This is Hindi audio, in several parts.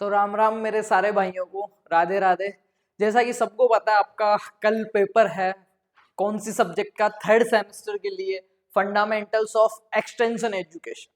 तो राम राम मेरे सारे भाइयों को, राधे राधे। जैसा कि सबको पता है, आपका कल पेपर है। कौन सी सब्जेक्ट का? थर्ड सेमेस्टर के लिए फंडामेंटल्स ऑफ एक्सटेंशन एजुकेशन।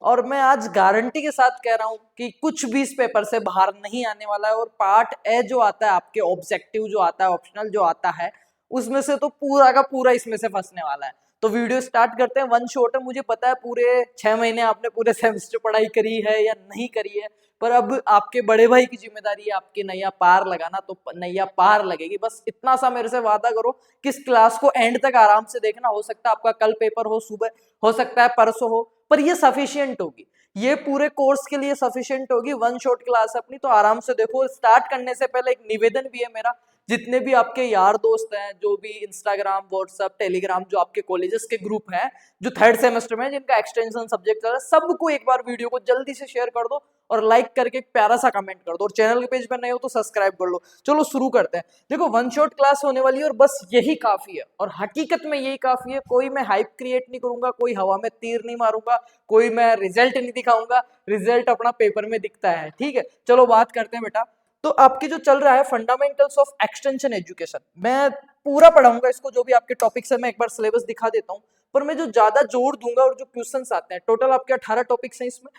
और मैं आज गारंटी के साथ कह रहा हूं कि कुछ भी इस पेपर से बाहर नहीं आने वाला है। और पार्ट ए जो आता है, आपके ऑब्जेक्टिव जो आता है, ऑप्शनल जो आता है, उसमें से तो पूरा का पूरा इसमें से फंसने वाला है। तो वीडियो स्टार्ट करते हैं। वन शॉट है। मुझे पता है पूरे 6 महीने आपने पूरे सेमेस्टर पढ़ाई करी है या नहीं करी है, पर अब आपके बड़े भाई की जिम्मेदारी है आपकी नैया पार लगाना। तो नैया पार लगेगी। बस इतना सा मेरे से वादा करो कि इस क्लास को एंड तक आराम से देखना। हो सकता है आपका कल पेपर हो, सुबह हो सकता है परसों हो, पर ये सफिशियंट होगी। ये पूरे कोर्स के लिए सफिशियंट होगी। वन शॉट क्लास अपनी, तो आराम से देखो। स्टार्ट करने से पहले एक निवेदन भी है मेरा, जितने भी आपके यार दोस्त हैं, जो भी इंस्टाग्राम, व्हाट्सएप, टेलीग्राम, जो आपके कॉलेजेस के ग्रुप हैं, जो थर्ड सेमेस्टर में जिनका एक्सटेंशन सब्जेक्ट चल रहा है, सबको एक बार वीडियो को जल्दी से शेयर कर दो और लाइक करके एक प्यारा सा कमेंट कर दो। और चैनल के पेज पर नए हो तो सब्सक्राइब कर लो। चलो शुरू करते हैं। देखो, वन शॉट क्लास होने वाली है और बस यही काफी है। और हकीकत में यही काफी है। कोई मैं हाइप क्रिएट नहीं करूंगा, कोई हवा में तीर नहीं मारूंगा, कोई मैं रिजल्ट नहीं दिखाऊंगा। रिजल्ट अपना पेपर में दिखता है। ठीक है, चलो बात करते हैं बेटा। तो आपके जो चल रहा है फंडामेंटल्स ऑफ एक्सटेंशन एजुकेशन, मैं पूरा पढ़ाऊंगा इसको। जो भी आपके टॉपिक्स है मैं एक बार सिलेबस दिखा देता हूँ, पर मैं जो ज्यादा जोर दूंगा और जो क्वेश्चंस आते हैं, टोटल आपके 18 टॉपिक्स हैं इसमें।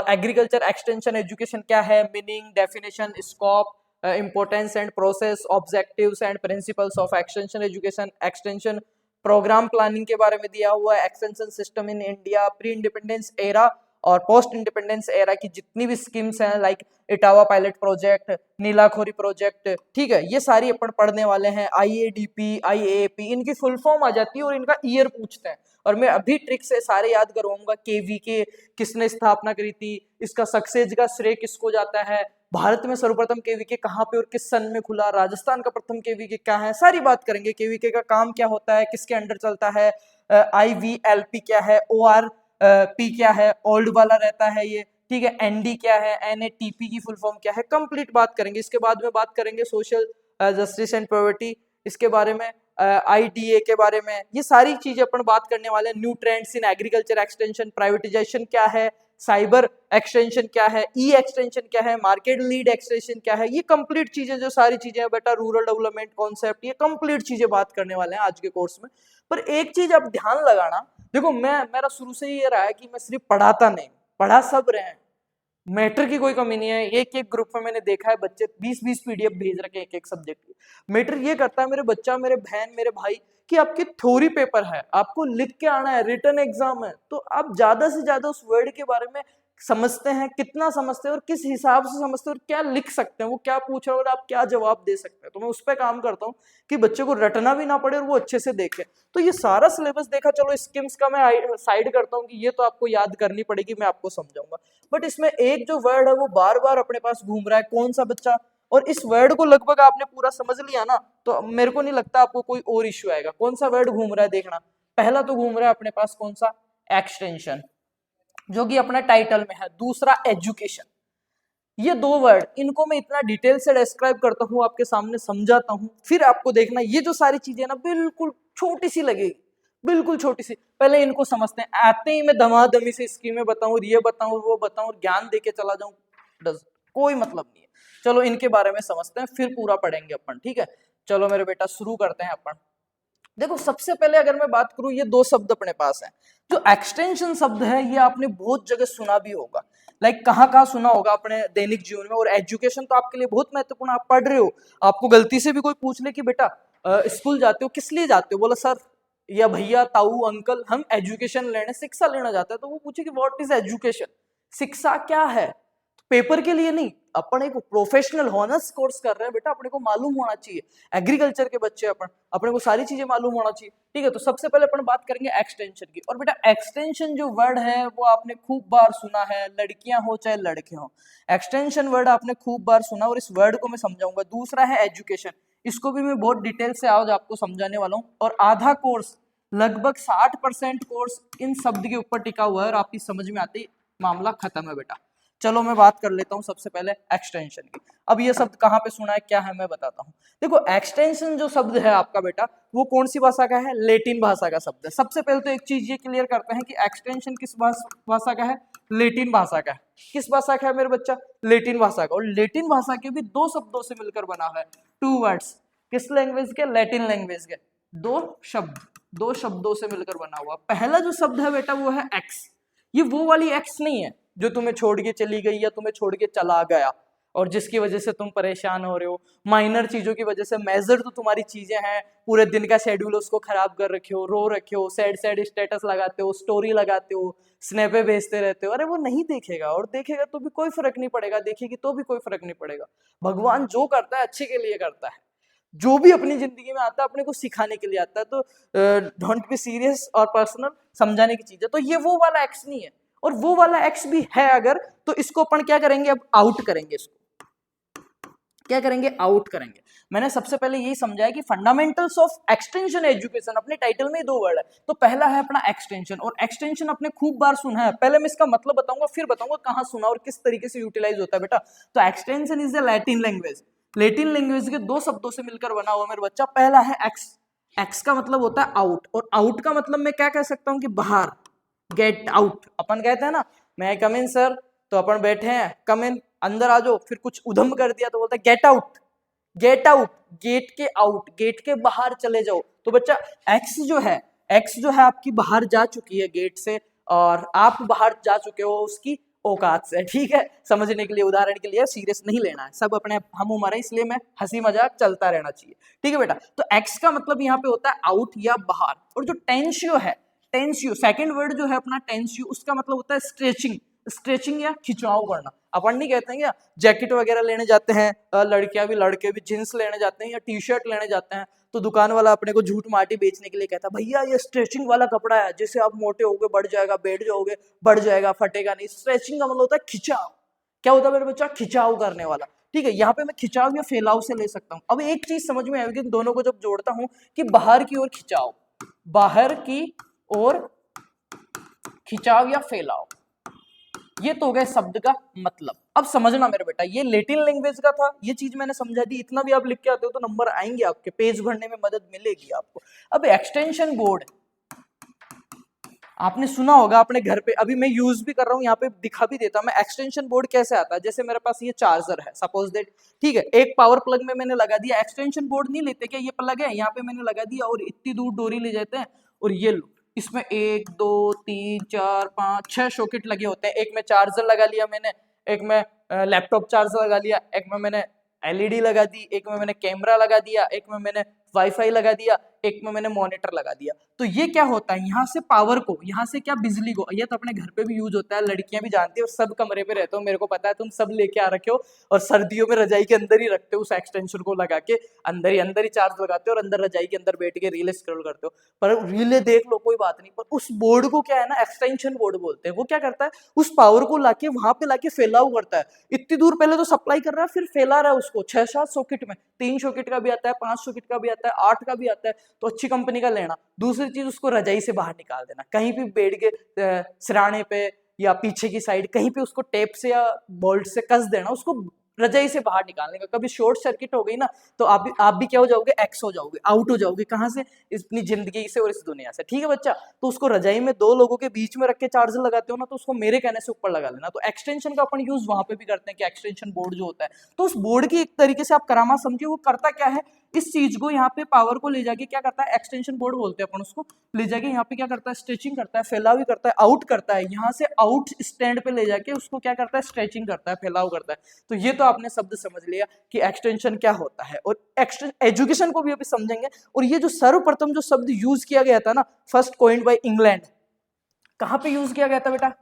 एग्रीकल्चर एक्सटेंशन एजुकेशन क्या है, meaning, definition, scope, importance and process, objectives and principles of extension education, extension programme planning के बारे में दिया हुआ है, extension system in India, pre independence era और पोस्ट इंडिपेंडेंस एरा की जितनी भी स्कीम्स हैं, like Etawah pilot project, Nilokheri project, ठीक है, ये सारी अपन पढ़ने वाले हैं। आईएडीपी, आईएएपी, इनकी फुल फॉर्म आ जाती है और इनका ईयर पूछते हैं। और मैं अभी ट्रिक से सारे याद करवाऊंगा। केवीके किसने स्थापना करी थी, इसका सक्सेस का श्रेय किसको जाता है, भारत में सर्वप्रथम केवीके कहाँ पे और किस सन में खुला, राजस्थान का प्रथम केवीके क्या है, सारी बात करेंगे। केवीके का काम क्या होता है, किसके अंडर चलता है, आईवीएलपी क्या है, ओआर पी क्या है, ओल्ड वाला रहता है ये, ठीक है, एनडी क्या है, एनएटीपी की फुल फॉर्म क्या है, कंप्लीट बात करेंगे। इसके बाद में बात करेंगे सोशल जस्टिस एंड पॉवर्टी, इसके बारे में, आईडीए के बारे में, ये सारी चीजें अपन बात करने वाले हैं। New trends in agriculture extension, privatisation क्या है, साइबर एक्सटेंशन क्या है, ई एक्सटेंशन क्या है, मार्केट लीड एक्सटेंशन क्या है, ये कंप्लीट चीजें, जो सारी चीजें बेटा, रूरल डेवलपमेंट कॉन्सेप्ट, ये कंप्लीट चीजें बात करने वाले हैं आज के कोर्स में। पर एक चीज आप ध्यान लगाना। देखो, मेरा शुरू से ही ये रहा है कि मैं सिर्फ पढ़ाता नहीं, पढ़ा सब रहे हैं, मैटर की कोई कमी नहीं है। एक एक ग्रुप में मैंने देखा है बच्चे 20-20 पीडीएफ भेज रखे हैं एक एक सब्जेक्ट की। मैटर ये करता है मेरे बच्चा, मेरे बहन, मेरे भाई, कि आपकी थ्योरी पेपर है, आपको लिख के आना है, रिटन एग्जाम है, तो आप ज्यादा से ज्यादा उस वर्ड के बारे में समझते हैं, कितना समझते हैं और किस हिसाब से समझते हैं और क्या लिख सकते हैं, वो क्या पूछ रहा है और आप क्या जवाब दे सकते हैं। तो मैं उस पर काम करता हूँ कि बच्चे को रटना भी ना पड़े और वो अच्छे से देखे। तो ये सारा सिलेबस देखा। चलो स्किम्स का मैं साइड करता हूँ कि ये तो आपको याद करनी पड़ेगी, मैं आपको समझाऊंगा। बट इसमें एक जो वर्ड है वो बार बार अपने पास घूम रहा है, कौन सा बच्चा, और इस वर्ड को लगभग आपने पूरा समझ लिया ना, तो मेरे को नहीं लगता आपको कोई और इश्यू आएगा। कौन सा वर्ड घूम रहा है देखना। पहला तो घूम रहा है अपने पास कौन सा, एक्सटेंशन, जो कि अपना टाइटल में है। दूसरा एजुकेशन। ये दो वर्ड, इनको मैं इतना डिटेल से डिस्क्राइब करता हूँ, आपके सामने समझाता हूँ, फिर आपको देखना ये जो सारी चीजें ना बिल्कुल छोटी सी लगेगी, बिल्कुल छोटी सी। पहले इनको समझते हैं। आते ही मैं धमाधमी से स्कीमें बताऊं, ये बताऊं, वो बताऊं, ज्ञान देके चला जाऊं, कोई मतलब नहीं है। चलो इनके बारे में समझते हैं, फिर पूरा पढ़ेंगे अपन, ठीक है। चलो मेरे बेटा शुरू करते हैं अपन। देखो, सबसे पहले अगर मैं बात करूं, ये दो शब्द अपने पास हैं। जो एक्सटेंशन शब्द है, ये आपने बहुत जगह सुना भी होगा। लाइक कहाँ सुना होगा अपने दैनिक जीवन में। और एजुकेशन तो आपके लिए बहुत महत्वपूर्ण, आप पढ़ रहे हो। आपको गलती से भी कोई पूछ ले कि बेटा स्कूल जाते हो, किस लिए जाते हो, बोला सर या भैया, ताऊ, अंकल, हम एजुकेशन लेने, शिक्षा लेना जाता है। तो वो पूछे कि व्हाट इज एजुकेशन, शिक्षा क्या है। पेपर के लिए नहीं, अपन एक प्रोफेशनल हॉनर्स कोर्स कर रहे हैं बेटा, अपने को मालूम होना चाहिए। एग्रीकल्चर के बच्चे अपन, अपने को सारी चीजें मालूम होना चाहिए, ठीक है। तो सबसे पहले अपन बात करेंगे एक्सटेंशन की। और बेटा एक्सटेंशन जो वर्ड है वो आपने खूब बार सुना है, लड़कियां हो चाहे लड़के हो, एक्सटेंशन वर्ड आपने खूब बार सुना, और इस वर्ड को मैं समझाऊंगा। दूसरा है एजुकेशन, इसको भी मैं बहुत डिटेल से आज आपको समझाने वाला हूँ। और आधा कोर्स, लगभग 60% कोर्स इन शब्द के ऊपर टिका हुआ है, और आपकी समझ में आते ही मामला खत्म है बेटा। चलो मैं बात कर लेता हूँ सबसे पहले एक्सटेंशन की। अब ये शब्द कहाँ पे सुना है, क्या है, मैं बताता हूँ। देखो एक्सटेंशन जो शब्द है आपका बेटा, वो कौन सी भाषा का है, लेटिन भाषा का शब्द है। सबसे पहले तो एक चीज ये क्लियर करते हैं कि एक्सटेंशन किस भाषा का है, लेटिन भाषा का है। किस भाषा का है मेरे बच्चा, लेटिन भाषा का। और लेटिन भाषा के भी दो शब्दों से मिलकर बना हुआ है, टू वर्ड्स। किस लैंग्वेज के, लैटिन लैंग्वेज के। दो शब्दों से मिलकर बना हुआ। पहला जो शब्द है बेटा वो है एक्स। ये वो वाली एक्स नहीं है जो तुम्हें छोड़ के चली गई या तुम्हें छोड़ के चला गया और जिसकी वजह से तुम परेशान हो रहे हो, माइनर चीजों की वजह से। मेजर तो तुम्हारी चीजें हैं, पूरे दिन का शेड्यूल उसको खराब कर रखे हो, रो रखे हो, सैड सैड स्टेटस लगाते हो, स्टोरी लगाते हो, स्नैपे भेजते रहते हो। अरे वो नहीं देखेगा, और देखेगा तो भी कोई फर्क नहीं पड़ेगा, देखेगी तो भी कोई फर्क नहीं पड़ेगा। भगवान जो करता है अच्छे के लिए करता है। जो भी अपनी जिंदगी में आता है अपने को सिखाने के लिए आता है। तो डोंट बी सीरियस और पर्सनल, समझाने की चीज है। तो ये वो वाला एक्स नहीं है, और वो वाला एक्स भी है अगर, तो इसको अपन क्या करेंगे, अब आउट करेंगे। इसको क्या करेंगे, आउट करेंगे। मैंने सबसे पहले यही समझाया कि फंडामेंटल्स ऑफ एक्सटेंशन एजुकेशन, अपने टाइटल में ही दो वर्ड है। तो पहला है अपना एक्सटेंशन, और एक्सटेंशन अपने खूब बार सुना है। पहले मैं इसका मतलब बताऊंगा, फिर बताऊंगा कहां सुना और किस तरीके से यूटिलाइज होता है बेटा। तो extension is the Latin language. Latin language के दो शब्दों से मिलकर बना हुआ मेरे बच्चा। पहला है एक्स। एक्स का मतलब होता है आउट, और आउट का मतलब मैं क्या कह सकता हूं कि बाहर, गेट आउट। अपन कहते हैं ना, मैं कम इन सर, तो अपन बैठे हैं, कम इन, अंदर आ जाओ। फिर कुछ उधम कर दिया तो बोलते हैं get out. Get out, get के आउट, गेट के बाहर चले जाओ। तो बच्चा एक्स जो है, एक्स जो है आपकी बाहर जा चुकी है गेट से, और आप बाहर जा चुके हो उसकी औकात से। ठीक है, समझने के लिए, उदाहरण के लिए, सीरियस नहीं लेना है, सब अपने हम उम्र है, इसलिए मैं हंसी मजाक चलता रहना चाहिए। ठीक है बेटा। तो एक्स का मतलब यहाँ पे होता है आउट या बाहर। और जो टेंशियो है, टेंशियो सेकंड वर्ड जो है अपना टेंशियो, उसका मतलब होता है स्ट्रेचिंग। स्ट्रेचिंग या खिंचाव करना। अपन नहीं कहते हैं क्या, जैकेट वगैरह लेने जाते हैं, लड़कियां भी लड़के भी जींस लेने जाते हैं या टी शर्ट लेने जाते हैं, तो दुकान वाला अपने को झूठ माटी बेचने के लिए कहता है, भैया ये स्ट्रेचिंग वाला कपड़ा है, जिससे आप मोटे होगे, बढ़ जाएगा, बैठ जाओगे, बढ़ जाएगा, फटेगा नहीं। स्ट्रेचिंग का मतलब होता है खिंचाव। क्या होता है मेरे बच्चा, खिंचाव करने वाला। ठीक है, यहाँ पे मैं खिंचाव या फैलाव से ले सकता हूँ। अब एक चीज समझ में आएगी दोनों को जब जोड़ता हूँ, कि बाहर की ओर खिंचाव, बाहर की ओर खिंचाव या फैलाव, ये तो हो गया शब्द का मतलब। अब समझना मेरे बेटा, ये लैटिन लैंग्वेज का था, ये चीज मैंने समझा दी। इतना भी आप लिख के आते हो तो नंबर आएंगे आपके, पेज भरने में मदद मिलेगी आपको। अब एक्सटेंशन बोर्ड आपने सुना होगा अपने घर पे, अभी मैं यूज भी कर रहा हूँ, यहाँ पे दिखा भी देता हूँ मैं। एक्सटेंशन बोर्ड कैसे आता है, जैसे मेरे पास ये चार्जर है, सपोज दैट, ठीक है, एक पावर प्लग में मैंने लगा दिया। एक्सटेंशन बोर्ड नहीं लेते क्या, ये प्लग है, यहाँ पे मैंने लगा दिया, और इतनी दूर डोरी ले जाते हैं, और ये लो, इसमें 1 2 3 4 5 6 सॉकेट लगे होते हैं। एक में चार्जर लगा लिया मैंने, एक में लैपटॉप चार्जर लगा लिया, एक में मैंने एलईडी लगा दी, एक में मैंने कैमरा लगा दिया, एक में मैंने वाईफाई लगा दिया, एक में मैंने मॉनिटर लगा दिया। तो ये क्या होता है, यहाँ से पावर को, यहाँ से क्या, बिजली को, ये तो अपने घर पे भी यूज होता है, लड़कियां भी जानती है, और सब कमरे पे रहते हो, मेरे को पता है, तुम सब लेके आ रखे हो, और सर्दियों में रजाई के अंदर ही रखते हो उस एक्सटेंशन को लगा के, अंदर ही चार्ज लगाते हो, और अंदर रजाई के अंदर बैठ के रील स्क्रॉल करते हो। पर रीले देख लो कोई बात नहीं, पर उस बोर्ड को क्या है ना, एक्सटेंशन बोर्ड बोलते हैं। वो क्या करता है, उस पावर को लाके वहां पे लाके फैलाव करता है। इतनी दूर पहले तो सप्लाई कर रहा है, फिर फैला रहा है उसको 6-7 सॉकेट में, 3 सॉकेट का भी आता है, 5 सॉकेट का भी आता है, 8 का भी आता है, तो अच्छी कंपनी का लेना। दूसरी चीज, उसको रजाई से बाहर निकाल देना, कहीं भी बेड के सिराने पे या पीछे की साइड कहीं पे उसको टेप से या बोल्ट से कस देना, उसको रजाई से बाहर निकालने का। कभी शॉर्ट सर्किट हो गई ना, तो आप भी क्या हो जाओगे, एक्स हो जाओगे, आउट हो जाओगे। कहां से, अपनी जिंदगी से और इस दुनिया से। ठीक है बच्चा। तो उसको रजाई में 2 लोगों के बीच में रख के चार्जर लगाते हो ना, तो उसको मेरे कहने से ऊपर लगा लेना। तो एक्सटेंशन का अपन यूज वहां पे भी करते हैं कि एक्सटेंशन बोर्ड जो होता है, तो उस बोर्ड की एक तरीके से आप करामा समझिए, वो करता क्या है, इस चीज को यहाँ पे पावर को ले जाके क्या करता है, एक्सटेंशन बोर्ड बोलते हैं अपन उसको, ले जाके यहाँ पे क्या करता है, स्ट्रेचिंग करता है, फैलाव भी करता है, आउट करता है। यहाँ से आउट स्टैंड पे ले जाके उसको क्या करता है, स्ट्रेचिंग करता है, फैलाव करता है। तो ये तो आपने शब्द समझ लिया कि एक्सटेंशन क्या होता है, और एजुकेशन को भी अभी समझेंगे। और ये जो सर्वप्रथम जो शब्द यूज किया गया था ना, फर्स्ट कॉइन्ड बाय इंग्लैंड, कहां पे यूज किया गया था बेटा,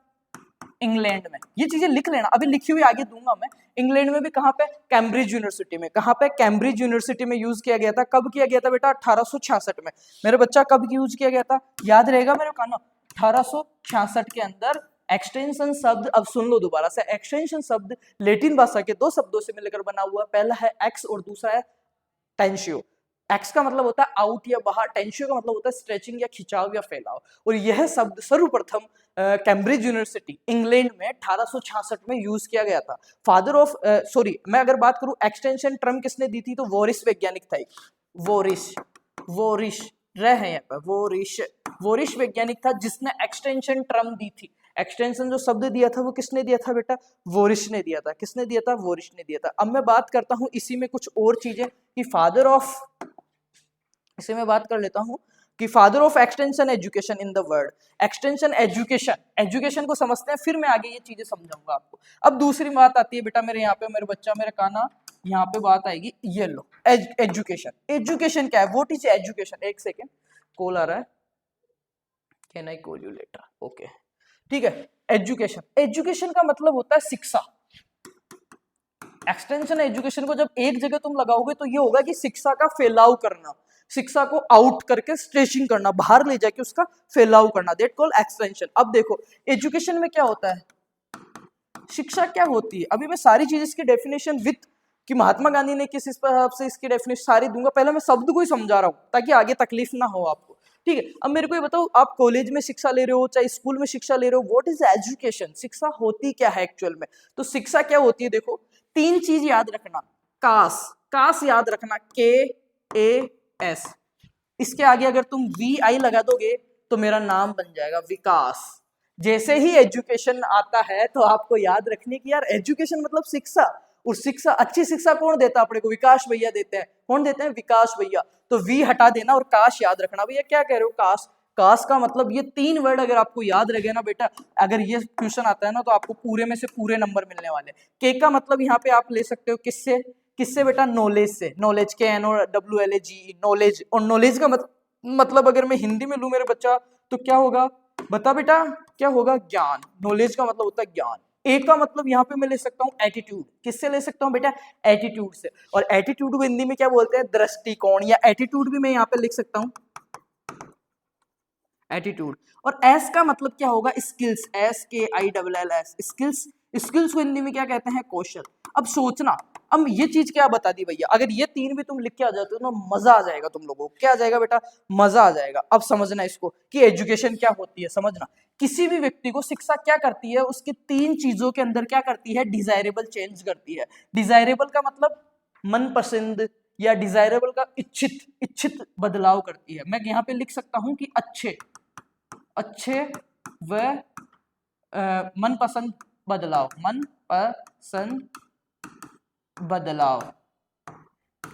इंग्लैंड में। ये चीजें लिख लेना, अभी लिखी हुई आगे दूंगा मैं। इंग्लैंड में भी कहां पे, कैम्ब्रिज यूनिवर्सिटी में। कहां पे, कैम्ब्रिज यूनिवर्सिटी में यूज किया गया था। कब किया गया था बेटा, 1866 में। मेरे बच्चा कब यूज किया गया था, याद रहेगा मेरे कानो, 1866 के अंदर एक्सटेंशन शब्द। अब सुन लो दोबारा से, एक्सटेंशन शब्द लैटिन भाषा के 2 शब्दों से मिलकर बना हुआ। पहला है एक्स और दूसरा है टेंशियो। एक्स का मतलब होता है आउट या बाहर, टेंशियो का मतलब होता है स्ट्रेचिंग या खिंचाव या फैलाव। और यह शब्द सर्वप्रथम कैम्ब्रिज यूनिवर्सिटी इंग्लैंड में 1866 में यूज किया गया था। फादर ऑफ सॉरी, मैं अगर बात करूं एक्सटेंशन टर्म किसने दी थी, तो वोरिश वैज्ञानिक था। वोरिश, वोरिश रह है यहाँ पर, वोरिश वैज्ञानिक था जिसने एक्सटेंशन टर्म दी थी। एक्सटेंशन जो शब्द दिया था वो किसने दिया था बेटा, वोरिश ने दिया था। किसने दिया था, वोरिश ने दिया था। अब मैं बात करता हूं इसी में कुछ और चीजें कि फादर ऑफ, इसे मैं बात कर लेता हूं कि father of extension education in the world. Extension education, education को समझते हैं, फिर मैं आगे ये चीजें समझाऊंगा आपको। अब दूसरी बात आती है बेटा मेरे यहाँ पे, मेरे बच्चा मेरे काना, यहाँ पे बात आएगी ये लो एजुकेशन। एजुकेशन क्या है, व्हाट इज एजुकेशन। एक सेकेंड, कॉल आ रहा है, can I call you later, okay ठीक है। एजुकेशन, एजुकेशन का मतलब होता है शिक्षा। एक्सटेंशन एजुकेशन को जब एक जगह तुम लगाओगे तो ये होगा कि शिक्षा का फैलाव करना, शिक्षा को आउट करके स्ट्रेचिंग करना, बाहर ले जाके उसका फैलाव करना, दैट कॉल्ड एक्सटेंशन। अब देखो एजुकेशन में क्या होता है, शिक्षा क्या होती है। अभी मैं सारी चीज इसकी डेफिनेशन विथ कि महात्मा गांधी ने किस हिसाब से इसकी डेफिनेशन सारी दूंगा, पहले मैं शब्द को ही समझा रहा हूं ताकि आगे तकलीफ ना हो आपको, ठीक है। अब मेरे को ये बताओ, आप कॉलेज में शिक्षा ले रहे हो चाहे स्कूल में शिक्षा ले रहे हो, व्हाट इज एजुकेशन, शिक्षा होती क्या है एक्चुअल में। तो शिक्षा क्या होती है, देखो तीन चीज याद रखना, कास, कास याद रखना, KAS, इसके आगे अगर तुम VI लगा दोगे तो मेरा नाम बन जाएगा विकास। जैसे ही एजुकेशन आता है तो आपको याद रखने की यार एजुकेशन मतलब शिक्षा, और शिक्षा, अच्छी शिक्षा कौन देता है अपने को, विकास भैया देते हैं। कौन देते हैं, विकास भैया। तो V हटा देना और काश याद रखना। भैया क्या कह रहे हो, काश, काश का मतलब ये तीन वर्ड अगर आपको याद रहे ना बेटा, अगर ये क्वेश्चन आता है ना तो आपको पूरे में से पूरे नंबर मिलने वाले। के का मतलब यहाँ पे आप ले सकते हो किससे, किससे बेटा, नॉलेज से, नॉलेज, KNOWLEDGE, नॉलेज। और नॉलेज का मतलब अगर मैं हिंदी में लूं मेरे बच्चा तो क्या होगा, बता बेटा क्या होगा, ज्ञान। नॉलेज का मतलब होता है ज्ञान। ए का मतलब यहाँ पे मैं ले सकता हूँ एटीट्यूड, किससे ले सकता हूँ बेटा, एटीट्यूड से। और एटीट्यूड को हिंदी में क्या बोलते हैं, दृष्टिकोण, या एटीट्यूड भी मैं यहाँ पे लिख सकता हूँ एटीट्यूड। और एस का मतलब क्या होगा, स्किल्स, SKILLS, स्किल्स। स्किल्स को हिंदी में क्या कहते हैं, कौशल। अब सोचना, अब ये चीज क्या बता दी भैया, अगर ये तीन भी तुम लिख के आ जाते हो तो मजा आ जाएगा तुम लोगों को। क्या आ जाएगा बेटा, मजा आ जाएगा। अब समझना इसको कि एजुकेशन क्या होती है, समझना। किसी भी व्यक्ति को शिक्षा क्या करती है, उसकी तीन चीजों के अंदर क्या करती है, डिजायरेबल चेंज करती है। डिजायरेबल का मतलब मनपसंद, या डिजायरेबल का इच्छित बदलाव करती है। मैं यहाँ पे लिख सकता हूं कि अच्छे व मनपसंद बदलाव, मनपसंद बदलाव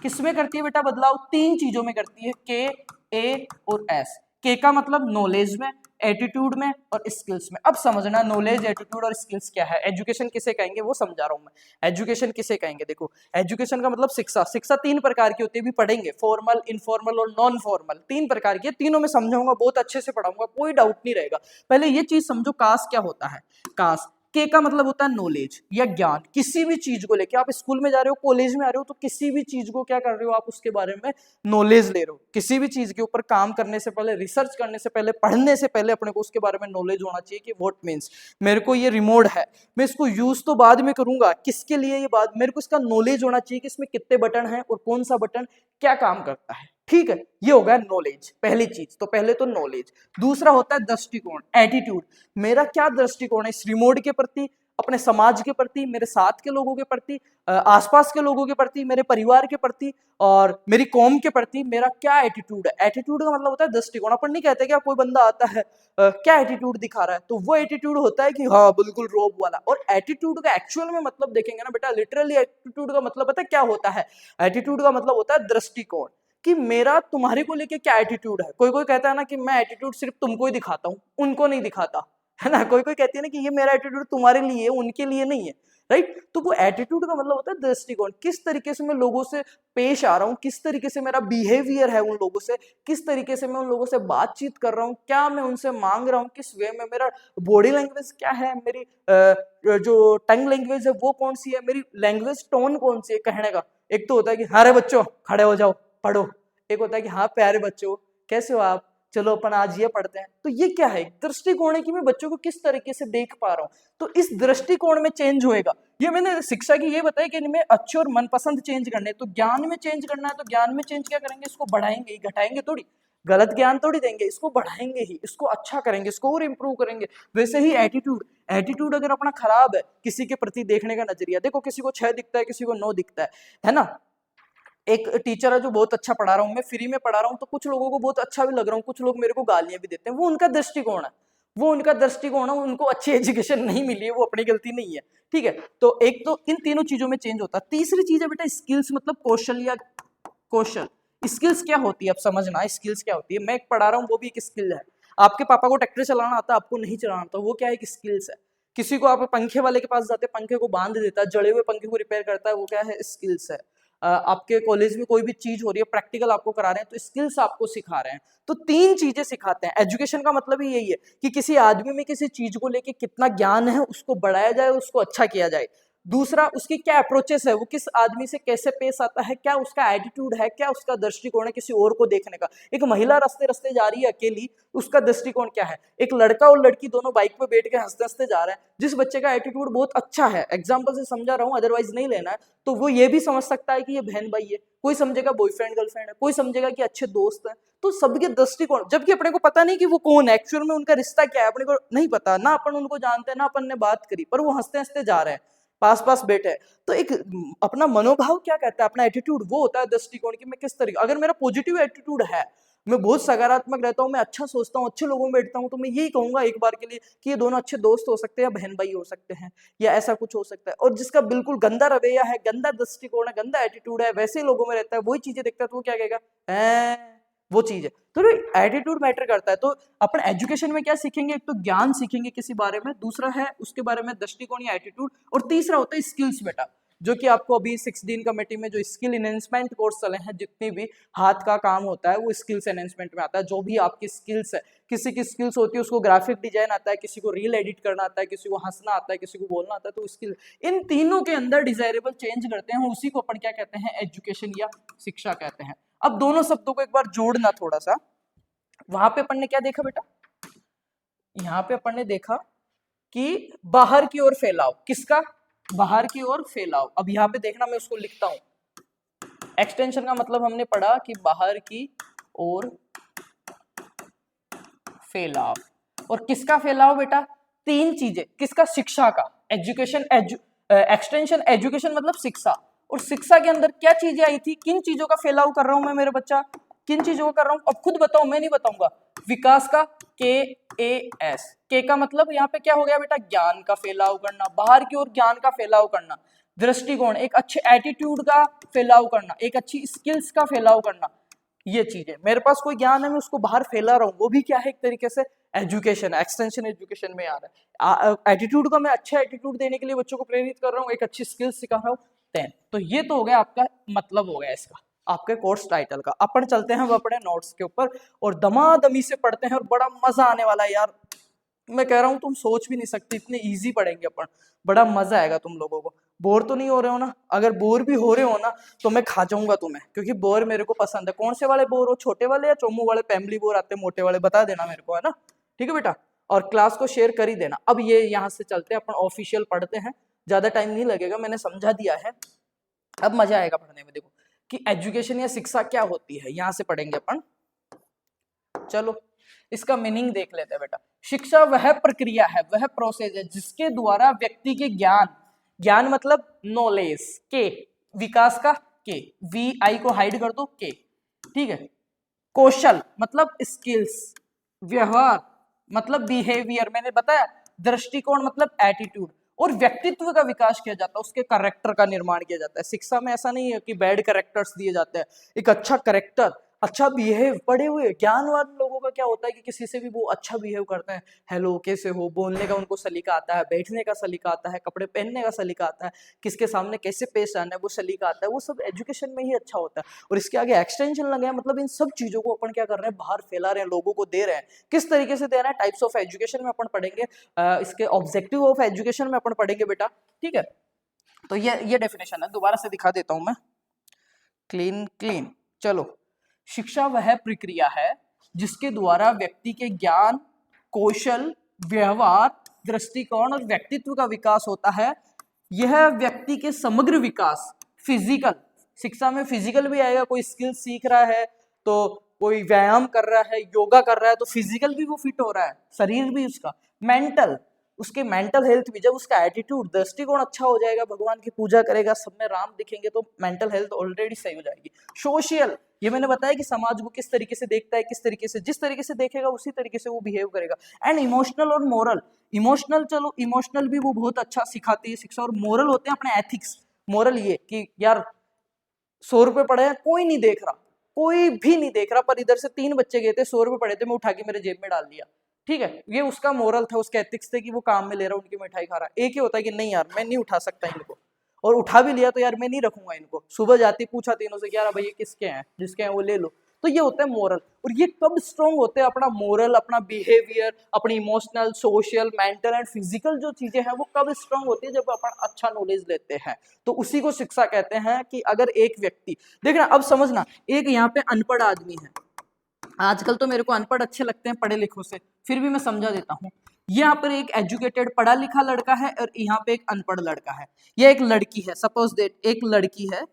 किसमें करती है बेटा, बदलाव तीन चीजों में करती है, K, A और S। के का मतलब नॉलेज में, एटीट्यूड में और स्किल्स में। अब समझना नॉलेज, एटीट्यूड और स्किल्स क्या है, एजुकेशन किसे कहेंगे वो समझा रहा हूं मैं। एजुकेशन किसे कहेंगे, देखो एजुकेशन का मतलब शिक्षा। शिक्षा तीन प्रकार की होती है, भी पढ़ेंगे, फॉर्मल, इनफॉर्मल और नॉन फॉर्मल, तीन प्रकार की। तीनों में समझाऊंगा, बहुत अच्छे से पढ़ाऊंगा, कोई डाउट नहीं रहेगा। पहले ये चीज समझो, कास क्या होता है। कास, के का मतलब होता है नॉलेज या ज्ञान, किसी भी चीज को लेके। आप स्कूल में जा रहे हो, कॉलेज में आ रहे हो, तो किसी भी चीज को क्या कर रहे हो आप, उसके बारे में नॉलेज ले रहे हो। किसी भी चीज के ऊपर काम करने से पहले, रिसर्च करने से पहले, पढ़ने से पहले अपने को उसके बारे में नॉलेज होना चाहिए कि व्हाट मीन्स, मेरे को ये रिमोट है, मैं इसको यूज तो बाद में करूंगा, किसके लिए ये बात, मेरे को इसका नॉलेज होना चाहिए कि इसमें कितने बटन हैं और कौन सा बटन क्या काम करता है, ठीक है। ये हो गया नॉलेज, पहली चीज। तो पहले तो नॉलेज। दूसरा होता है दृष्टिकोण, एटीट्यूड। मेरा क्या दृष्टिकोण है इस रिमोट के प्रति, अपने समाज के प्रति, मेरे साथ के लोगों के प्रति, आसपास के लोगों के प्रति, मेरे परिवार के प्रति और मेरी कौम के प्रति मेरा क्या एटीट्यूड है। एटीट्यूड का मतलब होता है दृष्टिकोण। अपन नहीं कहते क्या, कोई बंदा आता है क्या एटीट्यूड दिखा रहा है, तो वो एटीट्यूड होता है कि हाँ बिल्कुल रोब वाला। और एटीट्यूड का एक्चुअल में मतलब देखेंगे ना बेटा, लिटरली एटीट्यूड का मतलब पता है क्या होता है, एटीट्यूड का मतलब होता है दृष्टिकोण, कि मेरा तुम्हारे को लेके क्या एटीट्यूड है। कोई कोई कहता है ना कि मैं एटीट्यूड सिर्फ तुमको ही दिखाता हूं, उनको नहीं दिखाता, है ना। कोई कोई कहती है ना कि ये मेरा एटीट्यूड तुम्हारे लिए है, उनके लिए नहीं है, राइट। तो वो एटीट्यूड का मतलब होता है दृष्टिकोण, किस तरीके से मैं लोगों से पेश आ रहा हूँ, किस तरीके से मेरा बिहेवियर है उन लोगों से, किस तरीके से मैं उन लोगों से बातचीत कर रहा हूँ, क्या मैं उनसे मांग रहा हूँ, किस वे में, मेरा बॉडी लैंग्वेज क्या है, मेरी जो टंग लैंग्वेज है वो कौन सी है, मेरी लैंग्वेज टोन कौन सी है कहने का। एक तो होता है कि हाँ रे बच्चों खड़े हो जाओ पढ़ो, एक होता है कि हाँ प्यारे बच्चों कैसे हो आप, चलो अपन आज ये पढ़ते हैं। तो ये क्या है, दृष्टिकोण है कि मैं बच्चों को किस तरीके से देख पा रहा हूं। तो इस दृष्टिकोण में चेंज होएगा ये मैंने शिक्षा की ये बताया कि इनमें अच्छे और मनपसंद चेंज करने, तो ज्ञान में चेंज करना है तो ज्ञान में चेंज क्या करेंगे, इसको बढ़ाएंगे, घटाएंगे थोड़ी, गलत ज्ञान थोड़ी देंगे, इसको बढ़ाएंगे ही, इसको अच्छा करेंगे, इसको और इंप्रूव करेंगे। वैसे ही एटीट्यूड, एटीट्यूड अगर अपना खराब है, किसी के प्रति देखने का नजरिया, देखो किसी को 6 दिखता है, किसी को 9 दिखता है ना। एक टीचर है जो बहुत अच्छा पढ़ा रहा हूँ, मैं फ्री में पढ़ा रहा हूँ, तो कुछ लोगों को बहुत अच्छा भी लग रहा हूँ, कुछ लोग मेरे को गालियां भी देते हैं, वो उनका दृष्टिकोण है, वो उनका दृष्टिकोण है, उनको अच्छी एजुकेशन नहीं मिली है, वो अपनी गलती नहीं है, ठीक है। तो एक तो इन तीनों चीजों में चेंज होता है। तीसरी चीज है बेटा स्किल्स, मतलब कौशल या कौशल। स्किल्स क्या होती है, अब समझना स्किल्स क्या होती है। मैं एक पढ़ा रहा हूँ, वो भी एक स्किल है। आपके पापा को ट्रैक्टर चलाना आता है, आपको नहीं चलाना आता, वो क्या है, एक स्किल्स है। किसी को आप पंखे वाले के पास जाते हैं, पंखे को बांध देता है, जड़े हुए पंखे को रिपेयर करता है, वो क्या है, स्किल्स है। आपके कॉलेज में कोई भी चीज हो रही है, प्रैक्टिकल आपको करा रहे हैं, तो स्किल्स आपको सिखा रहे हैं। तो 3 चीजें सिखाते हैं। एजुकेशन का मतलब ही यही है कि किसी आदमी में किसी चीज को लेके कितना ज्ञान है, उसको बढ़ाया जाए, उसको अच्छा किया जाए। दूसरा, उसकी क्या अप्रोचेस है, वो किस आदमी से कैसे पेश आता है, क्या उसका एटीट्यूड है, क्या उसका दृष्टिकोण है किसी और को देखने का। एक महिला रास्ते रास्ते जा रही है अकेली, उसका दृष्टिकोण क्या है। एक लड़का और लड़की दोनों बाइक पे बैठ के हंसते हंसते जा रहे हैं, जिस बच्चे का एटीट्यूड बहुत अच्छा है, एग्जाम्पल से समझा रहा हूँ, अदरवाइज नहीं लेना है, तो वो ये भी समझ सकता है कि ये बहन भाई है, कोई समझेगा बॉयफ्रेंड गर्लफ्रेंड है, कोई समझेगा कि अच्छे दोस्त हैं। तो सबके दृष्टिकोण, जबकि अपने को पता नहीं कि वो कौन है, एक्चुअल में उनका रिश्ता क्या है, अपने को नहीं पता, ना अपन उनको जानते हैं, ना अपन ने बात करी, पर वो हंसते हंसते जा रहे हैं, पास पास बैठे हैं। तो एक अपना मनोभाव क्या कहता है, अपना एटीट्यूड, वो होता है दृष्टिकोण कि मैं किस तरीके, अगर मेरा पॉजिटिव एटीट्यूड है, मैं बहुत सकारात्मक रहता हूँ, मैं अच्छा सोचता हूँ, अच्छे लोगों में बैठता हूँ, तो मैं यही कहूंगा एक बार के लिए कि ये दोनों अच्छे दोस्त हो सकते हैं, बहन भाई हो सकते हैं, या ऐसा कुछ हो सकता है। और जिसका बिल्कुल गंदा रवैया है, गंदा दृष्टिकोण है, गंदा एटीट्यूड है, वैसे लोगों में रहता है, वही चीजें देखता है, तो वो क्या कहेगा, वो चीज है। तो एटीट्यूड मैटर करता है। तो अपन एजुकेशन में क्या सीखेंगे, एक तो ज्ञान सीखेंगे किसी बारे में, दूसरा है उसके बारे में दृष्टिकोण या एटीट्यूड, और तीसरा होता है स्किल्स बेटा, जो कि आपको अभी 16 कमेटी में जो स्किल एनहेंसमेंट कोर्स चले हैं, जितनी भी हाथ का काम होता है वो स्किल्स एनहेंसमेंट में आता है। जो भी आपकी स्किल्स है, किसी की स्किल्स होती है उसको ग्राफिक डिजाइन आता है, किसी को रील एडिट करना आता है, किसी को हंसना आता है, किसी को बोलना आता है, तो स्किल, इन तीनों के अंदर डिजायरेबल चेंज करते हैं, उसी को अपन क्या कहते हैं, एजुकेशन या शिक्षा कहते हैं। अब दोनों शब्दों को एक बार जोड़ना थोड़ा सा। वहां पे अपन ने क्या देखा बेटा, यहाँ पे अपन ने देखा कि बाहर की ओर फैलाव, किसका, बाहर की ओर फैलाव। अब यहाँ पे देखना, मैं उसको लिखता हूं। एक्सटेंशन का मतलब हमने पढ़ा कि बाहर की ओर फैलाव, और किसका फैलाव बेटा, 3 चीजें, किसका, शिक्षा का, एजुकेशन, एक्सटेंशन, एजुकेशन मतलब शिक्षा, और शिक्षा के अंदर क्या चीजें आई थी, किन चीजों का फैलाव कर रहा हूं मैं मेरे बच्चा, किन चीजों का कर रहा हूं, अब खुद बताओ, मैं नहीं बताऊंगा। विकास का, KAS, के का मतलब यहाँ पे क्या हो गया बेटा, ज्ञान का फैलाव करना, बाहर की ओर ज्ञान का फैलाव करना, दृष्टिकोण, एक अच्छे एटीट्यूड का फैलाव करना, एक अच्छी स्किल्स का फैलाव करना, ये चीजें। मेरे पास कोई ज्ञान है, मैं उसको बाहर फैला रहा हूँ, वो भी क्या है, एक तरीके से एजुकेशन, एक्सटेंशन एजुकेशन में आ रहा है। एटीट्यूड का मैं अच्छा एटीट्यूड देने के लिए बच्चों को प्रेरित कर रहा हूँ, एक अच्छी स्किल्स सिखा रहा हूँ, 10। तो ये तो हो गया आपका मतलब, हो गया इसका, आपके कोर्स टाइटल का। अपन चलते हैं अपने नोट्स के ऊपर और दमादमी से पढ़ते हैं, और बड़ा मजा आने वाला है यार, मैं कह रहा हूँ तुम सोच भी नहीं सकते, इतने इजी पढ़ेंगे अपन, बड़ा मजा आएगा तुम लोगों को। बोर तो नहीं हो रहे हो ना, अगर बोर भी हो रहे हो ना तो मैं खा जाऊंगा तुम्हें, क्योंकि बोर मेरे को पसंद है। कौन से वाले बोर हो, छोटे वाले या चोमू वाले, फैमिली बोर आते हैं, मोटे वाले, बता देना मेरे को, है ना, ठीक है बेटा। और क्लास को शेयर कर ही देना। अब ये यहाँ से चलते हैं अपन ऑफिशियल पढ़ते हैं, ज्यादा टाइम नहीं लगेगा, मैंने समझा दिया है, अब मजा आएगा पढ़ने में। देखो कि एजुकेशन या शिक्षा क्या होती है, यहां से पढ़ेंगे अपन। चलो इसका मीनिंग देख लेते हैं बेटा। शिक्षा वह प्रक्रिया है, वह प्रोसेस है जिसके द्वारा व्यक्ति के ज्ञान, ज्ञान मतलब नॉलेज, के, विकास का के, VI को हाइड कर दो, के, ठीक है, कौशल मतलब स्किल्स, व्यवहार मतलब बिहेवियर, मैंने बताया, दृष्टिकोण मतलब एटीट्यूड, और व्यक्तित्व का विकास किया जाता है, उसके कैरेक्टर का निर्माण किया जाता है। शिक्षा में ऐसा नहीं है कि बैड कैरेक्टर्स दिए जाते हैं, एक अच्छा कैरेक्टर, अच्छा बिहेव, पढ़े हुए ज्ञानवान लोगों का क्या होता है कि किसी से भी वो अच्छा बिहेव करते हैं, हेलो कैसे हो, बोलने का उनको सलीका आता है, बैठने का सलीका आता है, कपड़े पहनने का सलीका आता है, किसके सामने कैसे पेश आना है वो सलीका आता है, वो सब एजुकेशन में ही अच्छा होता है। और इसके आगे एक्सटेंशन लगे हैं, मतलब इन सब चीजों को अपन क्या कर रहे हैं, बाहर फैला रहे हैं, लोगों को दे रहे हैं। किस तरीके से दे रहे हैं, टाइप्स ऑफ एजुकेशन में अपन पढ़ेंगे, इसके ऑब्जेक्टिव ऑफ एजुकेशन में अपन पढ़ेंगे बेटा, ठीक है। तो ये डेफिनेशन है, दोबारा से दिखा देता हूं मैं, क्लीन। चलो, शिक्षा वह प्रक्रिया है जिसके द्वारा व्यक्ति के ज्ञान, कौशल, व्यवहार, दृष्टिकोण और व्यक्तित्व का विकास होता है। यह व्यक्ति के समग्र विकास, फिजिकल, शिक्षा में फिजिकल भी आएगा, कोई स्किल सीख रहा है तो कोई व्यायाम कर रहा है, योगा कर रहा है तो फिजिकल भी वो फिट हो रहा है, शरीर भी उसका, मेंटल, उसके मेंटल हेल्थ भी, जब उसका एटीट्यूड, दृष्टिकोण अच्छा हो जाएगा, भगवान की पूजा करेगा, सब में राम दिखेंगे तो मेंटल हेल्थ ऑलरेडी सही हो जाएगी। सोशल, ये मैंने बताया कि समाज को किस तरीके से देखता है, किस तरीके से, जिस तरीके से देखेगा उसी तरीके से वो बिहेव करेगा। एंड इमोशनल और मोरल, इमोशनल, चलो इमोशनल भी वो बहुत अच्छा सिखाती है शिक्षा, और मोरल होते हैं अपने एथिक्स। मोरल ये कि यार 100 रुपए पड़े हैं, कोई नहीं देख रहा, कोई भी नहीं देख रहा, पर इधर से 3 बच्चे गए थे, 100 रुपए पड़े थे, मैं उठा के मेरे जेब में डाल दिया, ठीक है, ये उसका मोरल था, उसके एथिक्स थे कि वो काम में ले रहा, उनकी मिठाई खा रहा। एक ही होता है कि नहीं यार मैं नहीं उठा सकता इनको, और उठा भी लिया तो यार मैं नहीं रखूंगा इनको, सुबह जाती पूछा तीनों से, यार भैया किसके हैं, जिसके हैं वो ले लो। तो ये होता है मोरल। और ये कब स्ट्रॉन्ग होते हैं, अपना मोरल, अपना बिहेवियर, अपनी emotional, social, mental and physical जो चीजें हैं वो कब स्ट्रॉन्ग होती है, जब अपन अच्छा नॉलेज लेते हैं। तो उसी को शिक्षा कहते हैं। कि अगर एक व्यक्ति, देखना अब समझना, एक यहाँ पे अनपढ़ आदमी है, आजकल तो मेरे को अनपढ़ अच्छे लगते हैं पढ़े लिखों से, फिर भी मैं समझा देता हूँ। यहाँ पर एक एजुकेटेड पढ़ा लिखा लड़का है और यहाँ पे एक अनपढ़ लड़का है, ये एक लड़की है, सपोज दैट एक लड़की है,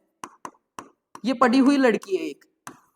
ये पढ़ी हुई लड़की है एक,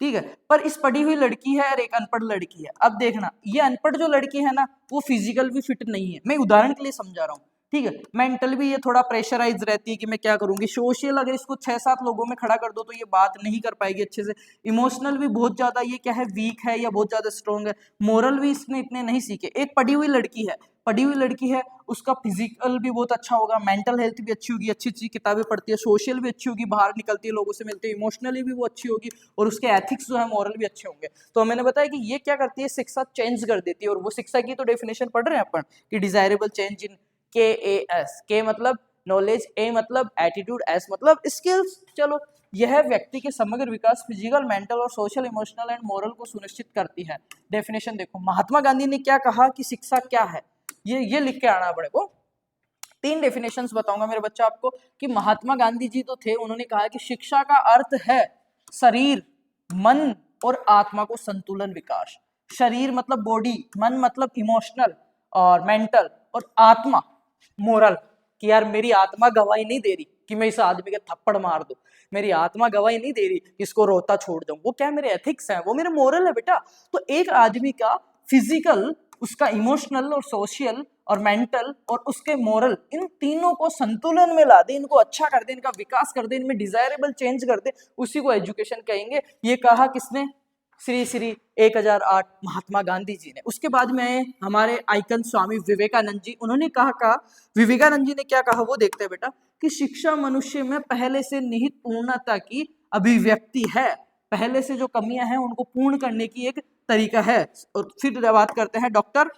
ठीक है, पर इस पढ़ी हुई लड़की है और एक अनपढ़ लड़की है। अब देखना, ये अनपढ़ जो लड़की है ना, वो फिजिकल भी फिट नहीं है, मैं उदाहरण के लिए समझा रहा हूँ, ठीक है, मेंटल भी ये थोड़ा प्रेशराइज रहती है कि मैं क्या करूंगी, सोशल अगर इसको 6-7 लोगों में खड़ा कर दो तो ये बात नहीं कर पाएगी अच्छे से, इमोशनल भी बहुत ज्यादा ये क्या है, वीक है या बहुत ज्यादा स्ट्रॉन्ग है, मोरल भी इसने इतने नहीं सीखे। एक पढ़ी हुई लड़की है, पढ़ी हुई लड़की है, उसका फिजिकल भी बहुत अच्छा होगा, मेंटल हेल्थ भी अच्छी होगी, अच्छी अच्छी किताबें पढ़ती है, सोशल भी अच्छी होगी, बाहर निकलती है, लोगों से मिलती है, इमोशनली भी वो अच्छी होगी, और उसके एथिक्स जो है मोरल भी अच्छे होंगे। तो मैंने बताया कि ये क्या करती है, शिक्षा चेंज कर देती है। और वो शिक्षा की तो डेफिनेशन पढ़ रहे हैं अपन कि डिजायरेबल चेंज इन KAS, के मतलब नॉलेज, ए मतलब एटीट्यूड, एस मतलब स्किल्स। चलो, यह व्यक्ति के समग्र विकास, फिजिकल, मेंटल और सोशल, इमोशनल एंड मोरल को सुनिश्चित करती है। डेफिनेशन देखो, महात्मा गांधी ने क्या कहा कि शिक्षा क्या है, ये लिख के आना अपने को। 3 डेफिनेशंस बताऊंगा मेरे बच्चा आपको कि महात्मा गांधी जी तो थे, उन्होंने कहा कि शिक्षा का अर्थ है शरीर, मन और आत्मा को संतुलन विकास। शरीर मतलब बॉडी, मन मतलब इमोशनल और मेंटल, और आत्मा मोरल, कि यार मेरी आत्मा गवाही नहीं दे रही कि मैं इस आदमी के थप्पड़ मार दूं, मेरी आत्मा गवाही नहीं दे रही कि इसको रोता छोड़ दूं, वो क्या मेरे एथिक्स हैं, वो मेरे मोरल है बेटा। तो एक आदमी का फिजिकल, उसका इमोशनल और सोशल और मेंटल और उसके मोरल, इन तीनों को संतुलन में ला दे, इनको अच्छा कर दे, इनका विकास कर दे, इनमें डिजायरेबल चेंज कर दे, उसी को एजुकेशन कहेंगे। ये कहा किसने, श्री श्री 1008 महात्मा गांधी जी ने। उसके बाद में हमारे आइकन स्वामी विवेकानंद जी, उन्होंने कहा विवेकानंद जी ने क्या कहा वो देखते हैं बेटा, कि शिक्षा मनुष्य में पहले से निहित पूर्णता की अभिव्यक्ति है, पहले से जो कमियां हैं उनको पूर्ण करने की एक तरीका है। और फिर बात करते हैं doctor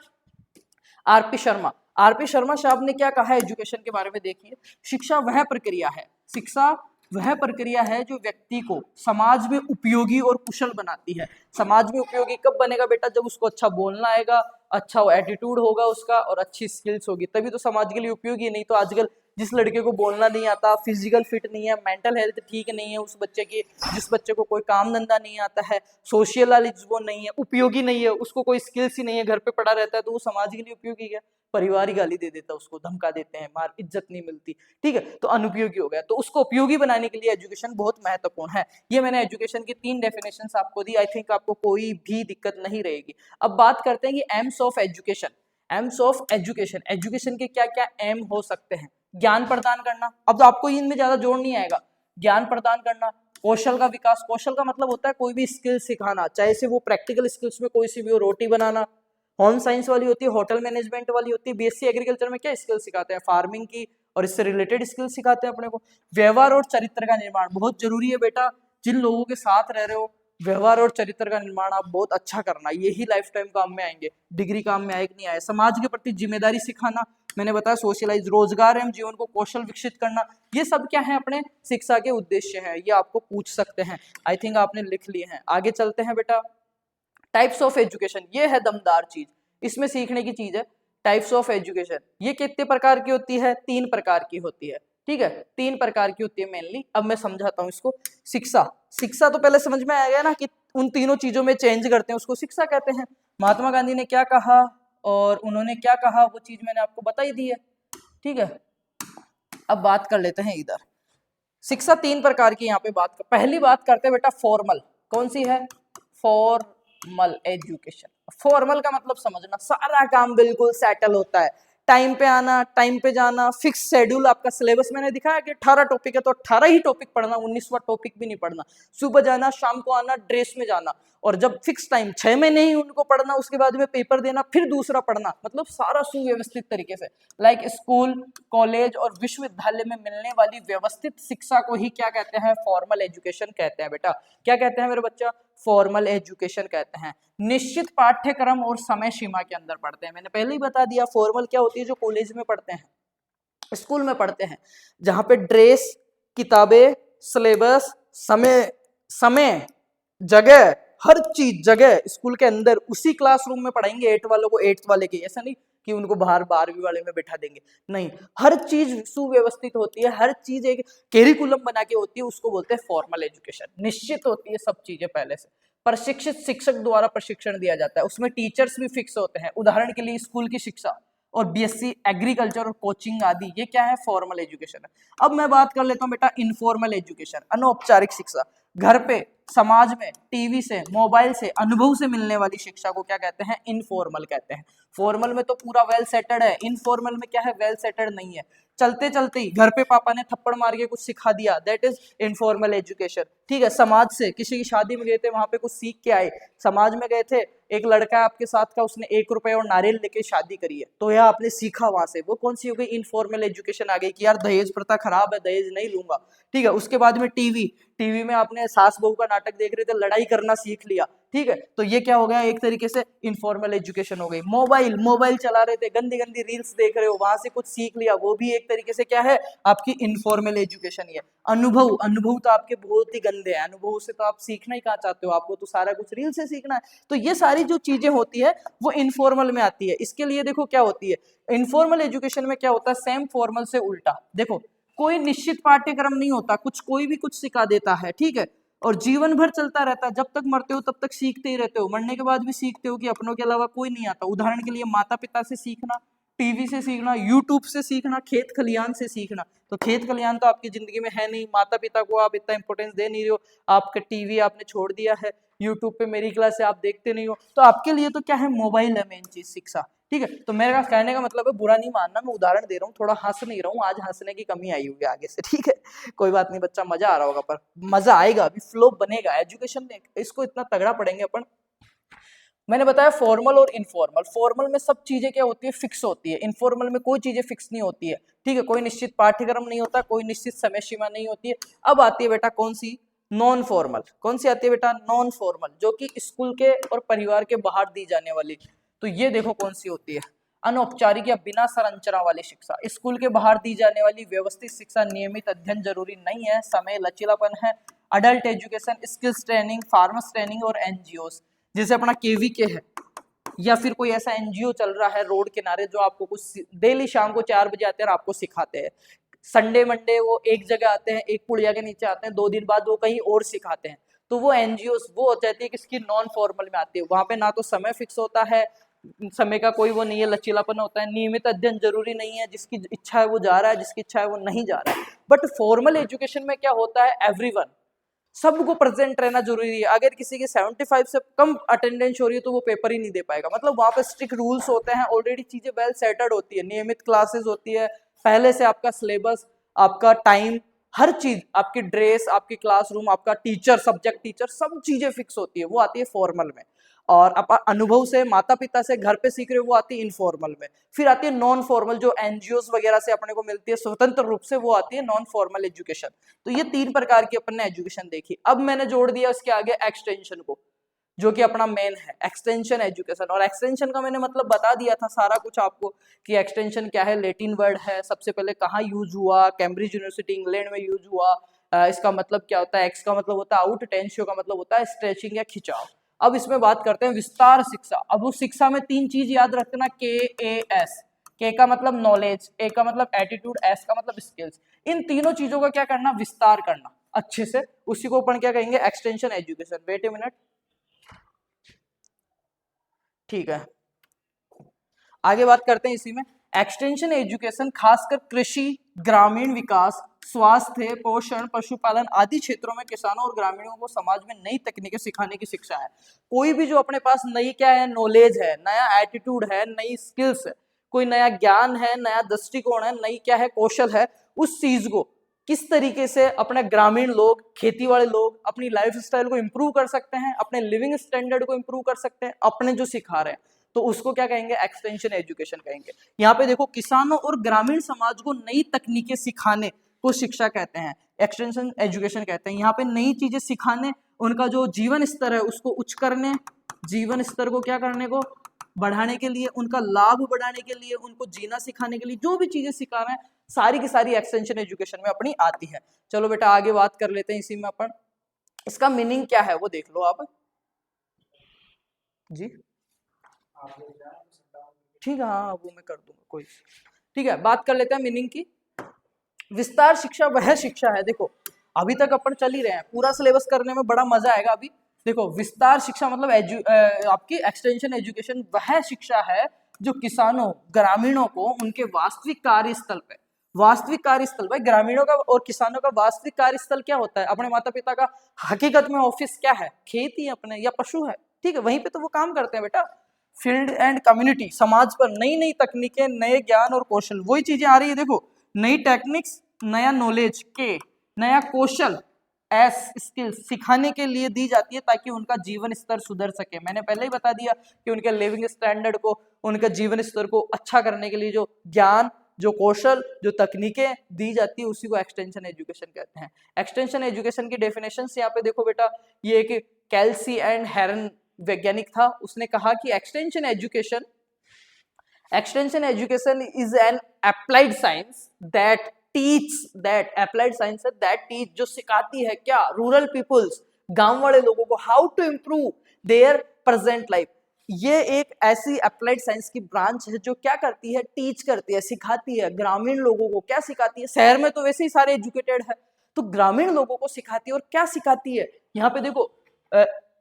RP Sharma. RP Sharma साहब ने क्या कहा एजुकेशन के बारे में, देखिए, शिक्षा वह प्रक्रिया है, शिक्षा वह प्रक्रिया है जो व्यक्ति को समाज में उपयोगी और कुशल बनाती है। समाज में उपयोगी कब बनेगा बेटा, जब उसको अच्छा बोलना आएगा, अच्छा एटीट्यूड होगा उसका और अच्छी स्किल्स होगी, तभी तो समाज के लिए उपयोगी है। नहीं तो आजकल जिस लड़के को बोलना नहीं आता, फिजिकल फिट नहीं है, मेंटल हेल्थ ठीक नहीं है उस बच्चे की, जिस बच्चे को कोई काम धंधा नहीं आता है, सोशलाइज वो नहीं है, उपयोगी नहीं है, उसको कोई स्किल्स ही नहीं है, घर पे पड़ा रहता है, तो वो समाज के लिए उपयोगी है, परिवार ही गाली दे देता है उसको, धमका देते हैं, मार, इज्जत नहीं मिलती, ठीक है, तो अनुपयोगी हो गया। तो उसको उपयोगी बनाने के लिए एजुकेशन बहुत महत्वपूर्ण है। ये मैंने एजुकेशन की 3 डेफिनेशंस आपको दी, आई थिंक आपको कोई भी दिक्कत नहीं रहेगी। अब बात करते हैं कि AIIMS of education. AIIMS of education, education के क्या क्या एम हो सकते हैं, ज्ञान प्रदान करना, अब तो आपको इनमें ज्यादा जोड़ नहीं आएगा, ज्ञान प्रदान करना, कौशल का विकास, कौशल का मतलब होता है कोई भी स्किल सिखाना, चाहे से वो प्रैक्टिकल स्किल्स में कोई सी भी हो, रोटी बनाना, होम साइंस वाली होती है, होटल मैनेजमेंट वाली होती है, बीएससी एग्रीकल्चर में क्या स्किल सिखाते हैं, फार्मिंग की और इससे रिलेटेड स्किल सिखाते हैं अपने को। व्यवहार और चरित्र का निर्माण बहुत जरूरी है बेटा, जिन लोगों के साथ रह रहे हो, व्यवहार और चरित्र का निर्माण आप बहुत अच्छा करना, यही लाइफ टाइम काम में आएंगे, डिग्री काम में आए कि नहीं आए। समाज के प्रति जिम्मेदारी सिखाना, मैंने बताया सोशलाइज, रोजगार एवं जीवन को कौशल विकसित करना, ये सब क्या है अपने शिक्षा के उद्देश्य हैं, ये आपको पूछ सकते हैं, आई थिंक आपने लिख लिए हैं। आगे चलते हैं बेटा, टाइप्स ऑफ एजुकेशन, ये है दमदार चीज, इसमें सीखने की चीज है। टाइप्स ऑफ एजुकेशन ये कितने प्रकार की होती है, 3 प्रकार की होती है, ठीक है, 3 प्रकार की होती है मेनली। अब मैं समझाता हूँ इसको। शिक्षा, शिक्षा तो पहले समझ में आ गया ना कि उन तीनों चीजों में चेंज करते हैं, उसको शिक्षा कहते हैं। महात्मा गांधी ने क्या कहा और उन्होंने क्या कहा वो चीज मैंने आपको बता ही दी है, ठीक है। अब बात कर लेते हैं इधर, शिक्षा तीन प्रकार की यहाँ पे पहली बात करते हैं बेटा फॉर्मल। कौन सी है? Formal education. फॉर्मल का मतलब समझना, सारा काम बिल्कुल सेटल होता है, टाइम पे आना, टाइम पे जाना, फिक्स शेड्यूल, आपका सिलेबस मैंने दिखाया कि 18 टॉपिक है तो 18 ही टॉपिक पढ़ना, 19वां टॉपिक भी नहीं पढ़ना, सुबह जाना शाम को आना, ड्रेस में जाना, और जब फिक्स टाइम 6 महीने ही उनको पढ़ना, उसके बाद में पेपर देना, फिर दूसरा पढ़ना, मतलब सारा सुव्यवस्थित तरीके से। लाइक स्कूल, कॉलेज और विश्वविद्यालय में मिलने वाली व्यवस्थित शिक्षा को ही क्या कहते हैं? फॉर्मल एजुकेशन कहते हैं बेटा। क्या कहते हैं मेरे बच्चा? फॉर्मल एजुकेशन कहते हैं। निश्चित पाठ्यक्रम और समय सीमा के अंदर पढ़ते हैं। मैंने पहले ही बता दिया फॉर्मल क्या होती है, जो कॉलेज में पढ़ते हैं, स्कूल में पढ़ते हैं, जहां पे ड्रेस, किताबें, सिलेबस, समय, जगह, हर चीज जगह स्कूल के अंदर उसी क्लासरूम में पढ़ाएंगे। 8 वालों को 8 वाले की, ऐसा नहीं कि उनको बाहर 12वीं वाले में बैठा देंगे, नहीं, हर चीज सुव्यवस्थित होती है, हर चीज एक कैरिकुलम बना के होती है, उसको बोलते हैं फॉर्मल एजुकेशन। निश्चित होती है सब चीजें पहले से, प्रशिक्षित शिक्षक द्वारा प्रशिक्षण दिया जाता है, उसमें टीचर्स भी फिक्स होते हैं। उदाहरण के लिए स्कूल की शिक्षा और बीएससी एग्रीकल्चर और कोचिंग आदि, ये क्या है? फॉर्मल एजुकेशन है। अब मैं बात कर लेता हूं बेटा इनफॉर्मल एजुकेशन, अनौपचारिक शिक्षा। घर पे, समाज में, टीवी से, मोबाइल से, अनुभव से मिलने वाली शिक्षा को क्या कहते हैं? इनफॉर्मल कहते हैं। फॉर्मल में तो पूरा वेल सेटल्ड है, इनफॉर्मल में क्या है? वेल सेटल्ड नहीं है। चलते चलते ही घर पे पापा ने थप्पड़ मार के कुछ सिखा दिया, दैट इज इनफॉर्मल एजुकेशन। ठीक है, समाज से किसी की शादी में गए थे, वहां पे कुछ सीख के आए, समाज में गए थे, एक लड़का आपके साथ का, उसने 1 रुपए और नारियल लेके शादी करी है, तो यह आपने सीखा वहां से, वो कौन सी हो गई? इनफॉर्मल एजुकेशन आ गई कि यार दहेज प्रथा खराब है, दहेज नहीं लूंगा। ठीक है, उसके बाद में टीवी में आपने सास बहू का नाटक देख रहे थे, लड़ाई करना सीख लिया। ठीक है, तो ये क्या हो गया? एक तरीके से इनफॉर्मल एजुकेशन हो गई। मोबाइल चला रहे थे, गंदी गंदी रील्स देख रहे हो, वहां से कुछ सीख लिया, वो भी एक तरीके से क्या है? आपकी इनफॉर्मल एजुकेशन ही है। अनुभव तो आपके बहुत ही गंदे हैं, अनुभव से तो आप सीखना ही कहाँ चाहते हो, आपको तो सारा कुछ रील से सीखना है। तो ये सारी जो चीजें होती है वो इनफॉर्मल में आती है। इसके लिए देखो क्या होती है, इनफॉर्मल एजुकेशन में क्या होता है? सेम फॉर्मल से उल्टा। देखो, कोई निश्चित पाठ्यक्रम नहीं होता, कोई भी कुछ सिखा देता है, ठीक है, और जीवन भर चलता रहता है, जब तक मरते हो तब तक सीखते ही रहते हो, मरने के बाद भी सीखते हो कि अपनों के अलावा कोई नहीं आता। उदाहरण के लिए माता पिता से सीखना, टीवी से सीखना, यूट्यूब से सीखना, खेत खलियान से सीखना। तो खेत खलियान तो आपकी जिंदगी में है नहीं, माता पिता को आप इतना इंपॉर्टेंस दे नहीं रहे हो, आपका टीवी आपने छोड़ दिया है, यूट्यूब पे मेरी क्लास है आप देखते नहीं हो, तो आपके लिए तो क्या है? मोबाइल है मेन चीज, शिक्षा। ठीक है, तो मेरा कहने का मतलब है, बुरा नहीं मानना, मैं उदाहरण दे रहा हूँ, थोड़ा हंस नहीं रहा हूँ, आज हंसने की कमी आई हुई आगे से। ठीक है, कोई बात नहीं बच्चा, मजा आ रहा होगा, पर मजा आएगा, अभी फ्लो बनेगा, एजुकेशन में इसको इतना तगड़ा पढ़ेंगे अपन। मैंने बताया फॉर्मल और इनफॉर्मल। फॉर्मल में सब चीजें क्या होती है? फिक्स होती है। इनफॉर्मल में कोई चीजें फिक्स नहीं होती है। ठीक है, कोई निश्चित पाठ्यक्रम नहीं होता, कोई निश्चित समय सीमा नहीं होती है। अब आती है बेटा कौन सी? Non formal. कौन सी आती है बेटा? नॉन फॉर्मल, जो कि स्कूल के और परिवार के बाहर दी जाने वाली। तो ये देखो कौन सी होती है? अनौपचारिक या बिना संरचना वाली शिक्षा। स्कूल के बाहर दी जाने वाली व्यवस्थित शिक्षा, नियमित अध्ययन जरूरी नहीं है, समय लचीलापन है, adult education, skills training, farmers training और एनजीओ, जैसे अपना केवीके है, या फिर कोई ऐसा एनजीओ चल रहा है रोड किनारे जो आपको कुछ डेली शाम को 4 बजे आते हैं और आपको सिखाते हैं। संडे मंडे वो एक जगह आते हैं, एक पुड़िया के नीचे आते हैं, 2 दिन बाद वो कहीं और सिखाते हैं। तो वो एनजीओ वो हो जाती है किसकी? नॉन फॉर्मल में आती है। वहां पे ना तो समय फिक्स होता है, समय का कोई वो नहीं है, लचीलापन होता है, नियमित अध्ययन जरूरी नहीं है, जिसकी इच्छा है वो जा रहा है, जिसकी इच्छा है वो नहीं जा रहा है। बट फॉर्मल एजुकेशन में क्या होता है? एवरीवन, सबको प्रेजेंट रहना जरूरी है। अगर किसी की 75 से कम अटेंडेंस हो रही है तो वो पेपर ही नहीं दे पाएगा। मतलब वहां पे स्ट्रिक्ट रूल्स होते हैं, ऑलरेडी चीजें वेल सेटल्ड होती है, नियमित क्लासेस होती है, पहले से आपका सिलेबस, आपका टाइम, हर चीज, आपकी ड्रेस, आपकी क्लासरूम, आपका टीचर, सब्जेक्ट टीचर, सब चीजें फिक्स होती है, वो आती है फॉर्मल में। और आप अनुभव से, माता पिता से, घर पे सीख रहे हो, वो आती है इनफॉर्मल में। फिर आती है नॉन फॉर्मल, जो एनजीओस वगैरह से अपने को मिलती है स्वतंत्र रूप से, वो आती है नॉन फॉर्मल एजुकेशन। तो ये 3 प्रकार की अपन ने एजुकेशन देखी। अब मैंने जोड़ दिया उसके आगे एक्सटेंशन को, जो कि अपना मेन है एक्सटेंशन एजुकेशन। और एक्सटेंशन का मैंने मतलब बता दिया था सारा कुछ आपको कि एक्सटेंशन क्या है, लैटिन वर्ड है, सबसे पहले कहाँ यूज हुआ, कैम्ब्रिज यूनिवर्सिटी इंग्लैंड में यूज हुआ। इसका मतलब क्या होता है? एक्स का मतलब होता है आउट, टेंशियो का मतलब होता है स्ट्रेचिंग या खिंचाव। अब इसमें बात करते हैं विस्तार शिक्षा। अब उस शिक्षा में 3 चीज याद रखना, KAS। के का मतलब नॉलेज, ए का मतलब एटीट्यूड, एस का मतलब स्किल्स। इन तीनों चीजों का क्या करना? विस्तार करना अच्छे से, उसी को अपन क्या कहेंगे? Extension education. Wait a minute, ठीक है, आगे बात करते हैं इसी में। एक्सटेंशन एजुकेशन खासकर कृषि, ग्रामीण विकास, स्वास्थ्य, पोषण, पशुपालन आदि क्षेत्रों में किसानों और ग्रामीणों को समाज में नई तकनीकें सिखाने की शिक्षा है। कोई भी जो अपने पास नई क्या है, नॉलेज है, नया एटीट्यूड है, नई स्किल्स है, कोई नया ज्ञान है, नया दृष्टिकोण है, नई क्या है, कौशल है, उस चीज को किस तरीके से अपने ग्रामीण लोग, खेती वाले लोग अपनी लाइफ स्टाइल को इंप्रूव कर सकते हैं, अपने लिविंग स्टैंडर्ड को इंप्रूव कर सकते हैं, अपने जो सिखा रहे हैं, तो उसको क्या कहेंगे, एक्सटेंशन एजुकेशन कहेंगे। यहाँ पे देखो, किसानों और ग्रामीण समाज को नई तकनीकें सिखाने को शिक्षा कहते हैं, एक्सटेंशन एजुकेशन कहते हैं। यहाँ पे नई चीजें सिखाने, उनका जो जीवन स्तर है उसको उच्च करने, जीवन स्तर को क्या करने को, बढ़ाने के लिए, उनका लाभ बढ़ाने के लिए, उनको जीना सिखाने के लिए जो भी चीजें सिखा रहे हैं, सारी की सारी एक्सटेंशन एजुकेशन में अपनी आती है। चलो बेटा आगे बात कर लेते हैं इसी में अपन। इसका मीनिंग क्या है वो देख लो आप जी। ठीक है, हाँ वो मैं कर दूंगा, कोई ठीक है। बात कर लेते हैं मीनिंग की। विस्तार शिक्षा वह शिक्षा है, देखो अभी तक अपन चल ही रहे हैं, पूरा सिलेबस करने में बड़ा मजा आएगा। अभी देखो, विस्तार शिक्षा मतलब आपकी एक्सटेंशन एजुकेशन वह शिक्षा है जो किसानों, ग्रामीणों को उनके वास्तविक कार्यस्थल पे, वास्तविक कार्यस्थल, भाई ग्रामीणों का और किसानों का वास्तविक कार्यस्थल क्या होता है, अपने माता पिता का हकीकत में ऑफिस क्या है, खेती अपने या पशु है, ठीक है, वहीं पे तो वो काम करते हैं बेटा। फील्ड एंड कम्युनिटी, समाज पर नई नई तकनीकें, नए ज्ञान और कौशल, वही चीजें आ रही है। देखो, नई टेक्निक्स, नया नॉलेज के, नया कौशल, एस स्किल्स सिखाने के लिए दी जाती है ताकि उनका जीवन स्तर सुधर सके। मैंने पहले ही बता दिया कि उनके लिविंग स्टैंडर्ड को, उनका जीवन स्तर को अच्छा करने के लिए जो ज्ञान, जो कौशल, जो तकनीकें दी जाती है उसी को एक्सटेंशन एजुकेशन कहते हैं। एक्सटेंशन एजुकेशन की डेफिनेशन यहाँ पे देखो बेटा, ये एक कैल्सी एंड हेरन वैज्ञानिक था, उसने कहा कि extension education is an applied science that applied science है दैट टीच, जो सिखाती है क्या, रूरल पीपुल्स, गांव वाले लोगों को, how to improve their present life. ये एक ऐसी अप्लाइड साइंस की ब्रांच है जो क्या करती है, टीच करती है, सिखाती है ग्रामीण लोगों को। क्या सिखाती है, शहर में तो वैसे ही सारे एजुकेटेड है, तो ग्रामीण लोगों को सिखाती है। और क्या सिखाती है, यहाँ पे देखो,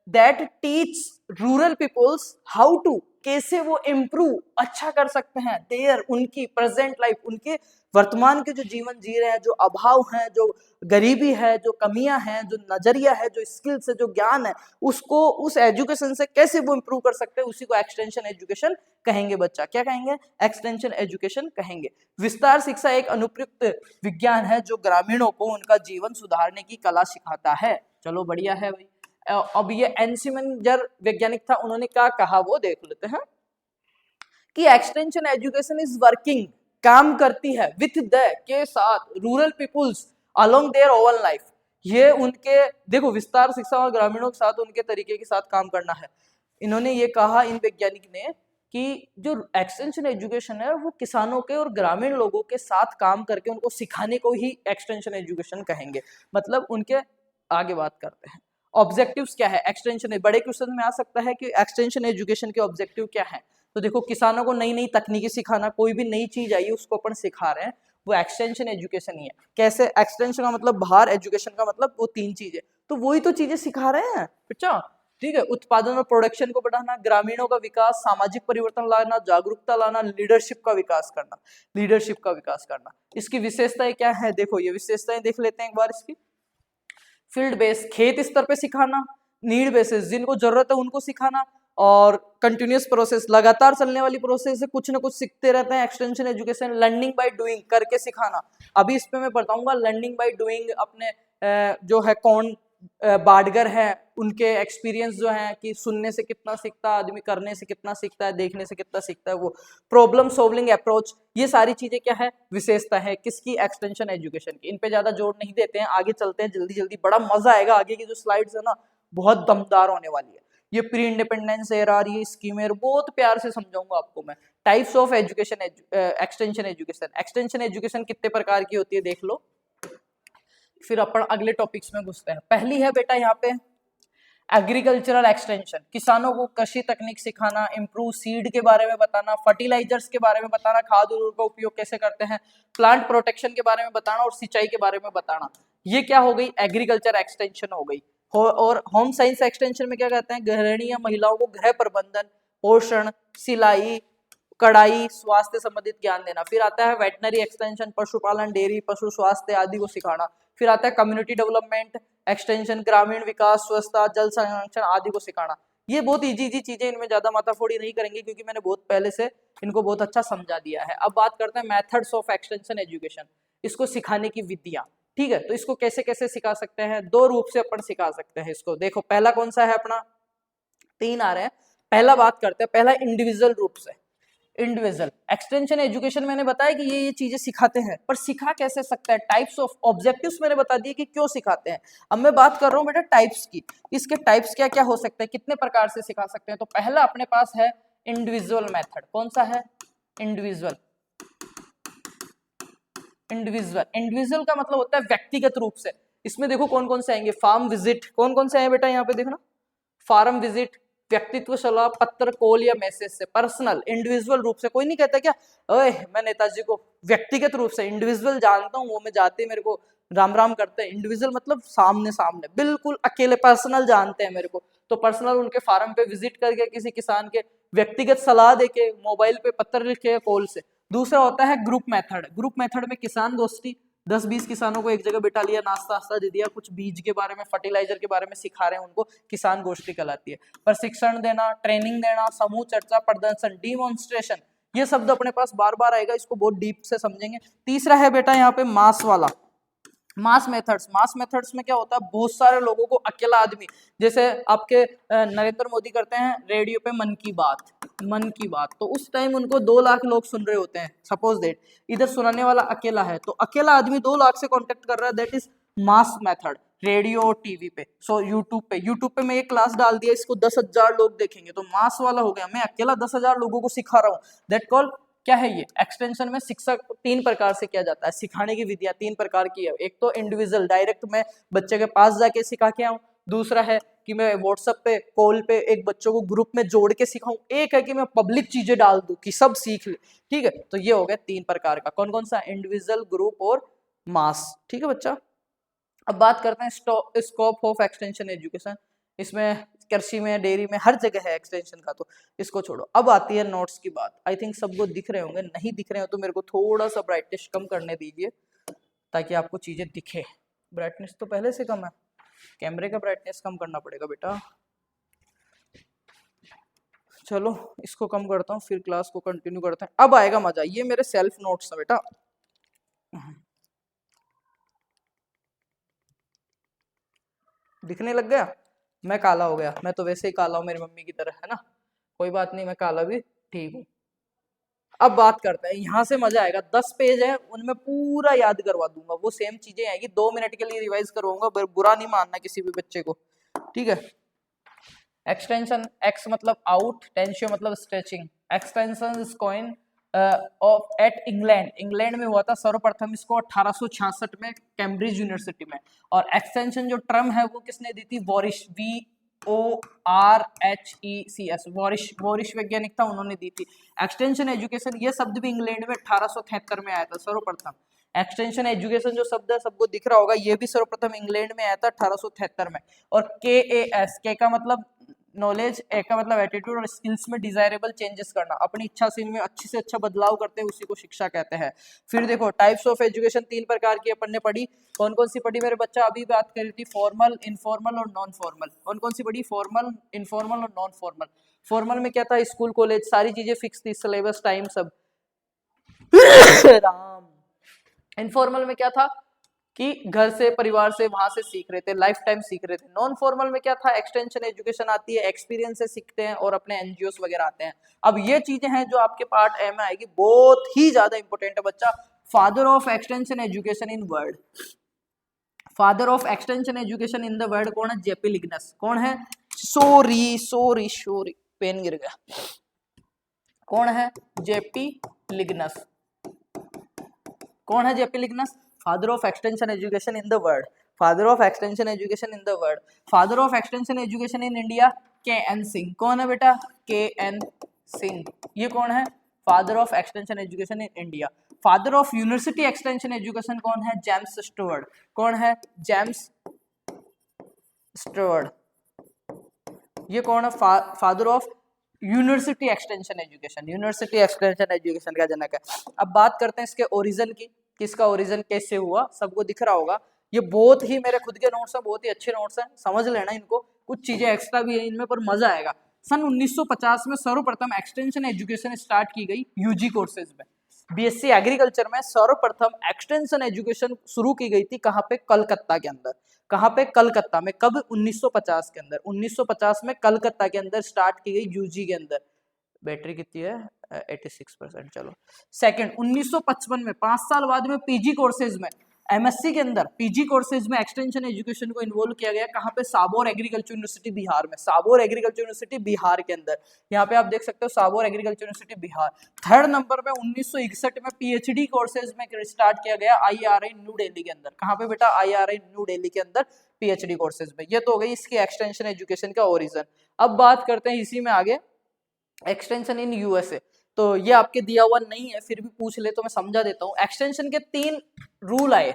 that teach rural peoples how to, कैसे वो इम्प्रूव, अच्छा कर सकते हैं, देयर, उनकी प्रेजेंट लाइफ, उनके वर्तमान के जो जीवन जी रहे हैं, जो अभाव हैं, जो गरीबी है, जो कमियां हैं, जो नजरिया है, जो स्किल्स है, जो ज्ञान है, उसको उस एजुकेशन से कैसे वो इम्प्रूव कर सकते हैं, उसी को एक्सटेंशन एजुकेशन कहेंगे बच्चा। क्या कहेंगे, एक्सटेंशन एजुकेशन कहेंगे। विस्तार शिक्षा एक अनुप्रयुक्त विज्ञान है जो ग्रामीणों को उनका जीवन सुधारने की कला सिखाता है। चलो बढ़िया है भाई। अब ये एनसीमेंजर वैज्ञानिक था, उन्होंने क्या कहा वो देख लेते हैं कि एक्सटेंशन एजुकेशन इज वर्किंग, काम करती है, विथ द, के साथ, rural peoples along their own life. ये उनके, देखो विस्तार शिक्षा और ग्रामीणों के साथ उनके तरीके के साथ काम करना है। इन्होंने ये कहा, इन वैज्ञानिक ने, कि जो एक्सटेंशन एजुकेशन है वो किसानों के और ग्रामीण लोगों के साथ काम करके उनको सिखाने को ही एक्सटेंशन एजुकेशन कहेंगे। मतलब उनके, आगे बात करते हैं ऑब्जेक्टिव्स क्या है एक्सटेंशन, बड़े क्वेश्चन में आ सकता है कि एक्सटेंशन एजुकेशन के ऑब्जेक्टिव क्या है। तो देखो, किसानों को नई नई तकनीकी सिखाना, कोई भी नई चीज आई उसको अपन सिखा रहे हैं, वो एक्सटेंशन एजुकेशन ही है। कैसे, एक्सटेंशन का मतलब बाहर, एजुकेशन का मतलब वो तीन चीजें, तो वही तो चीजें सिखा रहे हैं बच्चा, ठीक है। उत्पादन और प्रोडक्शन को बढ़ाना, ग्रामीणों का विकास, सामाजिक परिवर्तन लाना, जागरूकता लाना, लीडरशिप का विकास करना, इसकी विशेषताएं क्या है, देखो ये विशेषताएं देख लेते हैं एक बार इसकी। फील्ड बेस, खेत स्तर पे सिखाना, नीड बेसिस, जिनको जरूरत है उनको सिखाना, और कंटिन्यूस प्रोसेस, लगातार चलने वाली प्रोसेस है, कुछ ना कुछ सीखते रहते हैं। Extension education learning by doing, करके सिखाना। अभी इस पे मैं बताऊंगा लर्निंग बाय डूइंग, अपने जो है कौन बाडगर है, उनके एक्सपीरियंस जो है कि सुनने से कितना सीखता है आदमी, करने से कितना सीखता है, देखने से कितना सीखता है वो। प्रॉब्लम सॉल्विंग अप्रोच, ये सारी चीजें क्या है, विशेषता है किसकी, एक्सटेंशन एजुकेशन की। इन पे ज्यादा जोर नहीं देते हैं, आगे चलते हैं जल्दी जल्दी, बड़ा मजा आएगा। आगे की जो स्लाइड्स है ना बहुत दमदार होने वाली है। ये प्री इंडिपेंडेंस एरा, ये स्कीम है, बहुत प्यार से समझाऊंगा आपको मैं। Types of education, extension education कितने प्रकार की होती है देख लो, फिर अपन अगले टॉपिक्स में घुसते हैं। पहली है बेटा यहाँ पे एग्रीकल्चरल एक्सटेंशन, किसानों को कृषि तकनीक सिखाना, इम्प्रूव सीड के बारे में बताना, फर्टिलाइजर्स के बारे में बताना, खाद उर्वरक का उपयोग कैसे करते हैं, प्लांट प्रोटेक्शन के बारे में बताना, और सिंचाई के बारे में बताना। ये क्या हो गई, एग्रीकल्चर एक्सटेंशन हो गई। और होम साइंस एक्सटेंशन में क्या कहते हैं, गृहिणी या महिलाओं को गृह प्रबंधन, पोषण, सिलाई, कढ़ाई, स्वास्थ्य संबंधित ज्ञान देना। फिर आता है वेटनरी एक्सटेंशन, पशुपालन, डेयरी, पशु स्वास्थ्य आदि को सिखाना। फिर आता है कम्युनिटी डेवलपमेंट एक्सटेंशन, ग्रामीण विकास, स्वच्छता, जल संरक्षण आदि को सिखाना। ये बहुत इजी चीजें, इनमें ज्यादा माथाफोड़ी नहीं करेंगे क्योंकि मैंने बहुत पहले से इनको बहुत अच्छा समझा दिया है। अब बात करते हैं मेथड्स ऑफ एक्सटेंशन एजुकेशन, इसको सिखाने की विधियां। ठीक है, तो इसको कैसे कैसे सिखा सकते हैं, दो रूप से अपन सिखा सकते हैं इसको। देखो पहला कौन सा है अपना, 3 आ रहे हैं। पहला बात करते हैं, पहला इंडिविजुअल रूप से। इंडिविजुअल एक्सटेंशन एजुकेशन मैंने बताया कि ये चीजें सिखाते हैं, पर सिखा कैसे सकते हैं, टाइप्स ऑफ ऑब्जेक्टिव्स मैंने बता दिए कि क्यों सिखाते हैं। अब मैं बात कर रहा हूँ बेटा टाइप्स की, इसके टाइप्स क्या क्या हो सकते हैं, कितने प्रकार से सिखा सकते हैं। तो पहला अपने पास है इंडिविजुअल मेथड। कौन सा है, इंडिविजुअल। इंडिविजुअल का मतलब होता है व्यक्तिगत रूप से। इसमें देखो कौन कौन से आएंगे, फार्म विजिट, कौन कौन से आए बेटा यहाँ पे देखना, फार्म विजिट, व्यक्तित्व सलाह, पत्र, कॉल या मैसेज से। पर्सनल, इंडिविजुअल रूप से। कोई नहीं कहता क्या ओए मैं नेताजी को व्यक्तिगत रूप से इंडिविजुअल जानता हूँ, वो मैं जाते मेरे को राम राम करते हैं। इंडिविजुअल मतलब सामने सामने बिल्कुल अकेले, पर्सनल जानते हैं मेरे को। तो पर्सनल उनके फार्म पे विजिट करके, किसी किसान के व्यक्तिगत सलाह देके, मोबाइल पे पत्र लिखे, कॉल से। दूसरा होता है ग्रुप मेथड। ग्रुप मेथड में किसान गोष्ठी, 10-20 किसानों को एक जगह बिठा लिया, नाश्ता वास्ता दे दिया, कुछ बीज के बारे में, फर्टिलाइजर के बारे में सिखा रहे हैं उनको, किसान गोष्ठी कहलाती है। प्रशिक्षण देना, ट्रेनिंग देना, समूह चर्चा, प्रदर्शन, डिमॉन्स्ट्रेशन, ये शब्द अपने पास बार बार आएगा, इसको बहुत डीप से समझेंगे। तीसरा है बेटा यहाँ पे मास वाला, मास मेथड्स। मास मेथड्स में क्या होता है, बहुत सारे लोगों को, अकेला आदमी, जैसे आपके नरेंद्र मोदी करते हैं रेडियो पे मन की बात, मन की बात, तो उस टाइम उनको 2 लाख लोग सुन रहे होते हैं, सपोज दैट। इधर सुनाने वाला अकेला है, तो अकेला आदमी 2 लाख से कांटेक्ट कर रहा है, that is mass method. Radio और टीवी पे, सो यूट्यूब पे मैं एक क्लास डाल दिया, इसको 10,000 लोग देखेंगे, तो मास वाला हो गया। मैं अकेला 10,000 लोगों को सिखा रहा हूँ, दैट कॉल क्या है ये एक्सटेंशन में। शिक्षक 3 प्रकार से किया जाता है, सिखाने की विधियां 3 प्रकार की है। एक तो इंडिविजुअल, डायरेक्ट मैं बच्चे के पास जाके सिखा के आऊं। दूसरा है कि मैं व्हाट्सएप पे, कॉल पे एक बच्चों को ग्रुप में जोड़ के सिखाऊं। एक है कि मैं पब्लिक चीजें डाल दूं कि सब सीख ले। ठीक है, तो ये हो गया 3 प्रकार का। कौन कौन सा, इंडिविजुअल, ग्रुप और मास। ठीक है बच्चा। अब बात करते हैं स्कोप ऑफ एक्सटेंशन एजुकेशन। इसमें कृषि में, डेयरी में, हर जगह है एक्सटेंशन का, तो इसको छोड़ो। अब आती है नोट्स की बात। आई थिंक सबको दिख रहे होंगे, नहीं दिख रहे हो तो मेरे को थोड़ा सा ब्राइटनेस कम करने दीजिए ताकि आपको चीजें दिखे। ब्राइटनेस तो पहले से कम है, कैमरे का ब्राइटनेस कम करना पड़ेगा बेटा। चलो इसको कम करता हूँ, फिर क्लास को कंटिन्यू करते हैं। अब आएगा मजा, ये मेरे सेल्फ नोट्स है बेटा। दिखने लग गया, मैं काला हो गया, मैं तो वैसे ही काला हूँ मेरी मम्मी की तरह, है ना। कोई बात नहीं, मैं काला भी ठीक हूँ। अब बात करते हैं, यहाँ से मजा आएगा। 10 पेज है, उनमें पूरा याद करवा दूंगा, वो सेम चीजें आएगी। 2 मिनट के लिए रिवाइज करवाऊंगा, बुरा नहीं मानना किसी भी बच्चे को, ठीक है। एक्सटेंशन, एक्स मतलब आउट, टेंशियो मतलब stretching. Extension is coin of at England, England में हुआ था सर्वप्रथम इसको 1866 में कैम्ब्रिज यूनिवर्सिटी में। और एक्सटेंशन जो टर्म है वो किसने दी थी, वॉरिश, VORHECS, वॉरिश वैज्ञानिक था, उन्होंने दी थी। एक्सटेंशन एजुकेशन, ये शब्द भी इंग्लैंड में 1873 में आया था सर्वप्रथम। एक्सटेंशन एजुकेशन जो शब्द है सबको दिख रहा होगा, ये भी सर्वप्रथम इंग्लैंड में आया था 1873 में। और KAS, के का मतलब नॉलेज, ए का मतलब एटीट्यूड, और स्किल्स में डिजायरेबल चेंजेस करना, अपनी इच्छा से इनमें अच्छे से अच्छा बदलाव करते हैं, उसी को शिक्षा कहते हैं। फिर देखो टाइप्स ऑफ एजुकेशन 3 प्रकार की अपन ने पढ़ी। कौन कौन सी पढ़ी मेरे बच्चा, अभी बात करी थी, फॉर्मल, इनफॉर्मल और नॉन फॉर्मल। कौन कौन सी पढ़ी, फॉर्मल, इनफॉर्मल और नॉन फॉर्मल। फॉर्मल में क्या था, स्कूल कॉलेज सारी चीजें फिक्स थी, सिलेबस, टाइम सब राम। इनफॉर्मल में क्या था कि घर से, परिवार से, वहां से सीख रहे थे, लाइफ टाइम सीख रहे थे। नॉन फॉर्मल में क्या था, एक्सटेंशन एजुकेशन आती है, एक्सपीरियंस से सीखते हैं और अपने एनजीओस वगैरह आते हैं। अब ये चीजें हैं जो आपके पार्ट ए में आएगी, बहुत ही ज्यादा इंपॉर्टेंट है बच्चा। Father of extension education in world, father of extension education in the world कौन है, जेपी लिग्नस। कौन है, सॉरी पेन गिर गया। कौन है, जेपी लिग्नस। कौन है JP Leagans, father of extension education in the world, father of extension education in the world. Father of extension education in India, KN Singh. कौन है बेटा, KN सिंह। ये कौन है, father of extension education in India. Father of university extension education कौन है, जेम्स स्टुअर्ट। कौन है, जेम्स स्टुअर्ट। ये कौन है, father of university extension education, university extension education का जनक है। अब बात करते हैं इसके ओरिजिन की, किसका ओरिजिन कैसे हुआ, सबको दिख रहा होगा। ये बहुत ही मेरे खुद के नोट्स हैं, बहुत ही अच्छे नोट्स हैं, समझ लेना इनको, कुछ चीजें एक्स्ट्रा भी है इनमें पर मजा आएगा। सन 1950 में सर्वप्रथम एक्सटेंशन एजुकेशन स्टार्ट की गई यूजी कोर्सेज में। बीएससी एग्रीकल्चर में सर्वप्रथम एक्सटेंशन एजुकेशन शुरू की गई थी, कहाँ पे, कलकत्ता के अंदर। कहाँ पे, कलकत्ता में। कब, 1950 के अंदर, 1950 में कलकत्ता के अंदर स्टार्ट की गई यूजी के अंदर। बैटरी कितनी है, 86%। चलो सेकंड, 1955 में 5 साल बाद में पीजी कोर्सेज में, एमएससी के अंदर पीजी कोर्सेज में एक्सटेंशन एजुकेशन को इन्वॉल्व किया गया। कहाँ पे, साबौर एग्रीकल्चर यूनिवर्सिटी बिहार में, साबौर एग्रीकल्चर यूनिवर्सिटी बिहार के अंदर। यहाँ पे आप देख सकते हो Sabour agriculture university Bihar. Third number पे 1961 में पीएचडी कोर्सेज में स्टार्ट किया गया आईआरआई न्यू दिल्ली के अंदर। कहाँ पे बेटा, आईआरआई न्यू दिल्ली के अंदर पीएचडी कोर्सेज में। ये तो हो गई इसकी एक्सटेंशन एजुकेशन का ओरिजिन। अब बात करते हैं इसी में आगे, एक्सटेंशन इन यूएसए। तो ये आपके दिया हुआ नहीं है, फिर भी पूछ ले तो मैं समझा देता हूँ। एक्सटेंशन के 3 रूल आए,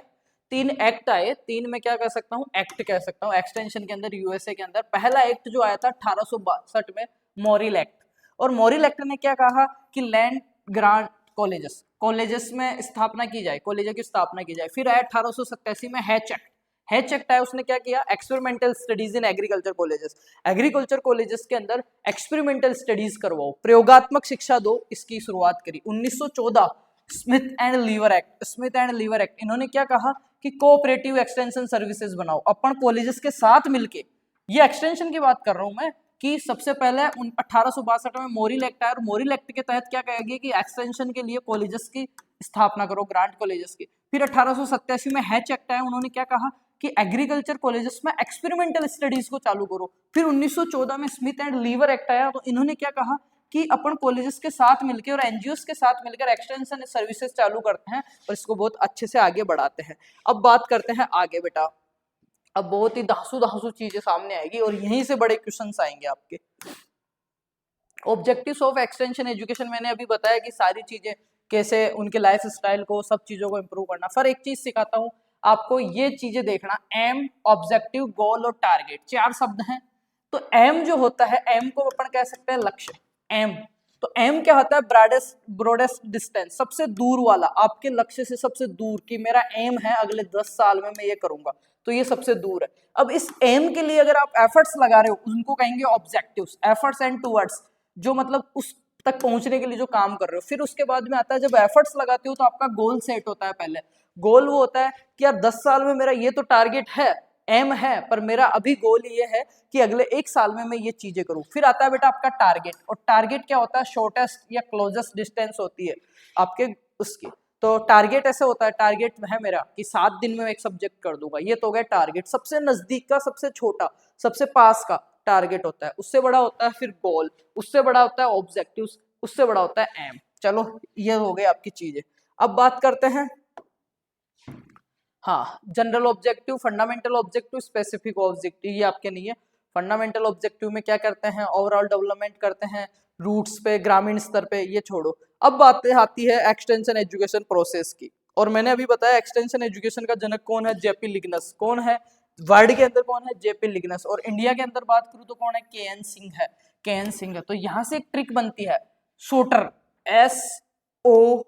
3 एक्ट आए, 3 में क्या कह सकता हूँ, एक्ट कह सकता हूँ एक्सटेंशन के अंदर, यूएसए के अंदर। पहला एक्ट जो आया था 1862 में, मॉरिल एक्ट। और मॉरिल एक्ट ने क्या कहा कि लैंड ग्रांट कॉलेजेस में स्थापना की जाए, कॉलेजों की स्थापना की जाए। फिर आया 1887 में हैच एक्ट। हैच एक्ट आया, उसने क्या किया, experimental studies in agriculture colleges, agriculture colleges के अंदर एक्सपेरिमेंटल स्टडीज करवाओ, प्रयोगात्मक शिक्षा दो, इसकी शुरुआत करी। 1914 Smith and Lever act, Smith and Lever act, इन्होंने क्या कहा कि कोऑपरेटिव एक्सटेंशन सर्विसेज बनाओ, अपन कॉलेजेस के साथ मिलके। ये एक्सटेंशन की बात कर रहा हूं मैं, कि सबसे पहले 1862 में मोरिल एक्ट आया, और मोरिल एक्ट के तहत क्या कहा गया कि एक्सटेंशन के लिए कॉलेजेस की स्थापना करो, ग्रांट कॉलेजेस की। फिर 1887 में हैच एक्ट आया, उन्होंने क्या कहा कि एग्रीकल्चर कॉलेजेस में एक्सपेरिमेंटल स्टडीज को चालू करो। फिर 1914 में स्मिथ एंड लीवर एक्ट आया, तो इन्होंने क्या कहा कि अपन कॉलेजेस के साथ मिलकर और एनजीओस के साथ मिलकर एक्सटेंशन सर्विसेज चालू करते हैं और इसको बहुत अच्छे से आगे बढ़ाते हैं। अब बात करते हैं आगे बेटा, अब बहुत ही धांसू चीजें सामने आएगी और यहीं से बड़े क्वेश्चंस आएंगे आपके। ऑब्जेक्टिव्स ऑफ एक्सटेंशन एजुकेशन, मैंने अभी बताया कि सारी चीजें कैसे, उनके लाइफ स्टाइल को, सब चीजों को इंप्रूव करना। फिर एक चीज सिखाता हूँ आपको, ये चीजें देखना, एम, ऑब्जेक्टिव, गोल और टारगेट, 4 शब्द हैं। तो एम जो होता है, एम को अपन कह सकते हैं लक्ष्य, एम। तो एम क्या होता है, ब्रॉडेस्ट डिस्टेंस, सबसे दूर वाला, आपके लक्ष्य से सबसे दूर, कि मेरा एम है अगले 10 साल में मैं ये करूंगा, तो ये सबसे दूर है। अब इस एम के लिए अगर आप एफर्ट्स लगा रहे हो, उनको कहेंगे ऑब्जेक्टिव्स, एफर्ट्स एंड टूवर्ड्स, जो मतलब उस तक पहुंचने के लिए जो काम कर रहे हो। फिर उसके बाद में आता है, जब एफर्ट्स लगाते हो तो आपका गोल सेट होता है। पहले गोल वो होता है कि यार 10 साल में मेरा ये तो टारगेट है, एम है, पर मेरा अभी गोल ये है कि अगले 1 साल में मैं ये चीजें करूं। फिर आता है बेटा आपका टारगेट, और टारगेट क्या होता है, शॉर्टेस्ट या क्लोजेस्ट डिस्टेंस होती है आपके उसकी। तो टारगेट ऐसे होता है, टारगेट है मेरा कि 7 दिन में मैं एक सब्जेक्ट कर दूंगा, ये तो हो गया टारगेट। सबसे नजदीक का, सबसे छोटा, सबसे पास का टारगेट होता है। उससे बड़ा होता है फिर गोल, उससे बड़ा होता है ऑब्जेक्टिव्स, उससे बड़ा होता है एम। चलो ये हो गई आपकी चीजें। अब बात करते हैं, हाँ, general objective, fundamental objective, specific objective, ये आपके नहीं है। फंडामेंटल ऑब्जेक्टिव में क्या करते हैं, ओवरऑल डेवलपमेंट करते हैं, रूट्स पे, ग्रामीण स्तर पे, ये छोड़ो। अब बात आती है एक्सटेंशन एजुकेशन प्रोसेस की, और मैंने अभी बताया एक्सटेंशन एजुकेशन का जनक कौन है, जेपी लिगनस। कौन है वर्ल्ड के अंदर, कौन है, जेपी लिगनस। और इंडिया के अंदर बात करूं तो कौन है, के.एन. सिंह है, के.एन. सिंह है। तो यहां से एक ट्रिक बनती है, सोटर, SOTER,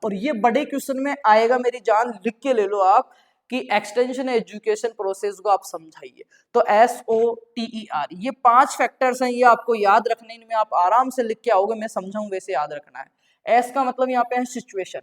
और ये बड़े क्वेश्चन में आएगा, मेरी जान, लिख के ले लो आप, कि एक्सटेंशन एजुकेशन प्रोसेस को आप समझाइए। तो SOTER, ये 5 फैक्टर्स हैं, ये आपको याद रखने, इनमें आप आराम से लिख के आओगे, मैं समझाऊं वैसे याद रखना है। एस का मतलब यहाँ पे है सिचुएशन।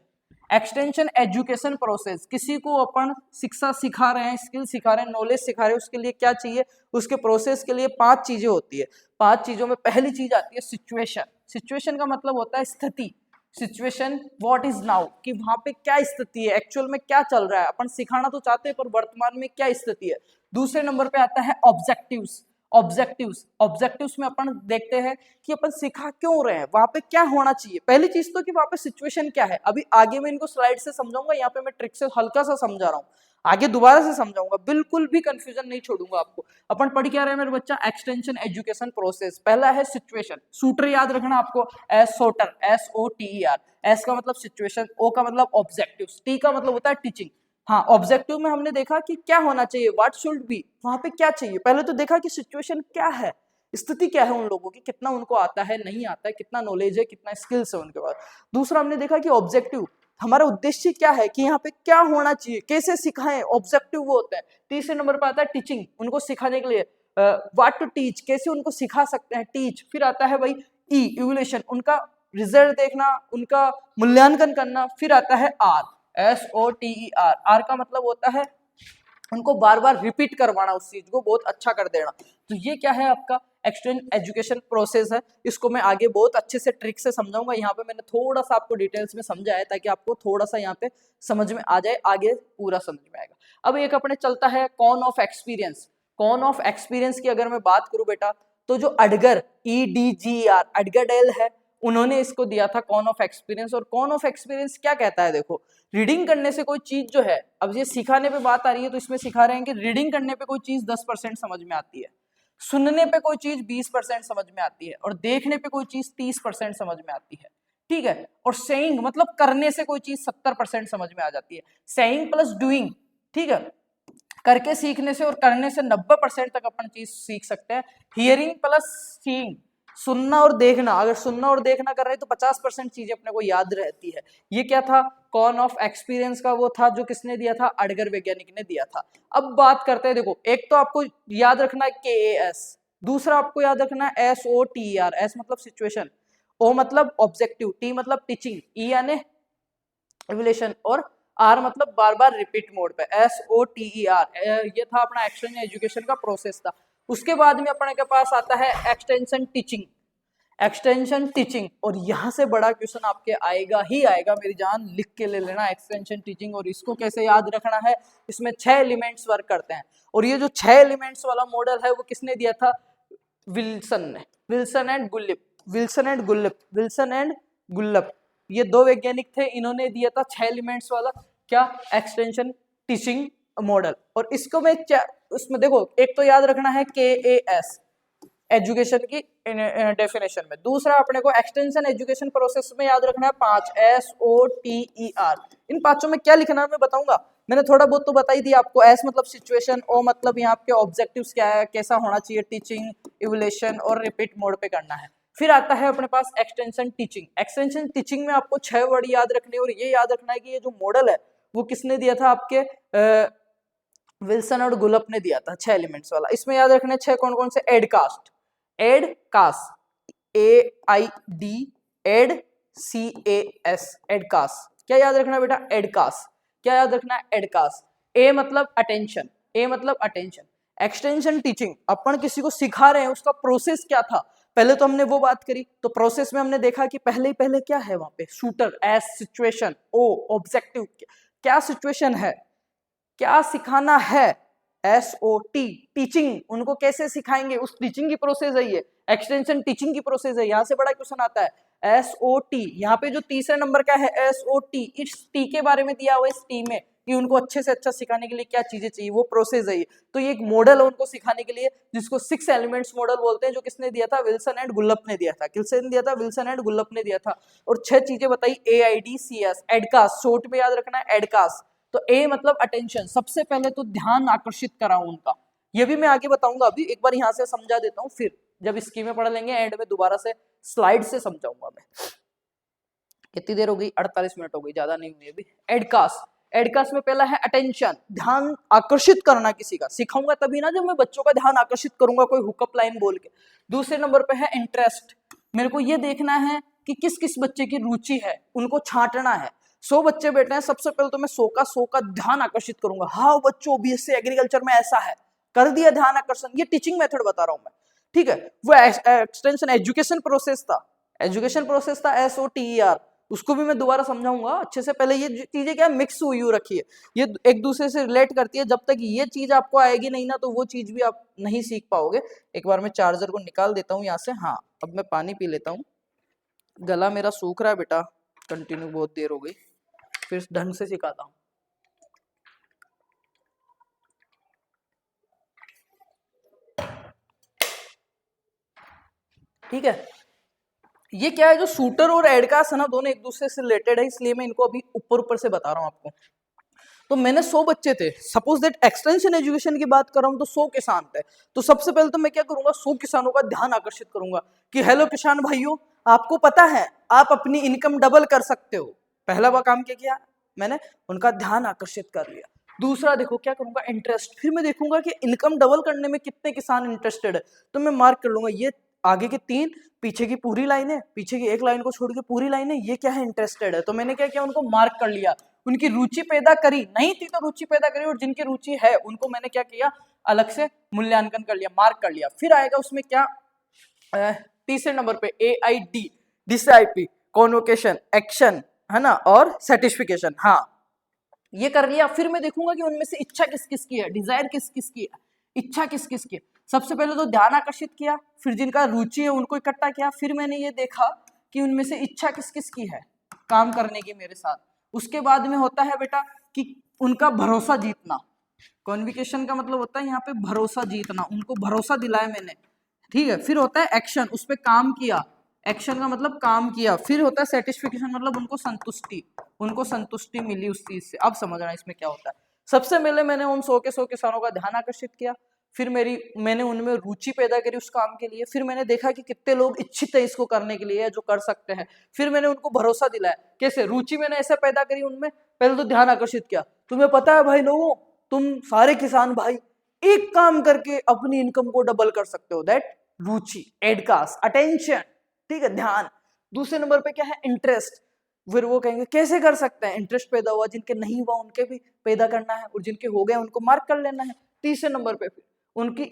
एक्सटेंशन एजुकेशन प्रोसेस, किसी को अपन शिक्षा सिखा रहे हैं, स्किल सिखा रहे हैं, नॉलेज सिखा रहे हैं, उसके लिए क्या चाहिए, उसके प्रोसेस के लिए 5 चीजें होती है। 5 चीजों में पहली चीज आती है सिचुएशन। सिचुएशन का मतलब होता है स्थिति, सिचुएशन व्हाट इज नाउ, कि वहां पे क्या स्थिति है, एक्चुअल में क्या चल रहा है। अपन सिखाना तो चाहते हैं पर वर्तमान में क्या स्थिति है। दूसरे नंबर पे आता है ऑब्जेक्टिव्स। ऑब्जेक्टिव्स में अपन देखते हैं कि अपन सिखा क्यों रहे हैं, वहां पे क्या होना चाहिए। पहली चीज तो कि वहां पे सिचुएशन क्या है, अभी आगे मैं इनको स्लाइड से समझाऊंगा, यहाँ पे मैं ट्रिक से हल्का सा समझा रहा हूँ, आगे दोबारा से समझाऊंगा, बिल्कुल भी कंफ्यूजन नहीं छोड़ूंगा आपको। अपन पढ़ क्या रहे हैं मेरे बच्चा, एक्सटेंशन एजुकेशन प्रोसेस। पहला है सिचुएशन, सूत्र याद रखना आपको, सोटर, SOTER। एस का मतलब सिचुएशन, ओ का मतलब ऑब्जेक्टिव, टी का मतलब होता है टीचिंग। हाँ, ऑब्जेक्टिव में हमने देखा कि क्या होना चाहिए, व्हाट शुड बी, वहां पे क्या चाहिए। पहले तो देखा कि सिचुएशन क्या है, स्थिति क्या है उन लोगों की, कितना उनको आता है, नहीं आता है, कितना नॉलेज है, कितना स्किल्स है उनके पास। दूसरा हमने देखा कि ऑब्जेक्टिव, हमारा उद्देश्य क्या है, कि यहाँ पे क्या होना चाहिए, कैसे सिखाएं, ऑब्जेक्टिव वो होता है। तीसरे नंबर पर आता है टीचिंग, उनको सिखाने के लिए व्हाट टू टीच, कैसे उनको सिखा सकते हैं, टीच। फिर आता है भाई इवैल्यूएशन, उनका रिजल्ट देखना, उनका मूल्यांकन करना। फिर आता है SOTER, आर का मतलब होता है उनको बार बार रिपीट करवाना, उस चीज को बहुत अच्छा कर देना। तो ये क्या है आपका एक्सटेंड एजुकेशन प्रोसेस है। इसको मैं आगे बहुत अच्छे से ट्रिक से समझाऊंगा। यहाँ पे मैंने थोड़ा सा आपको डिटेल्स में समझाया है ताकि आपको थोड़ा सा यहाँ पे समझ में आ जाए, आगे पूरा समझ में आएगा। अब एक अपने चलता है cone of experience. Cone of experience की अगर मैं बात करूं बेटा, तो जो अडगर EDGER अडगरडेल है, उन्होंने इसको दिया था कॉन ऑफ एक्सपीरियंस। और कॉन ऑफ एक्सपीरियंस क्या कहता है, देखो रीडिंग करने से कोई चीज जो है, अब ये सिखाने पे बात आ रही है तो इसमें सिखा रहे हैं कि रीडिंग करने पे कोई चीज 10% समझ में आती है, सुनने पे कोई चीज 20% समझ में आती है, और देखने पे कोई चीज 30% समझ में आती है, ठीक है। और सेइंग मतलब करने से कोई चीज 70% समझ में आ जाती है। सेइंग प्लस डूइंग, ठीक है, करके सीखने से और करने से 90% तक अपन चीज सीख सकते हैं। हियरिंग प्लस सीइंग, सुनना और देखना, अगर सुनना और देखना कर रहे हैं तो 50% चीजें अपने को याद रहती है। ये क्या था, कॉन ऑफ एक्सपीरियंस का वो था जो किसने दिया था, अडगर वैज्ञानिक ने दिया था। अब बात करते हैं, देखो एक तो आपको याद रखना है KAS, दूसरा आपको याद रखना है SOTER। एस मतलब सिचुएशन, O मतलब ऑब्जेक्टिव, T मतलब टीचिंग, E यानी इवैल्यूएशन, और आर मतलब बार बार रिपीट मोड पे, SOTER। ये था अपना एक्सटेंशन एजुकेशन का प्रोसेस था। उसके बाद में अपने के पास आता है एक्सटेंशन टीचिंग। एक्सटेंशन टीचिंग, और यहां से बड़ा क्वेश्चन आपके आएगा ही आएगा मेरी जान, लिख के ले लेना एक्सटेंशन टीचिंग। और इसको कैसे याद रखना है, इसमें 6 एलिमेंट्स वर्क करते हैं। और ये जो 6 एलिमेंट्स वाला मॉडल है वो किसने दिया था, विल्सन ने, Wilson and Gallup, Wilson and Gallup, Wilson and Gallup, ये 2 वैज्ञानिक थे, इन्होंने दिया था 6 एलिमेंट्स वाला क्या, एक्सटेंशन टीचिंग मॉडल। और इसको मैं उसमें देखो, एक तो याद रखना है KAS एजुकेशन की डेफिनेशन में, दूसरा अपने को एक्सटेंशन एजुकेशन प्रोसेस में याद रखना है 5 SOTER। इन पांचों में क्या लिखना है मैं बताऊंगा, मैंने थोड़ा बहुत तो बता ही दिया आपको। S मतलब सिचुएशन, O मतलब यहाँ पे ऑब्जेक्टिव्स क्या है, कैसा होना चाहिए, टीचिंग, इवैल्यूएशन और रिपीट मोड पे करना है। फिर आता है अपने पास एक्सटेंशन टीचिंग। एक्सटेंशन टीचिंग में आपको 6 वर्ड याद रखने, और ये याद रखना है कि ये जो मॉडल है वो किसने दिया था, आपके विल्सन और गुलप ने दिया था, 6 एलिमेंट्स वाला। इसमें याद रखना है 6 कौन कौन से, एडकास्ट, एडकास्ट, AID, EDCAS, एडकास्ट। क्या याद रखना बेटा, एडकास्ट। क्या याद रखना है, एडकास्ट। ए मतलब अटेंशन, ए मतलब अटेंशन। एक्सटेंशन टीचिंग, अपन किसी को सिखा रहे हैं, उसका प्रोसेस क्या था, पहले तो हमने वो बात करी। तो प्रोसेस में हमने देखा कि पहले क्या है वहां पे, शूटर, एस सिचुएशन, ओ ऑब्जेक्टिव, क्या सिचुएशन है, क्या सिखाना है, SOT टीचिंग, उनको कैसे सिखाएंगे, उस टीचिंग की प्रोसेस है ये। एक्सटेंशन टीचिंग की प्रोसेस है। यहाँ से बड़ा क्वेश्चन आता है SOT। यहाँ पे जो तीसरे नंबर का है SOT, इस टी के बारे में दिया हुआ, इस टी में कि उनको अच्छे से अच्छा सिखाने के लिए क्या चीजें चाहिए, वो प्रोसेस है ये। तो ये एक मॉडल है उनको सिखाने के लिए, जिसको 6 एलिमेंट्स मॉडल बोलते हैं, जो किसने दिया था, विल्सन एंड गुल्लप ने दिया था। किसने दिया था, विल्सन एंड गुल्लप ने दिया था। और 6 चीजें बताई, AIDCS, एडकास्ट, शॉर्ट में याद रखना है एडकास्ट। तो ए मतलब अटेंशन, सबसे पहले तो ध्यान आकर्षित कराऊं उनका, ये भी मैं आगे बताऊंगा। अभी एक बार यहां से समझा देता हूं, फिर जब स्कीमें पढ़ लेंगे एंड में दोबारा से स्लाइड से समझाऊंगा मैं। कितनी देर हो गई, 48 मिनट हो गई, ज्यादा नहीं हुई अभी। एडकास्ट, एडकास्ट में पहला है अटेंशन, ध्यान आकर्षित करना किसी का। सिखाऊंगा तभी ना जब मैं बच्चों का ध्यान आकर्षित करूंगा कोई हुकअप लाइन बोल के। दूसरे नंबर पे है इंटरेस्ट, मेरे को ये देखना है कि किस किस बच्चे की रुचि है, उनको छांटना है। 100 बच्चे बैठे हैं, सबसे पहले तो मैं 100 का ध्यान आकर्षित करूंगा। हाँ बच्चों, BSc एग्रीकल्चर में ऐसा है, कर दिया ध्यान आकर्षण। ये टीचिंग मेथड बता रहा हूं मैं, ठीक है। वो एक्सटेंशन एजुकेशन प्रोसेस था, एजुकेशन प्रोसेस था SOTER, उसको भी मैं दोबारा समझाऊंगा अच्छे से। पहले ये चीजें क्या मिक्स हुई रखी है, ये एक दूसरे से रिलेट करती है। जब तक ये चीज आपको आएगी नहीं ना, तो वो चीज भी आप नहीं सीख पाओगे। एक बार मैं चार्जर को निकाल देता हूँ यहाँ से। हाँ, अब मैं पानी पी लेता हूँ, गला मेरा सूख रहा है बेटा, कंटिन्यू बहुत देर हो गई, फिर ढंग से सिखाता हूँ। ठीक है, ये क्या है, जो शूटर और एडकास्ट है ना, दोनों एक दूसरे से रिलेटेड है, इसलिए मैं इनको अभी ऊपर ऊपर से बता रहा हूँ आपको। तो मैंने 100 बच्चे थे, सपोज दैट एक्सटेंशन एजुकेशन की बात कर रहा हूँ तो 100 किसान थे। तो सबसे पहले तो मैं क्या करूंगा, 100 किसानों का ध्यान आकर्षित करूंगा कि हेलो किसान भाइयों, आपको पता है आप अपनी इनकम डबल कर सकते हो। पहला वो काम क्या किया मैंने, उनका ध्यान आकर्षित कर लिया। दूसरा देखो क्या करूंगा, इंटरेस्ट। फिर मैं देखूंगा कि इनकम डबल करने में कितने किसान इंटरेस्टेड है, तो मैं मार्क कर लूंगा ये आगे की 3, पीछे की पूरी लाइन है, पीछे की एक लाइन को छोड़ के पूरी लाइन है, ये क्या है इंटरेस्टेड है। तो मैंने क्या किया, उनको मार्क कर लिया, उनकी रुचि पैदा करी, नहीं थी तो रुचि पैदा करी, और जिनकी रुचि है उनको मैंने क्या किया, अलग से मूल्यांकन कर लिया, मार्क कर लिया। फिर आएगा उसमें क्या, तीसरे नंबर पे AID, DCIP, कॉन्वोकेशन, एक्शन, है ना, और सर्टिफिकेशन। हाँ ये कर लिया। फिर मैं देखूंगा कि उनमें से इच्छा किस किस की है, डिजायर किस किस की है, इच्छा किस किस की है। सबसे पहले तो ध्यान आकर्षित किया, फिर जिनका रुचि है उनको इकट्ठा किया, फिर मैंने ये देखा कि उनमें से इच्छा किस किस की है काम करने की मेरे साथ। उसके बाद में होता है बेटा कि उनका भरोसा जीतना। कॉन्विकेशन का मतलब होता है यहाँ पे भरोसा जीतना, उनको भरोसा दिलाया मैंने, ठीक है। फिर होता है एक्शन, उस पर काम किया, एक्शन का मतलब काम किया। फिर होता है सेटिस्फिकेशन, मतलब उनको संतुष्टि मिली उस चीज से। अब समझना इसमें क्या होता है। सबसे पहले मैंने उन 100 के 100 किसानों का ध्यान आकर्षित किया, फिर मैंने उनमें रुचि पैदा करी उस काम के लिए, फिर मैंने देखा कि कितने लोग इच्छित है इसको करने के लिए, जो कर सकते हैं। फिर मैंने उनको भरोसा दिलाया, कैसे, रुचि मैंने ऐसे पैदा करी उनमें, पहले तो ध्यान आकर्षित किया। तुम्हें पता है भाई लोगों, तुम सारे किसान भाई एक काम करके अपनी इनकम को डबल कर सकते हो, दैट रुचि, एडकास्ट, अटेंशन, ठीक है, ध्यान। दूसरे नंबर पे क्या है, इंटरेस्ट। फिर वो कहेंगे कैसे कर सकते हैं, इंटरेस्ट पैदा हुआ, जिनके नहीं हुआ उनके भी पैदा करना है, और जिनके हो गए उनको मार्क कर लेना है। तीसरे नंबर पे फिर उनकी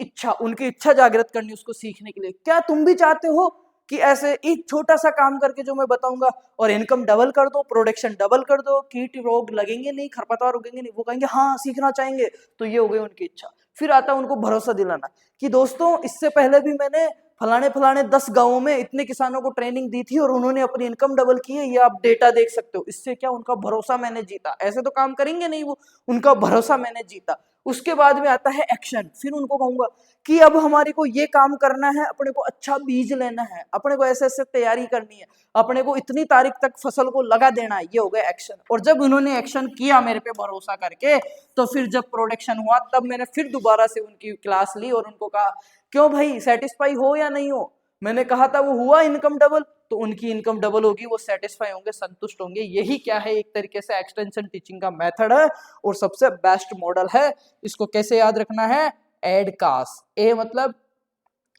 इच्छा जागृत करनी उसको सीखने के लिए। क्या तुम भी चाहते हो कि ऐसे एक छोटा सा काम करके जो मैं बताऊंगा और इनकम डबल कर दो, प्रोडक्शन डबल कर दो, कीट रोग लगेंगे नहीं, खरपतवार उगेंगे नहीं? वो कहेंगे हाँ सीखना चाहेंगे। तो ये हो गई उनकी इच्छा। फिर आता है उनको भरोसा दिलाना कि दोस्तों इससे पहले भी मैंने फलाने फलाने 10 गांवों में इतने किसानों को ट्रेनिंग दी थी और उन्होंने अपनी इनकम डबल की है, ये आप डेटा देख सकते हो। इससे क्या, उनका भरोसा मैंने जीता। ऐसे तो काम करेंगे नहीं वो, उनका भरोसा मैंने जीता। उसके बाद में आता है एक्शन। फिर उनको कहूंगा कि अब हमारे को ये काम करना है, अपने को अच्छा बीज लेना है, अपने को ऐसे ऐसे तैयारी करनी है, अपने को इतनी तारीख तक फसल को लगा देना है। ये हो गया एक्शन। और जब उन्होंने एक्शन किया मेरे पे भरोसा करके, तो फिर जब प्रोडक्शन हुआ तब मैंने फिर दोबारा से उनकी क्लास ली और उनको कहा क्यों भाई, सेटिस्फाई हो या नहीं हो? मैंने कहा था वो हुआ इनकम डबल, तो उनकी इनकम डबल होगी, वो सेटिस्फाई होंगे, संतुष्ट होंगे। यही क्या है, एक तरीके से एक्सटेंशन टीचिंग का मेथड है और सबसे बेस्ट मॉडल है। इसको कैसे याद रखना है, एडकास। ए मतलब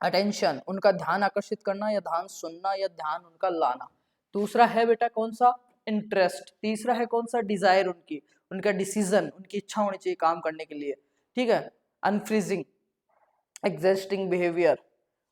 अटेंशन, उनका ध्यान आकर्षित करना या ध्यान सुनना या ध्यान उनका लाना। दूसरा है बेटा कौन सा, इंटरेस्ट। तीसरा है कौन सा, डिजायर, उनका डिसीजन, उनकी इच्छा होनी चाहिए काम करने के लिए, ठीक है। अनफ्रीजिंग, एग्जिस्टिंग बिहेवियर,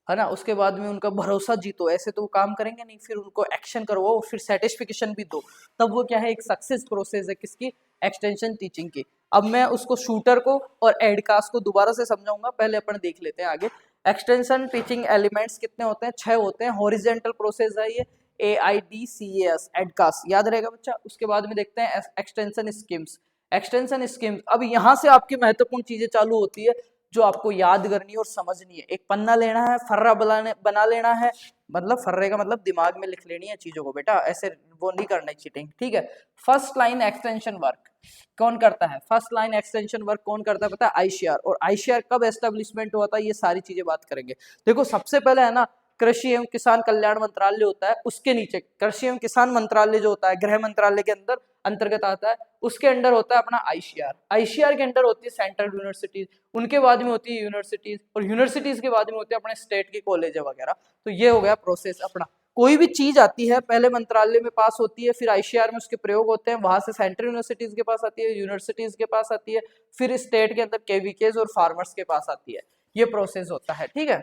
है ना। उसके बाद में उनका भरोसा जीतो, ऐसे तो वो काम करेंगे नहीं, फिर उनको एक्शन करवाओ, फिर सर्टिफिकेशन भी दो, तब वो क्या है, एक सक्सेस प्रोसेस है किसकी, एक्सटेंशन टीचिंग की। अब मैं उसको शूटर को और एडकास्ट को दोबारा से समझाऊंगा, पहले अपन देख लेते हैं आगे। एक्सटेंशन टीचिंग एलिमेंट्स कितने होते हैं, 6 होते हैं। हॉरिजेंटल प्रोसेस है ये, AIDCAS, एडकास्ट, याद रहेगा बच्चा। उसके बाद में देखते हैं एक्सटेंशन स्कीम्स। एक्सटेंशन स्कीम्स, अब यहाँ से आपकी महत्वपूर्ण चीजें चालू होती है जो आपको याद करनी और समझनी है। एक पन्ना लेना है, फर्रा बना लेना है, मतलब फर्रे का मतलब दिमाग में लिख लेनी है चीजों को बेटा, ऐसे वो नहीं करना है चीटिंग, ठीक है। फर्स्ट लाइन एक्सटेंशन वर्क कौन करता है, फर्स्ट लाइन एक्सटेंशन वर्क कौन करता है पता है, ICAR। और ICAR कब एस्टेब्लिशमेंट हुआ था, ये सारी चीजें बात करेंगे। देखो सबसे पहले है ना, कृषि एवं किसान कल्याण मंत्रालय होता है, उसके नीचे कृषि एवं किसान मंत्रालय जो होता है, गृह मंत्रालय के अंदर अंतर्गत आता है, उसके अंडर होता है अपना ICAR के अंडर होती है सेंट्रल यूनिवर्सिटीज, उनके बाद में होती है यूनिवर्सिटीज, और यूनिवर्सिटीज के बाद में होते हैं अपने स्टेट के कॉलेज वगैरह। तो ये हो गया प्रोसेस अपना। कोई भी चीज आती है पहले मंत्रालय में पास होती है, फिर ICAR में उसके प्रयोग होते हैं, वहां से सेंट्रल यूनिवर्सिटीज के पास आती है, यूनिवर्सिटीज के पास आती है, फिर स्टेट के अंदर KVKs और फार्मर्स के पास आती है। ये प्रोसेस होता है, ठीक है।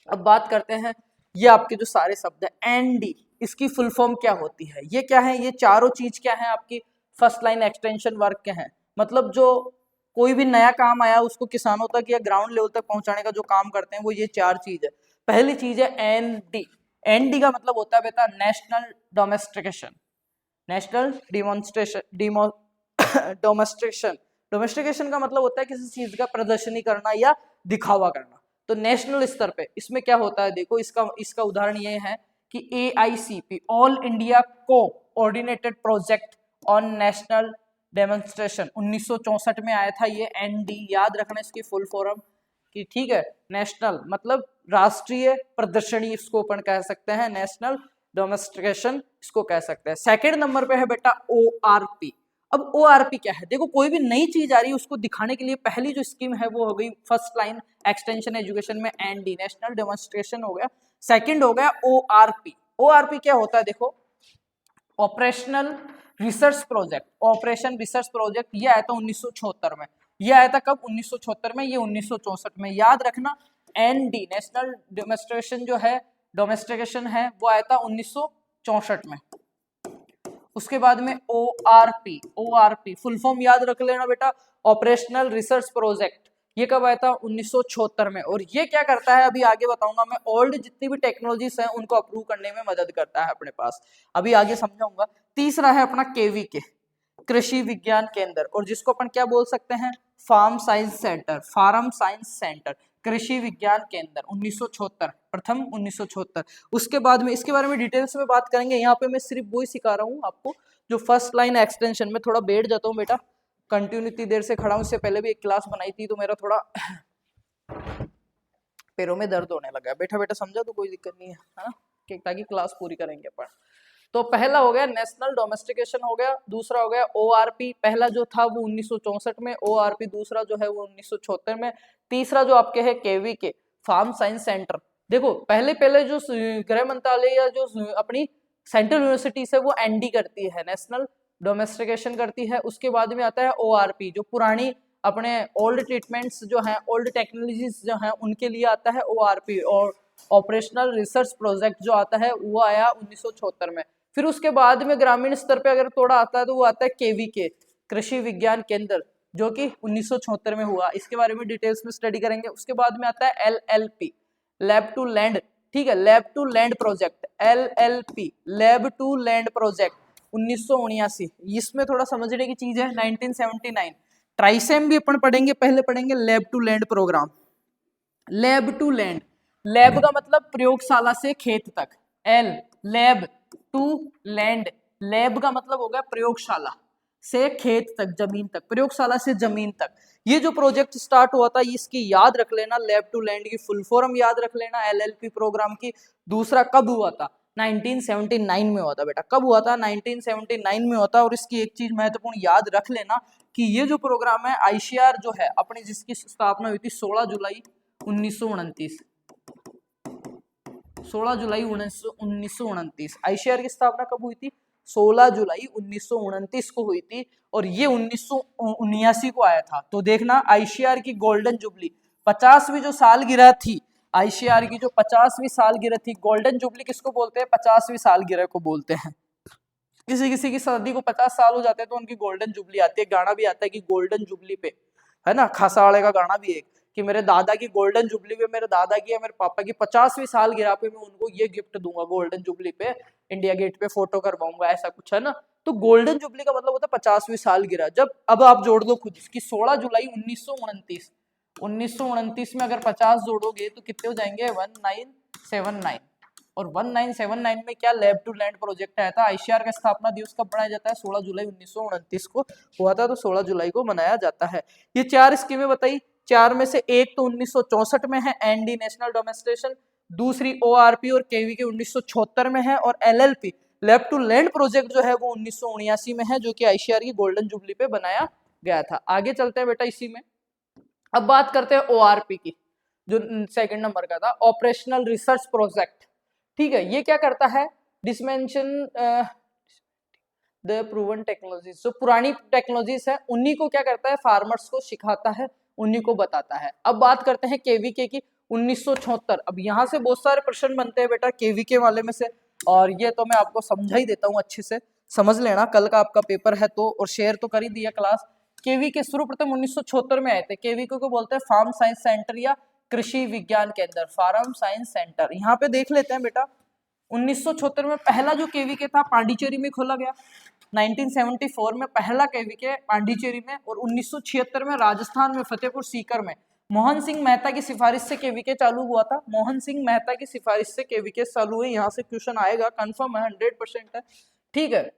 अब बात करते हैं, ये आपके जो सारे शब्द है ND, इसकी फुल फॉर्म क्या होती है, ये क्या है, ये चारों चीज क्या है आपकी फर्स्ट लाइन एक्सटेंशन वर्क के हैं। मतलब जो कोई भी नया काम आया उसको किसानों तक या ग्राउंड लेवल तक पहुंचाने का जो काम करते हैं वो ये 4 चीज है। पहली चीज है ND का मतलब होता है बेटा नेशनल डोमेस्टिकेशन, नेशनल डोमेस्टिकेशन का मतलब होता है किसी चीज का प्रदर्शनी करना या दिखावा करना। तो नेशनल स्तर पे इसमें क्या होता है, देखो इसका उदाहरण ये है कि AICP, all India coordinated project on national demonstration 1964 में आया था ये ND, याद रखना इसकी फुल फॉर्म की, ठीक है। नेशनल मतलब राष्ट्रीय प्रदर्शनी इसको अपन कह सकते हैं, नेशनल डेमोन्स्ट्रेशन इसको कह सकते हैं। सेकंड नंबर पे है बेटा ORP। अब ORP क्या है, देखो कोई भी नई चीज आ रही है उसको दिखाने के लिए पहली जो स्कीम है वो हो गई फर्स्ट लाइन एक्सटेंशन एजुकेशन में ND, नेशनल डेमोन्स्ट्रेशन हो गया। सेकंड हो गया ORP। ORP क्या होता है, देखो operational research project, operation research project, ये आया था 1976 में। ये आया था कब, 1976 में, ये 1964 में। याद रखना ND, नेशनल डेमोन्स्ट्रेशन जो है, डोमेस्टिकेशन है, वो आया था 1964 में। उसके बाद में ORP, ORP फुल फॉर्म याद रख लेना बेटा, ऑपरेशनल रिसर्च प्रोजेक्ट। ये कब आया था, 1976 में। और ये क्या करता है अभी आगे बताऊंगा मैं, ओल्ड जितनी भी टेक्नोलॉजीज हैं उनको अप्रूव करने में मदद करता है अपने पास, अभी आगे समझाऊंगा। तीसरा है अपना KVK, कृषि विज्ञान केंद्र, और जिसको अपन क्या बोल सकते हैं, farm science centre, farm science centre, कृषि विज्ञान केंद्र 1976, प्रथम 1976। उसके बाद में इसके बारे में डिटेल्स में बात करेंगे, यहाँ पे मैं सिर्फ वो ही सिखा रहा हूँ आपको जो फर्स्ट लाइन एक्सटेंशन में। थोड़ा बैठ जाता हूँ बेटा, कंटिन्यूटी देर से खड़ा हूँ, इससे पहले भी एक क्लास बनाई थी तो मेरा थोड़ा पैरों में दर्द होने लगा। बैठा बैठा समझा तो कोई दिक्कत नहीं है, हाँ, ताकि क्लास पूरी करेंगे अपन। तो पहला हो गया नेशनल डोमेस्टिकेशन हो गया, दूसरा हो गया ORP, पहला जो था वो 1964 में, ORP दूसरा जो है वो 1976 में, तीसरा जो आपके है KVK, फार्म साइंस सेंटर। देखो पहले पहले जो गृह मंत्रालय या जो अपनी सेंट्रल यूनिवर्सिटीज है वो ND करती है, नेशनल डोमेस्टिकेशन करती है। उसके बाद में आता है ORP, जो पुरानी अपने ओल्ड ट्रीटमेंट्स जो हैं, ओल्ड टेक्नोलॉजीज जो हैं उनके लिए आता है ORP। और ऑपरेशनल रिसर्च प्रोजेक्ट जो आता है वो आया 1976 में। फिर उसके बाद में ग्रामीण स्तर पे अगर थोड़ा आता है तो वो आता है KVK, कृषि विज्ञान केंद्र, जो कि 1976 में हुआ। इसके बारे में डिटेल्स में स्टडी करेंगे। उसके बाद में आता है LLP, लैब टू लैंड, ठीक है, lab to land project, LLP, lab to land project 1979। इसमें थोड़ा समझने की चीज है, 1979। ट्राइसेम भी अपन पढ़ेंगे, पहले पढ़ेंगे lab to land programme. Lab to land, lab का मतलब प्रयोगशाला से खेत तक, लैब टू लैंड, लैब का मतलब होगा प्रयोगशाला से खेत तक, जमीन तक, प्रयोगशाला से जमीन तक। ये जो प्रोजेक्ट स्टार्ट हुआ था इसकी याद रख लेना, लैब टू लैंड की फुल फॉर्म याद रख लेना, LLP प्रोग्राम की। दूसरा कब हुआ था, 1979 में हुआ था बेटा। कब हुआ था, 1979 में हुआ था। और इसकी एक चीज महत्वपूर्ण याद रख लेना कि ये जो प्रोग्राम है ICR जो है अपनी, जिसकी स्थापना हुई थी 16 जुलाई 1929, 16 जुलाई 1929। ICR की स्थापना कब हुई थी, 16 जुलाई 1929 को हुई थी, और ये 1979 को आया था। तो देखना ICR की गोल्डन जुबली 50वीं जो सालगिरह थी, ICR की जो 50वीं सालगिरह थी, गोल्डन जुबली किसको बोलते हैं, 50वीं सालगिरह को बोलते हैं। किसी किसी की शादी को 50 साल हो जाते हैं तो उनकी गोल्डन जुबली आती है। गाना भी आता है कि गोल्डन जुबली पे, है ना, खासा वाले का गाना भी है कि मेरे दादा की गोल्डन जुबली पे, मेरे दादा की या मेरे पापा की 50वीं सालगिरह पे मैं उनको ये गिफ्ट दूंगा, गोल्डन जुबली पे इंडिया गेट पे फोटो करवाऊंगा, ऐसा कुछ है ना। तो गोल्डन जुबली का मतलब होता है 50वीं सालगिरह। जब अब आप जोड़ दो खुद कि 16 जुलाई 1929, 1929 में अगर 50 जोड़ोगे तो कितने हो जाएंगे, 1979। और 1979 में क्या, लैब टू लैंड प्रोजेक्ट आया था। ICR का स्थापना दिवस कब मनाया जाता है, 16 जुलाई 1929 को हुआ था, तो 16 जुलाई को मनाया जाता है। ये 4 स्कीमें बताई, 4 में से एक तो 1964 में है, ND, नेशनल डोमेस्टिकेशन, दूसरी ORP और KVK 1976 में है, और LLP, lab to land project जो है वो 1979 में है, जो कि ICR की गोल्डन जुबली पे बनाया गया था। आगे चलते हैं बेटा इसी में। अब बात करते हैं ORP की, जो सेकंड नंबर का था, ऑपरेशनल रिसर्च प्रोजेक्ट, ठीक है। ये क्या करता है, डिसमेंशन द प्रूवन टेक्नोलॉजीज, जो पुरानी टेक्नोलॉजीज है उन्हीं को क्या करता है, फार्मर्स को सिखाता है, उन्हीं को बताता है। अब बात करते हैं KVK की, 1976। अब यहाँ से बहुत सारे प्रश्न बनते हैं बेटा KVK वाले में से, और ये तो मैं आपको समझा ही देता हूँ, अच्छे से समझ लेना, कल का आपका पेपर है तो, और शेयर तो कर ही दिया क्लास। KVK सर्वप्रथम 1976 में आए थे। KVK को बोलते हैं फार्म साइंस सेंटर या कृषि विज्ञान केंद्र, फार्म साइंस सेंटर। यहाँ पे देख लेते हैं बेटा, 1976 में पहला जो KVK था पांडिचेरी में खोला गया, 1974 में पहला KVK पांडिचेरी में, और 1976 में राजस्थान में फतेहपुर सीकर में मोहन सिंह मेहता की सिफारिश से KVK चालू हुआ था। मोहन सिंह मेहता की सिफारिश से KVK चालू हुई। यहाँ से क्वेश्चन आएगा, कंफर्म है, 100% है, ठीक है।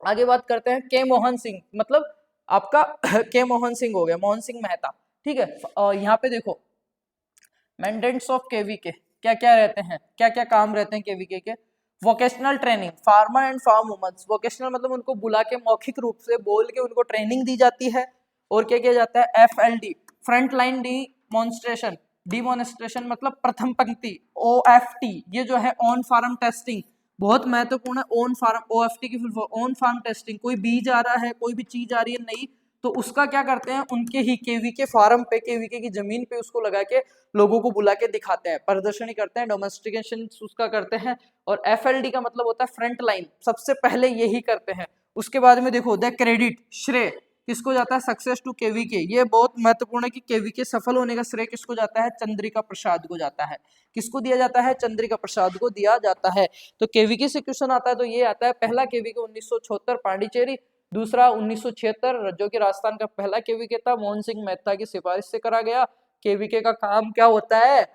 आगे बात करते हैं के मोहन सिंह, मतलब आपका के मोहन सिंह हो गया, मोहन सिंह मेहता, ठीक है। और यहाँ पे देखो मेंटेनेंस ऑफ केवीके क्या क्या रहते हैं, क्या क्या काम रहते हैं केवीके के। Vocational training farmer and farm women's, vocational मतलब उनको बुला के मौखिक रूप से बोल के उनको ट्रेनिंग दी जाती है। और क्या किया जाता है, FLD front line demonstration, demonstration मतलब प्रथम पंक्ति। OFT ये जो है ऑन फार्म टेस्टिंग, बहुत महत्वपूर्ण है। ऑन फार्म, OFT की full form on farm testing, कोई बीज आ रहा है, कोई भी चीज आ रही है नई, तो उसका क्या करते हैं, उनके ही केवीके फार्म पे, केवीके की जमीन पे उसको लगा के लोगों को बुला के दिखाते हैं, प्रदर्शनी करते हैं, डोमेस्टिकेशन उसका करते हैं। और FLD का मतलब होता है फ्रंट लाइन, सबसे पहले यही करते हैं। उसके बाद में देखो द क्रेडिट, श्रेय किसको जाता है, सक्सेस टू केवीके, ये बहुत महत्वपूर्ण है कि केवीके सफल होने का श्रेय किसको जाता है, चंद्रिका प्रसाद को जाता है। किसको दिया जाता है, चंद्रिका प्रसाद को दिया जाता है। तो केवीके से क्वेश्चन आता है तो ये आता है, पहला केवीके 1976 पांडिचेरी, दूसरा 1976 जो कि राजस्थान का पहला केवीके था, मोहन सिंह मेहता की सिफारिश से करा गया। केवीके का काम क्या होता है,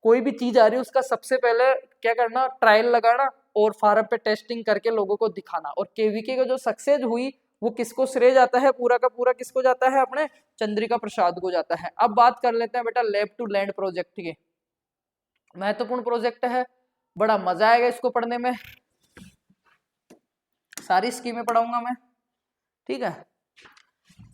कोई भी चीज आ रही है उसका सबसे पहले क्या करना, ट्रायल लगाना और फार्म पे टेस्टिंग करके लोगों को दिखाना। और केवीके का जो सक्सेस हुई वो किसको श्रेय जाता है, पूरा का पूरा किसको जाता है, अपने चंद्रिका प्रसाद को जाता है। अब बात कर लेते हैं बेटा लैब टू लैंड प्रोजेक्ट की, महत्वपूर्ण प्रोजेक्ट है, बड़ा मजा आएगा इसको पढ़ने में, सारी स्कीमें पढ़ाऊंगा मैं, ठीक है।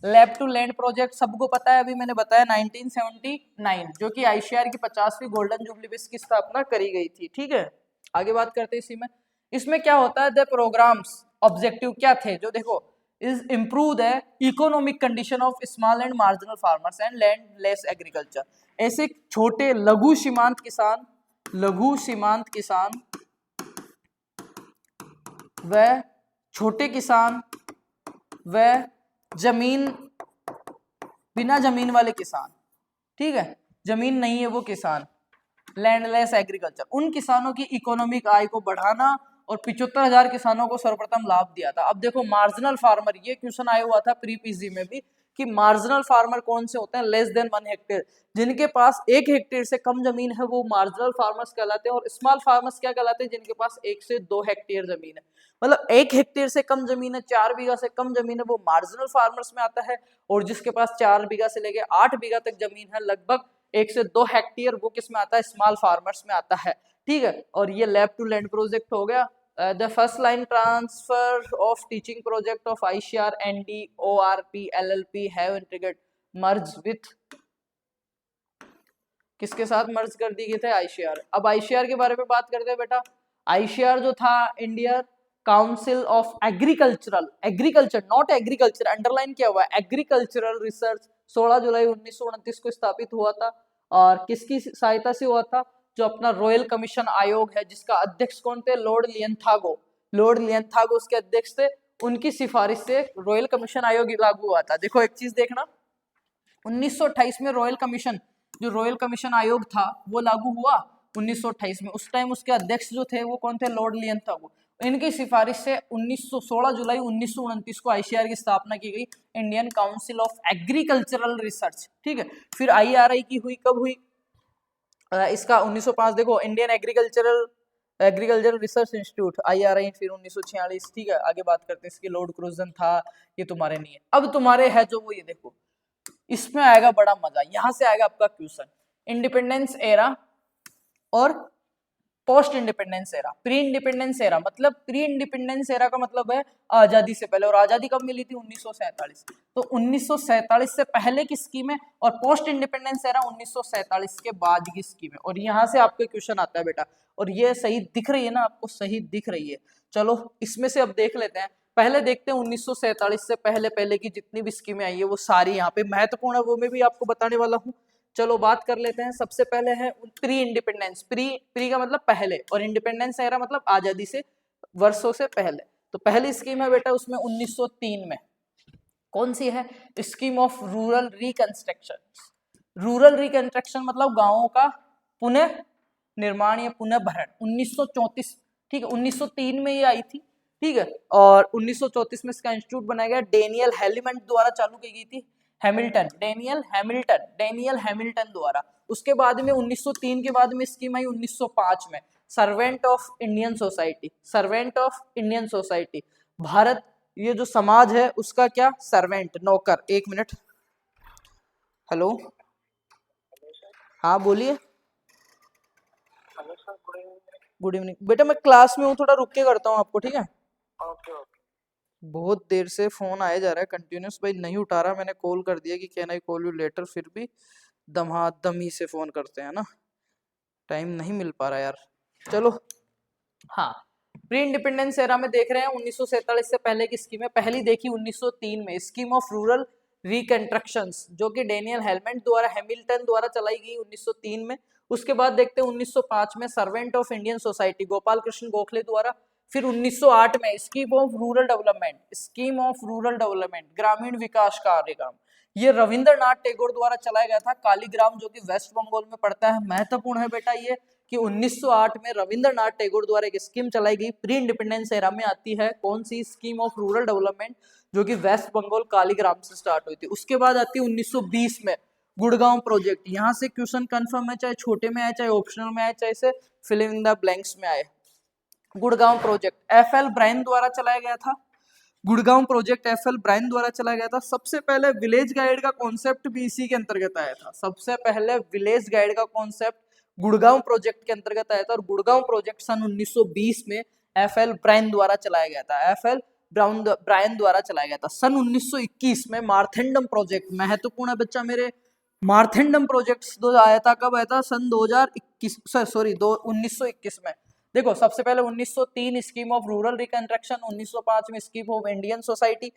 लैब टू लैंड प्रोजेक्ट सबको पता है, अभी मैंने बताया 1979 जो कि ICAR की 50वीं गोल्डन जुबली पे इसकी स्थापना करी गई थी, ठीक है। आगे बात करते हैं इसी में, इसमें क्या होता है, द प्रोग्राम्स ऑब्जेक्टिव क्या थे, जो देखो is improve the economic condition of small and marginal farmers and land less agriculture, ऐसे छोटे लघु सीमांत किसान, लघु सीमांत किसान व छोटे किसान व जमीन बिना जमीन वाले किसान, ठीक है, जमीन नहीं है वो किसान, लैंडलेस एग्रीकल्चर, उन किसानों की इकोनॉमिक आय को बढ़ाना। और 75,000 किसानों को सर्वप्रथम लाभ दिया था। अब देखो मार्जिनल फार्मर, ये क्वेश्चन आया हुआ था प्री पीजी में भी कि मार्जिनल फार्मर कौन से होते हैं, लेस देन 1 हेक्टेयर, जिनके पास 1 हेक्टेयर से कम जमीन है वो मार्जिनल फार्मर्स कहलाते हैं। और स्मॉल फार्मर्स क्या कहलाते हैं, जिनके पास 1 से 2 हेक्टेयर जमीन है, मतलब 1 हेक्टेयर से कम जमीन है, 4 बीघा से कम जमीन है, वो मार्जिनल फार्मर्स में आता है। और जिसके पास 4 बीघा से लेके 8 बीघा तक जमीन है, लगभग 1 से 2 हेक्टेयर, वो किस में आता है, स्मॉल फार्मर्स में आता है, ठीक है। और ये लैब टू लैंड प्रोजेक्ट हो गया। The first line transfer of teaching project of ICAR, ND, ORP, LLP have integrated merge with, किसके साथ मर्ज कर दी गई थे, ICAR। अब ICAR के बारे में बात करते हैं बेटा। ICAR जो था, Indian council of agricultural, agriculture not agriculture, underline किया हुआ है, एग्रीकल्चरल रिसर्च 16 जुलाई 1929 को स्थापित हुआ था। और किसकी सहायता से हुआ था, जो अपना रॉयल कमीशन आयोग है, जिसका अध्यक्ष कौन थे, लॉर्ड लियंथागो, लॉर्ड लियंथागो उसके अध्यक्ष थे, उनकी सिफारिश से रॉयल कमीशन आयोग लागू हुआ था। देखो एक चीज देखना, 1928 में रॉयल कमीशन, जो रॉयल कमीशन आयोग था वो लागू हुआ 1928 में। उस टाइम उसके अध्यक्ष जो थे वो कौन थे, लॉर्ड लियंथागो। इनकी सिफारिश से 16 जुलाई 1929 को ICAR की स्थापना की गई, Indian council of agricultural research, ठीक है। फिर IRI की हुई, कब हुई, इसका 1905, देखो Indian agricultural research institute IRI, फिर 1946, ठीक है। आगे बात करते हैं इसकी, लॉर्ड क्रूजन था, ये तुम्हारे नहीं है। अब तुम्हारे है जो वो ये देखो, इसमें आएगा बड़ा मजा, यहां से आएगा आपका क्वेश्चन, इंडिपेंडेंस एरा और post independence era. Pre independence era मतलब, प्री इंडिपेंडेंस एरा का मतलब है आजादी से पहले, और आजादी कब मिली थी, 1947। तो 1947 से पहले की स्कीम है, और पोस्ट इंडिपेंडेंस एरा 1947 के बाद की स्कीम है। और यहाँ से आपके क्वेश्चन आता है बेटा, और ये सही दिख रही है ना आपको, सही दिख रही है। चलो इसमें से अब देख लेते हैं, पहले देखते हैं 1947 से पहले पहले की जितनी भी स्कीमें आई है वो सारी यहाँ पे महत्वपूर्ण है, वो मैं भी आपको बताने वाला हूँ। चलो बात कर लेते हैं। सबसे पहले है प्री इंडिपेंडेंस, प्री का मतलब पहले, और इंडिपेंडेंस एरा मतलब आजादी से वर्षों से पहले। तो पहली स्कीम है बेटा उसमें 1903 में, कौन सी है, scheme of rural reconstruction. Rural reconstruction मतलब गांवों का पुनः निर्माण या पुनः भरण, 1934, ठीक है, 1903 में ये आई थी, ठीक है। और 1934 में इसका इंस्टीट्यूट बनाया गया, डेनियल हेलिमेंट द्वारा चालू की गई थी, हैमिल्टन, डेनियल हैमिल्टन द्वारा। उसके बाद में 1903 के बाद में स्कीम आई 1905 में, servant of Indian society, servant of Indian society, Bharat ये जो समाज है उसका क्या, सर्वेंट, नौकर। एक मिनट, हेलो, हाँ बोलिए। गुड इवनिंग बेटा, मैं क्लास में हूँ, थोड़ा रुक के करता हूँ आपको, ठीक है। बहुत देर से फोन आया जा रहा है कंटिन्यूस, भाई नहीं उठा रहा, मैंने कॉल कर दिया कि can I call you later, फिर भी दमी से फोन करते हैं ना, टाइम नहीं मिल पा रहा यार। चलो, हाँ, प्री इंडिपेंडेंस एरा में देख रहे हैं 1947 से पहले की स्कीमें। पहली देखी 1903 में, स्कीम ऑफ रूरल रिकंस्ट्रक्शंस, जो कि डेनियल हैमिल्टन द्वारा चलाई गई 1903 में। उसके बाद देखते हैं 1905 में servant of Indian society Gopal Krishna Gokhale द्वारा। फिर 1908 में स्कीम ऑफ रूरल डेवलपमेंट ग्रामीण विकास कार्यक्रम, ये रविंद्रनाथ टैगोर द्वारा चलाया गया था। कालीग्राम जो कि वेस्ट बंगाल में पड़ता है, महत्वपूर्ण है बेटा ये कि 1908 में रविंद्रनाथ टैगोर द्वारा एक स्कीम चलाई गई, प्री इंडिपेंडेंस एरा में आती है। कौन सी, स्कीम ऑफ रूरल डेवलपमेंट, जो कि वेस्ट बंगाल कालीग्राम से स्टार्ट हुई थी। उसके बाद आती है 1920 में गुड़गांव प्रोजेक्ट। यहाँ से क्वेश्चन कंफर्म है, चाहे छोटे में आए, चाहे ऑप्शनल में आए, चाहे से फिल इन द ब्लैंक्स में आए। गुड़गांव प्रोजेक्ट FL ब्रायन द्वारा चलाया गया था। गुड़गांव प्रोजेक्ट FL ब्रायन द्वारा चलाया गया था। सबसे पहले विलेज गाइड का कॉन्सेप्ट भी इसी के अंतर्गत आया था। सबसे पहले विलेज गाइड का कॉन्सेप्ट गुड़गांव प्रोजेक्ट के अंतर्गत आया था, और गुड़गांव प्रोजेक्ट सन 1920 में FL ब्रायन द्वारा चलाया गया था। FL ब्रायन द्वारा चलाया गया था। सन 1921 में मार्थेंडम प्रोजेक्ट, महत्वपूर्ण है बच्चा मेरे, मार्थेंडम प्रोजेक्ट दो आया था। कब आया था, सन 1921 में। देखो, सबसे पहले 1903 स्कीम ऑफ रूरल रिकंस्ट्रक्शन, 1905 में scheme of Indian society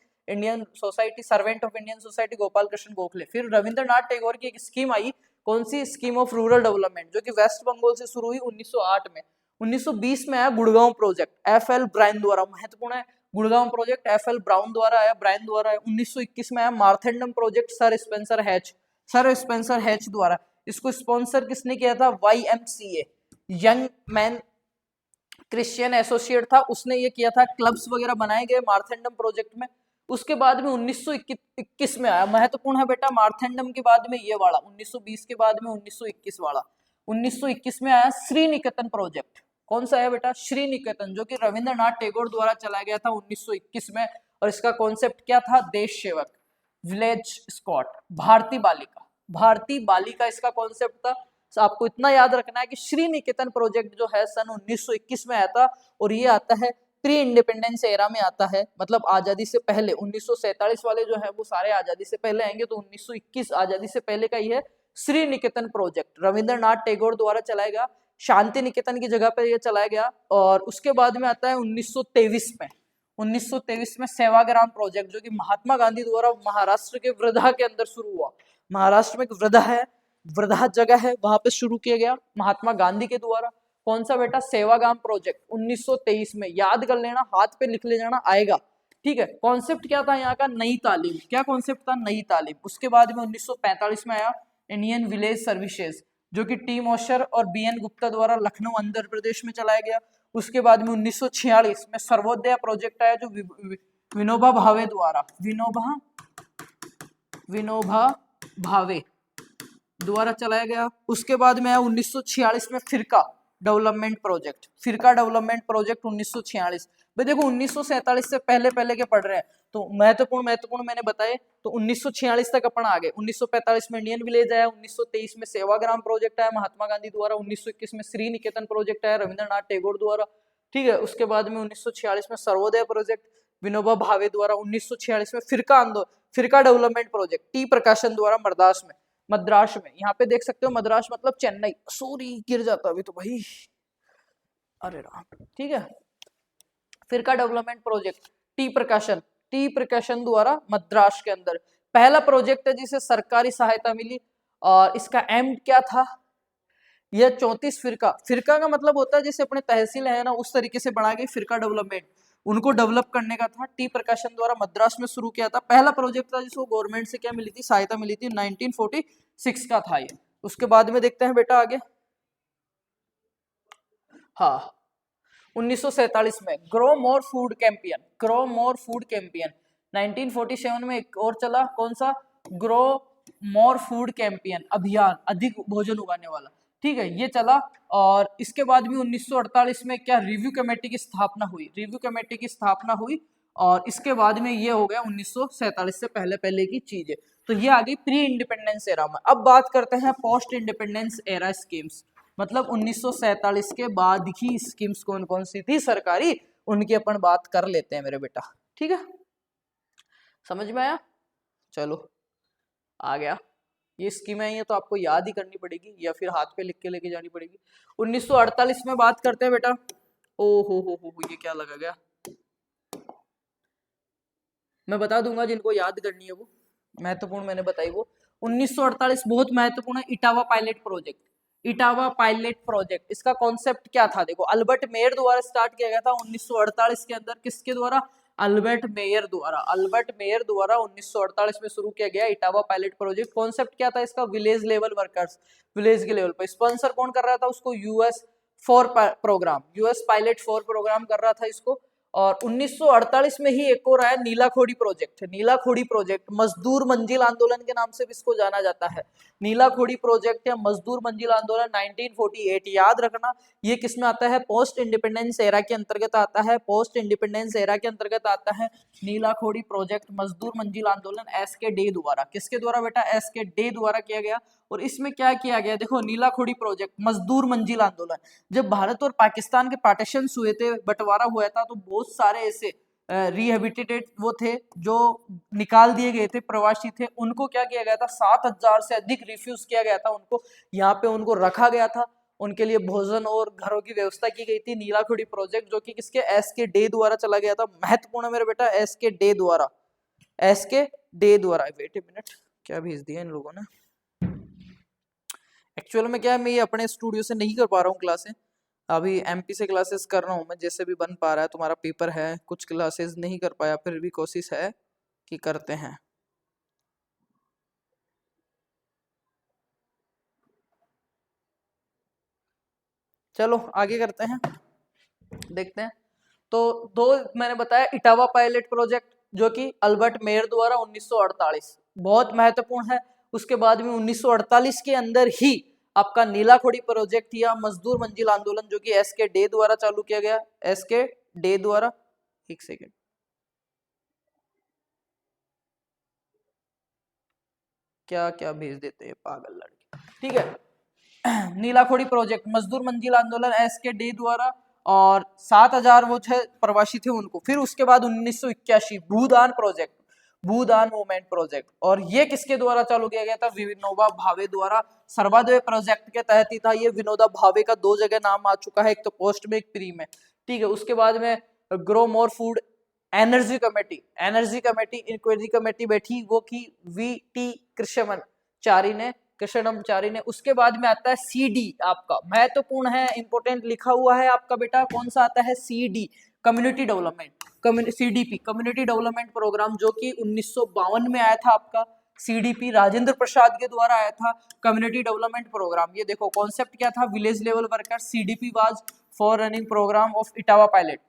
servant of Indian society Gopal Krishna Gokhale. फिर रविंद्रनाथ टैगोर की एक स्कीम आई, कौन सी, स्कीम ऑफ रूरल डेवलपमेंट, जो कि वेस्ट बंगाल से शुरू हुई 1908 में। 1920 में आया गुड़गांव प्रोजेक्ट FL ब्रायन द्वारा, महत्वपूर्ण है, गुड़गांव प्रोजेक्ट FL ब्रायन द्वारा आया। 1921 में आया मार्थेंडम प्रोजेक्ट सर स्पेंसर हैच द्वारा। इसको स्पॉन्सर किसने किया था, YMCA, young man Christian associate था, उसने ये किया था। क्लब्स वगैरह बनाए गए मार्थेंडम प्रोजेक्ट में। उसके बाद में 1921 में आया, महत्वपूर्ण है बेटा, मार्थेंडम के बाद में ये वाला 1920 के बाद में 1921 वाला। 1921 में आया श्री निकेतन प्रोजेक्ट। कौन सा है बेटा, श्री निकेतन, जो कि रविंद्रनाथ टैगोर द्वारा चलाया गया था 1921 में। और इसका कॉन्सेप्ट क्या था, देश सेवक, विलेज स्कॉट, भारतीय बालिका इसका कॉन्सेप्ट था। तो आपको इतना याद रखना है कि श्री निकेतन प्रोजेक्ट जो है सन 1921 में आया था, और ये आता है प्री इंडिपेंडेंस एरा में आता है, मतलब आजादी से पहले। 1947 वाले जो है वो सारे आजादी से पहले आएंगे, तो 1921 आजादी से पहले का ही है श्री निकेतन प्रोजेक्ट, रविंद्रनाथ टैगोर द्वारा चलाया गया। शांति निकेतन की जगह पर यह चलाया गया। और उसके बाद में आता है 1923 में सेवाग्राम प्रोजेक्ट, जो कि महात्मा गांधी द्वारा महाराष्ट्र के वृद्धा के अंदर शुरू हुआ। महाराष्ट्र में एक वृद्धा जगह है, वहां पे शुरू किया गया महात्मा गांधी के द्वारा। कौन सा बेटा, सेवाग्राम प्रोजेक्ट 1923 में, याद कर लेना, हाथ पे लिख ले जाना, आएगा, ठीक है। कॉन्सेप्ट क्या था यहाँ का, नई तालीम। क्या कॉन्सेप्ट था, नई तालीम। उसके बाद में 1945 में आया इंडियन विलेज सर्विसेज, जो कि टी मोशर और BN गुप्ता द्वारा लखनऊ आंध्र प्रदेश में चलाया गया। उसके बाद में 1946 में सर्वोदय प्रोजेक्ट आया, जो विनोबा भावे द्वारा चलाया गया। उसके बाद में आया 1946 में फिरका डेवलपमेंट प्रोजेक्ट 1946। भाई देखो, 1947 से पहले के पढ़ रहे हैं, तो महत्वपूर्ण मैंने बताए, तो 1946 तक अपन आ गए। 1945 में इंडियन विलेज आया, 1923 में सेवाग्राम प्रोजेक्ट आया महात्मा गांधी द्वारा, 1921 में श्री निकेतन प्रोजेक्ट आया रविंद्रनाथ टैगोर द्वारा, ठीक है। उसके बाद में 1946 में सर्वोदय प्रोजेक्ट विनोबा भावे द्वारा, 1946 में फिरका डेवलपमेंट प्रोजेक्ट टी प्रकाशन द्वारा मद्रास में, यहाँ पे देख सकते हो, मद्रास मतलब चेन्नई, सॉरी गिर जाता अभी तो भाई, अरे राम, ठीक है। फिरका डेवलपमेंट प्रोजेक्ट टी प्रकाशन द्वारा मद्रास के अंदर पहला प्रोजेक्ट है जिसे सरकारी सहायता मिली। और इसका एम क्या था, यह 34 फिरका का मतलब होता है जैसे अपने तहसील है ना, उस तरीके से बना गई फिरका डेवलपमेंट, उनको डेवलप करने का था। टी प्रकाशन द्वारा मद्रास में शुरू किया था, पहला प्रोजेक्ट था जिसको गवर्नमेंट से क्या मिली थी, सहायता मिली थी, 1946 का था ये। उसके बाद में देखते हैं बेटा आगे, हाँ 1947 में ग्रो मोर फूड कैंपियन 1947 में एक और चला, कौन सा, ग्रो मोर फूड कैंपियन अभियान, अधिक भोजन उगाने वाला, ठीक है, ये चला। और इसके बाद भी 1948 में क्या रिव्यू कमेटी की स्थापना हुई और इसके बाद में ये हो गया 1947 से पहले पहले की चीजें। तो ये आ गई प्री इंडिपेंडेंस एरा में। अब बात करते हैं पोस्ट इंडिपेंडेंस एरा स्कीम्स, मतलब 1947 के बाद की स्कीम्स कौन कौन सी थी सरकारी, उनकी अपन बात कर लेते हैं मेरे बेटा, ठीक है, समझ में आया? चलो आ गया, ये स्कीम है, ये तो आपको याद ही करनी पड़ेगी या फिर हाथ पे लिख के लेके जानी पड़ेगी। 1948 में बात करते हैं बेटा। ओ हो ये क्या लगा गया, मैं बता दूंगा जिनको याद करनी है वो, महत्वपूर्ण मैंने बताई वो। 1948 बहुत महत्वपूर्ण है, Etawah pilot project. Etawah pilot project, इसका कॉन्सेप्ट क्या था, देखो अल्बर्ट मेयर द्वारा स्टार्ट किया गया था 1948 के अंदर। किसके द्वारा? अल्बर्ट मेयर द्वारा। अल्बर्ट मेयर द्वारा 1948 में शुरू किया गया इटावा पायलट प्रोजेक्ट। कॉन्सेप्ट क्या था इसका? विलेज लेवल वर्कर्स, विलेज के लेवल पर। स्पॉन्सर कौन कर रहा था उसको? US for programme, US pilot for programme कर रहा था इसको। और 1948 में ही एक और आया नीलाखोड़ी प्रोजेक्ट। नीलाखोड़ी प्रोजेक्ट मजदूर मंजिल आंदोलन के नाम से भी इसको जाना जाता है। नीलाखोड़ी प्रोजेक्ट या मजदूर मंजिल आंदोलन 1948, याद रखना। ये किस में आता है? पोस्ट इंडिपेंडेंस एरा के अंतर्गत आता है। पोस्ट इंडिपेंडेंस एरा के अंतर्गत आता है नीलाखोड़ी प्रोजेक्ट, मजदूर मंजिल आंदोलन एस के डे द्वारा। किसके द्वारा बेटा? एस के डे द्वारा किया गया। और इसमें क्या किया गया, देखो नीलाखोड़ी प्रोजेक्ट, मजदूर मंजिल आंदोलन। जब भारत और पाकिस्तान के पार्टीशन हुए थे, बंटवारा हुआ था, तो बहुत सारे ऐसे रिहेबिटेटेड वो थे जो निकाल दिए गए थे, प्रवासी थे, उनको क्या किया गया था? 7,000 से अधिक रिफ्यूज किया गया था उनको, यहाँ पे उनको रखा गया था, उनके लिए भोजन और घरों की व्यवस्था की गई थी। नीलाखोड़ी प्रोजेक्ट जो कि किसके? एस के डे द्वारा चला गया था। महत्वपूर्ण है मेरे बेटा, एस के डे द्वारा, एस के डे द्वारा। वेट ए मिनट, क्या भेज दिया इन लोगों ने? एक्चुअल में क्या है, मैं ये अपने स्टूडियो से नहीं कर पा रहा हूँ क्लासें, अभी एमपी से क्लासेस कर रहा हूँ मैं, जैसे भी बन पा रहा है। तुम्हारा पेपर है, कुछ क्लासेस नहीं कर पाया, फिर भी कोशिश है कि करते हैं। चलो आगे करते हैं, देखते हैं। तो दो मैंने बताया, इटावा पायलट प्रोजेक्ट जो कि अल्बर्ट मेयर द्वारा 1948, बहुत महत्वपूर्ण है। उसके बाद में 1948 के अंदर ही आपका नीलाखोड़ी प्रोजेक्ट या मजदूर मंजिल आंदोलन जो कि एस के डे द्वारा चालू किया गया। एस के डे द्वारा, एक सेकेंड, क्या क्या भेज देते हैं पागल लड़के, ठीक है। नीलाखोड़ी प्रोजेक्ट, मजदूर मंजिल आंदोलन एस के डे द्वारा, और 7,000 वो थे प्रवासी थे उनको। फिर उसके बाद 1981 भूदान प्रोजेक्ट, भूदान मूवमेंट प्रोजेक्ट, और ये किसके द्वारा चालू किया गया था? विनोबा भावे द्वारा। सर्वोदय प्रोजेक्ट के तहत ही था ये। विनोबा भावे का 2 जगह नाम आ चुका है, एक तो पोस्ट में, एक प्री में, ठीक है। उसके बाद में grow more food energy committee, energy committee, inquiry committee बैठी, वो की वी टी कृष्णमचारी ने, कृष्णमचारी ने। उसके बाद में आता है सीडी, आपका महत्वपूर्ण है, इंपोर्टेंट लिखा हुआ है आपका बेटा, कौन सा आता है? CD, community development, CDP, community development programme, जो कि 1952 में आया था आपका। सीडीपी राजेंद्र प्रसाद के द्वारा आया था, कम्युनिटी डेवलपमेंट प्रोग्राम। ये देखो कॉन्सेप्ट क्या था? Village level worker. CDP was for running programme of Etawah pilot,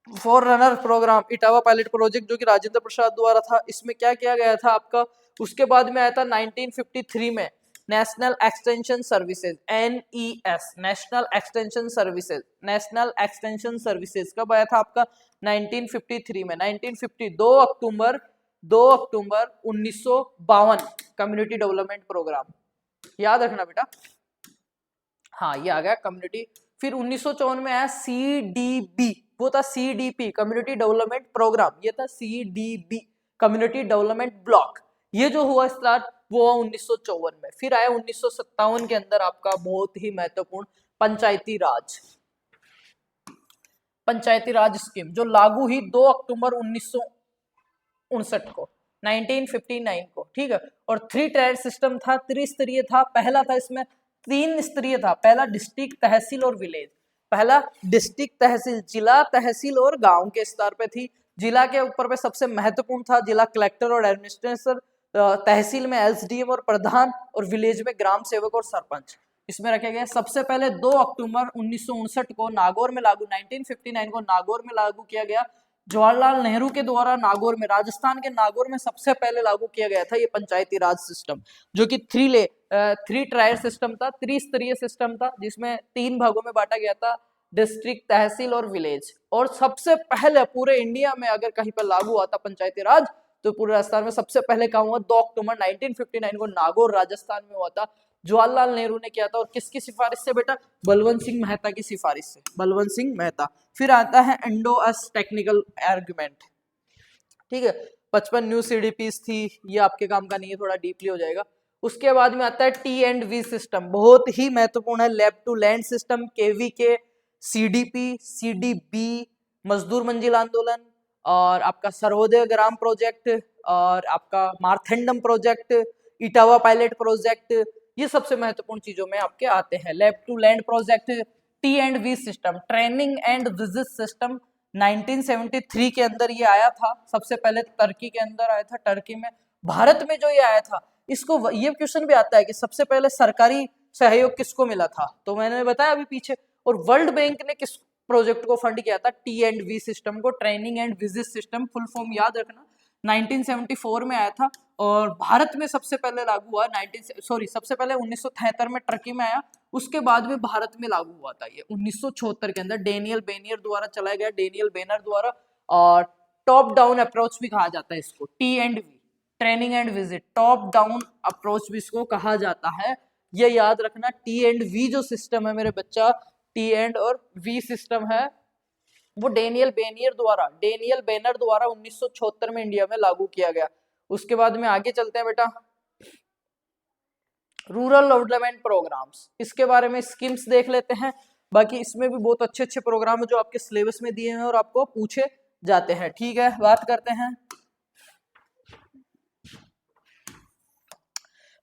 for runner programme Etawah pilot project, जो कि राजेंद्र प्रसाद द्वारा था। इसमें क्या किया गया था आपका? उसके बाद में आया था 1953 में national extension services, NES, national extension services, national extension services कब आया था आपका? 1953 में, 1952 अक्टूबर 1952, कम्युनिटी डेवलपमेंट प्रोग्राम, याद रखना बेटा। हाँ ये आ गया कम्युनिटी। फिर 1954 में आया CDB, वो था CDP, कम्युनिटी डेवलपमेंट प्रोग्राम, ये था CDB, कम्युनिटी डेवलपमेंट ब्लॉक। ये जो हुआ स्टार्ट वो हुआ 1954 में। फिर आया 1957 के अंदर आपका बहुत ही महत्वपूर्ण पंचायती राज, पंचायती राज स्कीम, जो लागू हुई 2 अक्टूबर 1959 को, 1959 को, ठीक है। और 3 टायर सिस्टम था, त्रिस्तरीय था। पहला था इसमें 3 स्तरीय था, पहला डिस्ट्रिक्ट, तहसील और विलेज। पहला डिस्ट्रिक्ट, तहसील, जिला, तहसील और गांव के स्तर पे थी। जिला के ऊपर पे सबसे महत्वपूर्ण था जिला कलेक्टर और एडमिनिस्ट्रेटर, तहसील में SDM और प्रधान, और विलेज में ग्राम सेवक और सरपंच इसमें रखे गए। सबसे पहले 2 अक्टूबर 1959 को नागौर में लागू, 1959 को नागौर में लागू किया गया। जवाहरलाल नेहरू के द्वारा नागौर में, राजस्थान के नागौर में सबसे पहले लागू किया गया था ये पंचायती राज सिस्टम, जो कि 3 टायर सिस्टम था, त्रिस्तरीय सिस्टम था, जिसमें 3 भागों में बांटा गया था। डिस्ट्रिक्ट, तहसील और विलेज। और सबसे पहले पूरे इंडिया में अगर कहीं पर लागू हुआ था पंचायती राज तो पूरे राजस्थान में सबसे पहले कहाँ हुआ, 2 अक्टूबर 1959 को नागौर राजस्थान में हुआ था। जवाहरलाल नेहरू ने किया था, और किसकी सिफारिश से बेटा, बलवंत सिंह मेहता की सिफारिश से, बलवंत सिंह मेहता। फिर आता है इंडो-अस टेक्निकल आर्गुमेंट, ठीक है, 55 न्यू सीडीपीस थी, ये आपके काम का नहीं है, थोड़ा डीपली हो जाएगा। उसके बाद में आता है T&V सिस्टम, बहुत ही महत्वपूर्ण है, lab to land system, KVK, CDP, CDB, मजदूर मंजिल आंदोलन, और आपका सर्वोदय ग्राम प्रोजेक्ट, और आपका Marthandam project, Etawah pilot project, ये सबसे महत्वपूर्ण चीजों में आपके आते हैं। Lab to land project, T&V system, training and visit system, 1973 के अंदर ये आया था, सबसे पहले तुर्की के अंदर आया था, टर्की में। भारत में जो ये आया था, इसको ये क्वेश्चन भी आता है कि सबसे पहले सरकारी सहयोग किसको मिला था, तो मैंने बताया अभी पीछे। और वर्ल्ड बैंक ने किस प्रोजेक्ट को फंड किया था, T&V सिस्टम को, training and visit system, full form याद रखना, 1974 में आया था। और भारत में सबसे पहले लागू हुआ सबसे पहले 1973 में टर्की में आया, उसके बाद में भारत में लागू हुआ था ये 1974 के अंदर, डेनियल बेनियर द्वारा चलाया गया, डेनियल बेनर द्वारा। और टॉप डाउन अप्रोच भी कहा जाता है इसको, T&V, training and visit, top down approach भी इसको कहा जाता है, ये याद रखना। T&V जो सिस्टम है मेरे बच्चा, T&V सिस्टम है, वो डेनियल बेनर द्वारा 1974 में इंडिया में लागू किया गया। उसके बाद में आगे चलते हैं बेटा, रूरल डेवलपमेंट प्रोग्राम्स, इसके बारे में स्कीम्स देख लेते हैं। बाकी इसमें भी बहुत अच्छे अच्छे प्रोग्राम है जो आपके सिलेबस में दिए हैं और आपको पूछे जाते हैं, ठीक है। बात करते हैं,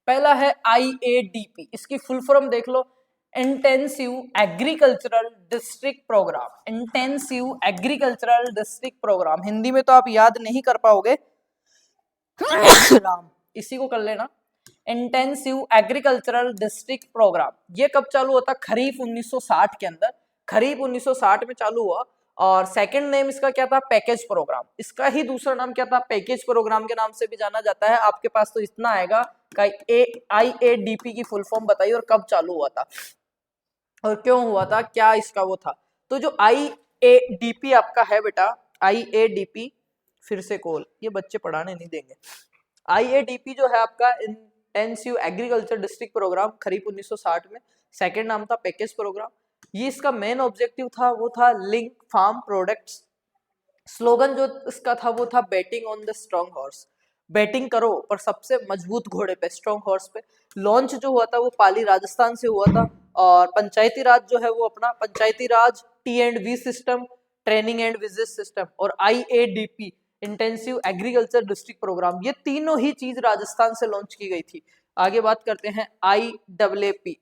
पहला है IADP, इसकी फुल फॉर्म देख लो, intensive agricultural district program, intensive agricultural district program, Hindi में तो आप याद नहीं कर पाओगे राम, इसी को कर लेना, इंटेंसिव एग्रीकल्चरल डिस्ट्रिक्ट प्रोग्राम। ये कब चालू होता, खरीफ 1960 के अंदर, खरीफ 1960 में चालू हुआ। और सेकंड नेम इसका क्या था, पैकेज प्रोग्राम, इसका ही दूसरा नाम क्या था, पैकेज प्रोग्राम के नाम से भी जाना जाता है। आपके पास तो इतना आएगा कि IADP की फुल फॉर्म बताइए और कब चालू हुआ था और क्यों हुआ था, क्या इसका वो था। तो जो IADP आपका है बेटा, IADP, फिर से कॉल, ये बच्चे पढ़ाने नहीं देंगे। IADP जो है आपका इंटेंसिव एग्रीकल्चर डिस्ट्रिक्ट प्रोग्राम, खरीफ 1960 में, सेकंड नाम था पैकेज प्रोग्राम। ये इसका मेन ऑब्जेक्टिव था, वो था लिंक फार्म प्रोडक्ट्स। स्लोगन जो इसका था वो था batting on the strong horse, batting करो पर सबसे मजबूत घोड़े पे, स्ट्रॉन्ग हॉर्स पे। लॉन्च जो हुआ था वो पाली राजस्थान से हुआ था। और पंचायती राज जो है वो अपना Panchayati Raj, T&V system, training and visit system, और IADP intensive agriculture district programme, ये तीनों ही चीज राजस्थान से लॉन्च की गई थी। आगे बात करते हैं IAAP,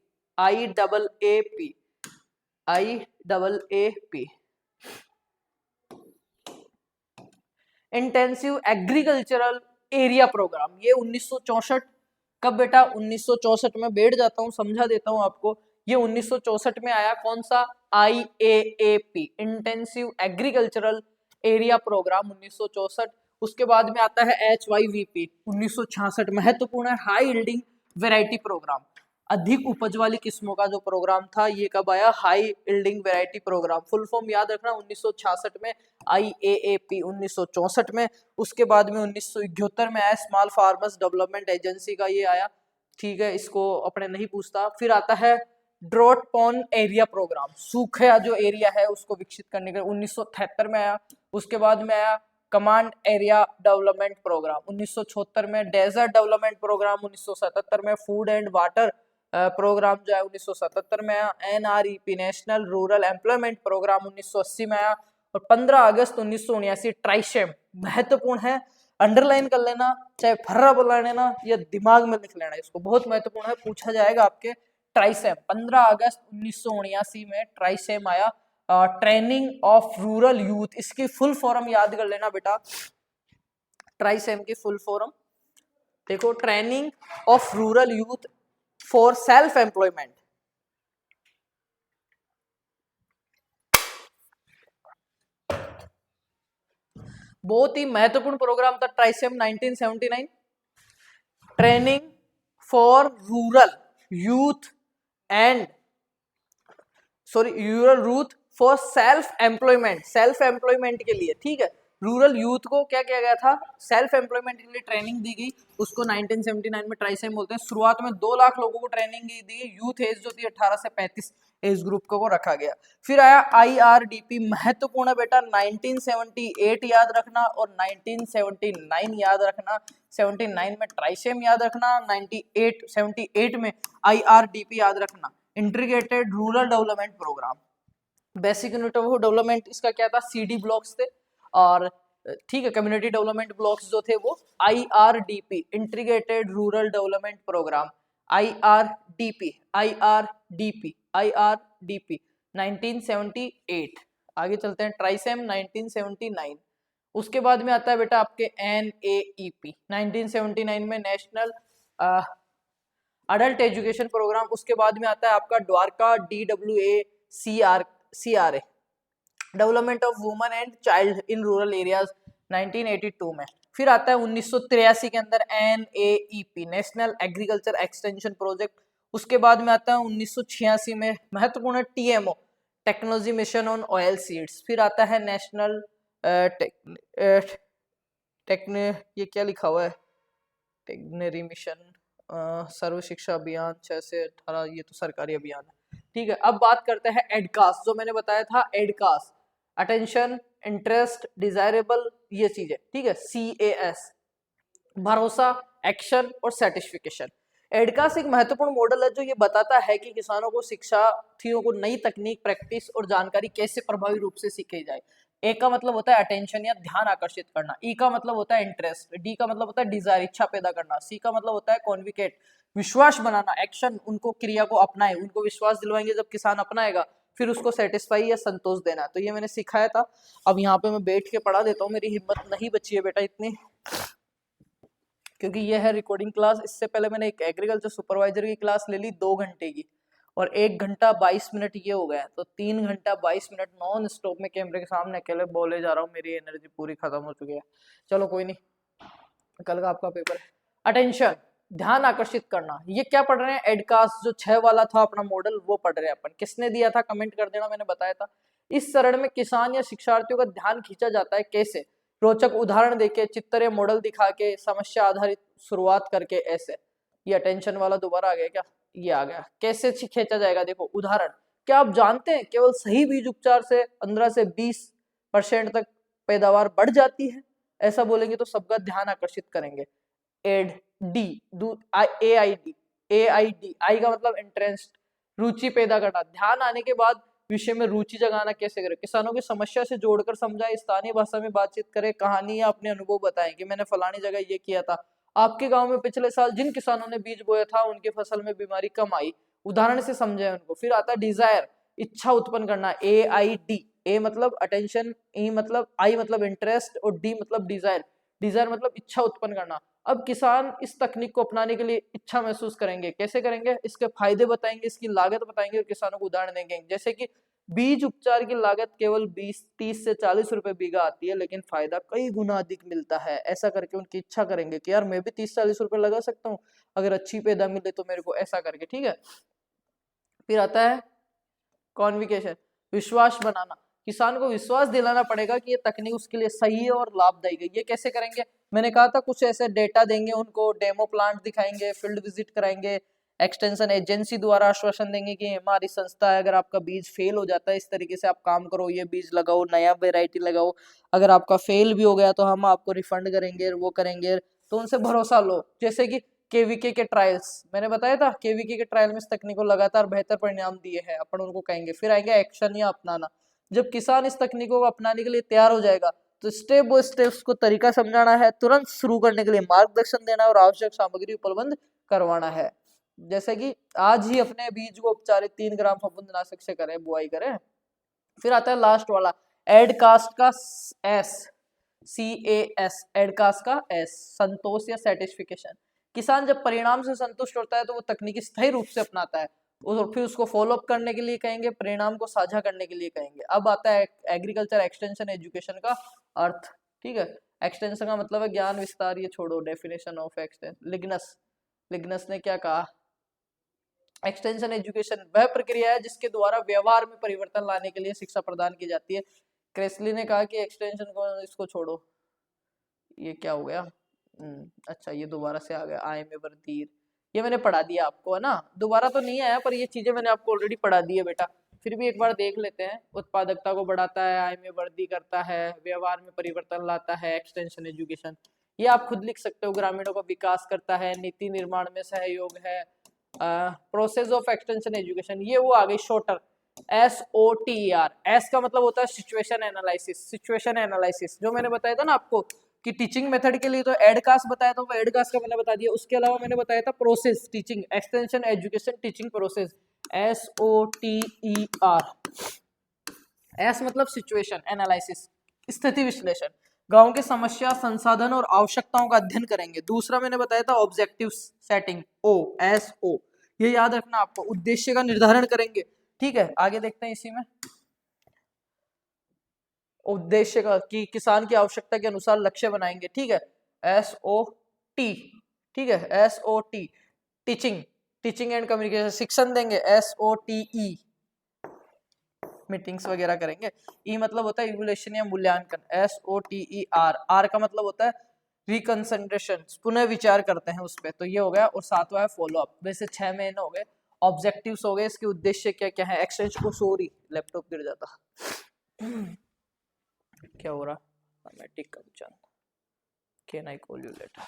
intensive agricultural area programme, ये 1964, कब बेटा, 1964 में, बैठ जाता हूँ समझा देता हूँ आपको, ये 1964 में आया। कौन सा, IAAP, intensive agricultural area programme, 1964। उसके बाद में आता है HYVP, 1966, महत्वपूर्ण है, हाई यील्डिंग वैरायटी प्रोग्राम, अधिक उपज वाली किस्मों का जो प्रोग्राम था, ये कब आया, high yielding variety programme, full form याद रखना, 1966 में, IAAP 1964 में। उसके बाद में 1971 में आया, स्मॉल फार्मर्स डेवलपमेंट एजेंसी का ये आया, ठीक है, इसको अपने नहीं पूछता। फिर आता है ड्रॉट पॉन एरिया प्रोग्राम, सूखा जो एरिया है उसको विकसित करने के, 1973 में आया। उसके बाद में आया कमांड एरिया डेवलपमेंट प्रोग्राम, 1976 में, डेजर्ट डेवलपमेंट प्रोग्राम 1977 में, फूड एंड वाटर प्रोग्राम जो है 1977 में आया, NREP, national rural employment programme 1980 में आया। और 15 अगस्त 1979 ट्राइसेम, महत्वपूर्ण है, अंडरलाइन कर लेना, चाहे फर्रा बुला लेना या दिमाग में लिख लेना, इसको बहुत महत्वपूर्ण है, पूछा जाएगा आपके। ट्राइसेम, 15 अगस्त 1979 में ट्राइसेम आया, ट्रेनिंग ऑफ रूरल यूथ, इसकी फुल फॉर्म याद कर लेना बेटा, ट्राइसेम की फुल फॉर्म देखो, training of rural youth for self employment. बहुत ही महत्वपूर्ण प्रोग्राम था ट्राइसेम 1979, training for rural youth for self employment के लिए, ठीक है। रूरल यूथ को क्या किया गया था, सेल्फ एम्प्लॉयमेंट के लिए ट्रेनिंग दी गई, उसको 1979 में ट्राइसेम बोलते हैं। शुरुआत में 2 लाख लोगों को ट्रेनिंग दी गई, यूथ एज जो थी 18 से 35 एज ग्रुप को रखा गया। फिर आया IRDP, महत्वपूर्ण बेटा 1978 याद रखना और 1979 याद रखना। 79 में ट्राइसेम याद रखना, 78 में IRDP याद रखना, integrated rural development programme. Basic unit of development इसका क्या था, CD ब्लॉक्स थे, और ठीक है कम्युनिटी डेवलपमेंट ब्लॉक्स जो थे वो IRDP, integrated rural development programme. IRDP 1978। आगे चलते हैं, ट्राइसेम 1979। उसके बाद में आता है बेटा आपके NAEP 1979 में, नेशनल अडल्ट एजुकेशन प्रोग्राम। उसके बाद में आता है आपका Dwarka DWACRA, development of women and child in rural areas 1982 में। फिर आता है 1983 के अंदर NAEP, national agriculture extension project. उसके बाद में आता है 1986 में महत्वपूर्ण TMO, technology mission on oil seeds. फिर आता है नेशनल ये क्या लिखा हुआ है, टेक्नरी मिशन, सर्व शिक्षा अभियान 6 से 18, ये तो सरकारी अभियान है, ठीक है। अब बात करते हैं एडकास्ट, जो मैंने बताया था एडकास्ट, अटेंशन, इंटरेस्ट, डिजायरेबल, ये चीजें, ठीक है। CAS, भरोसा, एक्शन और सर्टिफिकेशन। एडकास्ट एक महत्वपूर्ण मॉडल है जो ये बताता है कि किसानों को, शिक्षार्थियों को नई तकनीक, प्रैक्टिस और जानकारी कैसे प्रभावी रूप से सीखी जाए। ए का मतलब होता है अटेंशन या ध्यान आकर्षित करना, ई का मतलब होता है इंटरेस्ट, डी का मतलब होता है डिजायर, इच्छा पैदा करना, सी का मतलब होता है कॉन्विकेट, विश्वास बनाना, एक्शन, उनको क्रिया को अपनाए, उनको विश्वास दिलवाएंगे जब किसान अपनाएगा, फिर उसको सेटिस्फाई या संतोष देना। तो ये मैंने सिखाया था, अब यहाँ पे मैं बैठ के पढ़ा देता हूँ, मेरी हिम्मत नहीं बची है बेटा इतनी, क्योंकि ये है रिकॉर्डिंग क्लास। इससे पहले मैंने एक एग्रीकल्चर सुपरवाइजर की क्लास ले ली 2 घंटे की, और 1 घंटा 22 मिनट ये हो गया, तो 3 घंटा 22 मिनट नॉन स्टॉप में कैमरे के सामने अकेले बोले जा रहा हूँ, मेरी एनर्जी पूरी खत्म हो चुकी है। चलो कोई नहीं, कल का आपका पेपर है। अटेंशन, ध्यान आकर्षित करना, ये क्या पढ़ रहे हैं, एडकास्ट जो 6 वाला था अपना मॉडल, वो पढ़ रहे हैं अपन। किसने दिया था कमेंट कर देना, मैंने बताया था। इस चरण में किसान या शिक्षार्थियों का ध्यान खींचा जाता है, कैसे, रोचक उदाहरण देके, चित्र या मॉडल दिखा के, समस्या आधारित शुरुआत करके, ऐसे। ये अटेंशन वाला दोबारा आ गया क्या, ये आ गया। कैसे खींचा जाएगा, देखो उदाहरण, क्या आप जानते हैं केवल सही बीज उपचार से 15 से 20% तक पैदावार बढ़ जाती है, ऐसा बोलेंगे तो सबका ध्यान आकर्षित करेंगे। एड डी, AID, आई का मतलब इंटरेस्ट, रुचि पैदा करना, ध्यान आने के बाद विषय में रुचि जगाना कैसे करें, किसानों की समस्या से जोड़कर समझाए, स्थानीय भाषा में बातचीत करें, कहानी या अपने अनुभव बताएं कि मैंने फलानी जगह ये किया था, आपके गांव में पिछले साल जिन किसानों ने बीज बोया था उनकी फसल में बीमारी कम आई, उदाहरण से समझाए उनको। फिर आता है डिजायर, इच्छा उत्पन्न करना, AID, ए मतलब अटेंशन, ई मतलब, आई मतलब इंटरेस्ट और डी मतलब डिजायर। डिजायर मतलब इच्छा उत्पन्न करना। अब किसान इस तकनीक को अपनाने के लिए इच्छा महसूस करेंगे, कैसे करेंगे, इसके फायदे बताएंगे, इसकी लागत बताएंगे और किसानों को उदाहरण देंगे, जैसे कि बीज उपचार की लागत केवल 20-30 से 40 रुपए बीघा आती है, लेकिन फायदा कई गुना अधिक मिलता है। ऐसा करके उनकी इच्छा करेंगे कि यार मैं भी 30-40 रुपए लगा सकता हूँ, अगर अच्छी पैदा मिले तो मेरे को, ऐसा करके, ठीक है। फिर आता है कॉन्विकेशन, विश्वास बनाना, किसान को विश्वास दिलाना पड़ेगा कि ये तकनीक उसके लिए सही है और लाभदायी है। ये कैसे करेंगे, मैंने कहा था कुछ ऐसे डेटा देंगे उनको, डेमो प्लांट दिखाएंगे, फील्ड विजिट कराएंगे, एक्सटेंशन एजेंसी द्वारा आश्वासन देंगे कि हमारी संस्था है, अगर आपका बीज फेल हो जाता है इस तरीके से आप काम करो, ये बीज लगाओ, नया वेराइटी लगाओ, अगर आपका फेल भी हो गया तो हम आपको रिफंड करेंगे, वो करेंगे, तो उनसे भरोसा लो। जैसे कि KVK के ट्रायल्स, मैंने बताया था KVK के ट्रायल में इस तकनीक को लगातार बेहतर परिणाम दिए हैं, अपन उनको कहेंगे। फिर आएंगे एक्शन या अपनाना, जब किसान इस तकनीकों को अपनाने के लिए तैयार हो जाएगा तो स्टेप बाय स्टेप उसको तरीका समझाना है, तुरंत शुरू करने के लिए मार्गदर्शन देना है और आवश्यक सामग्री उपलब्ध करवाना है। जैसे कि आज ही अपने बीज को उपचारित 3 ग्राम फफूंदनाशक से करें, बुआई करें। फिर आता है लास्ट वाला, एडकास्ट का S, CAS, एडकास्ट का S, संतोष या सेटिस्फिकेशन। किसान जब परिणाम से संतुष्ट होता है तो वो तकनीकी स्थायी रूप से अपनाता है, और फिर उसको फॉलो अप करने के लिए कहेंगे, परिणाम को साझा करने के लिए कहेंगे। अब आता है एग्रीकल्चर एक्सटेंशन एजुकेशन का अर्थ, ठीक है। एक्सटेंशन का मतलब है ज्ञान विस्तार, ये छोड़ो, डेफिनेशन ऑफ एक्सटेंशन। लिग्नस ने क्या कहा, एक्सटेंशन एजुकेशन वह प्रक्रिया है जिसके द्वारा व्यवहार में परिवर्तन लाने के लिए शिक्षा प्रदान की जाती है। क्रेस्ली ने कहा कि एक्सटेंशन को, इसको छोड़ो, ये क्या हो गया, अच्छा ये दोबारा से आ गया, आय में वृद्धि, ये मैंने पढ़ा दिया आपको है ना, दोबारा तो नहीं आया पर ये चीजें मैंने आपको ऑलरेडी पढ़ा दी है बेटा, फिर भी एक बार देख लेते हैं। उत्पादकता को बढ़ाता है, आय में वृद्धि करता है, व्यवहार में परिवर्तन लाता है एक्सटेंशन एजुकेशन, ये आप खुद लिख सकते हो। ग्रामीणों का विकास करता है, नीति निर्माण में सहयोग है। प्रोसेस ऑफ एक्सटेंशन एजुकेशन, ये वो आ गई शॉर्टर, SOTER। एस का मतलब होता है सिचुएशन एनालिसिस, सिचुएशन एनालिसिस जो मैंने बताया था ना आपको कि टीचिंग मेथड के लिए तो एडकास्ट बताया था, वो एडकास्ट का मैंने बता दिया। उसके अलावा मैंने बताया था process, teaching extension education teaching process, SOTER। S मतलब सिचुएशन एनालिसिस, स्थिति विश्लेषण, गांव की समस्या, संसाधन और आवश्यकताओं का अध्ययन करेंगे। दूसरा मैंने बताया था ऑब्जेक्टिव सेटिंग, OSO, ये याद रखना आपको, उद्देश्य का निर्धारण करेंगे। ठीक है, आगे देखते हैं इसी में, उद्देश्य का कि किसान की आवश्यकता के अनुसार लक्ष्य बनाएंगे। ठीक है, SOT, ठीक है, SOT teaching, teaching and communication, शिक्षण देंगे, SOTE मीटिंग्स वगैरह करेंगे। ई मतलब होता है इवोल्यूशन या मूल्यांकन, SOTER। आर का मतलब होता है रिकंसिडरेशन, पुनः विचार करते हैं उस पर, तो ये हो गया। और सातवां है फॉलो अप। वैसे 6 महीने हो गए, ऑब्जेक्टिव्स हो गए, इसके उद्देश्य क्या क्या है। एक्सटेंशन को, सॉरी लैपटॉप गिर जाता, क्या हो रहा, मैं टिक कर जान, can I call you later.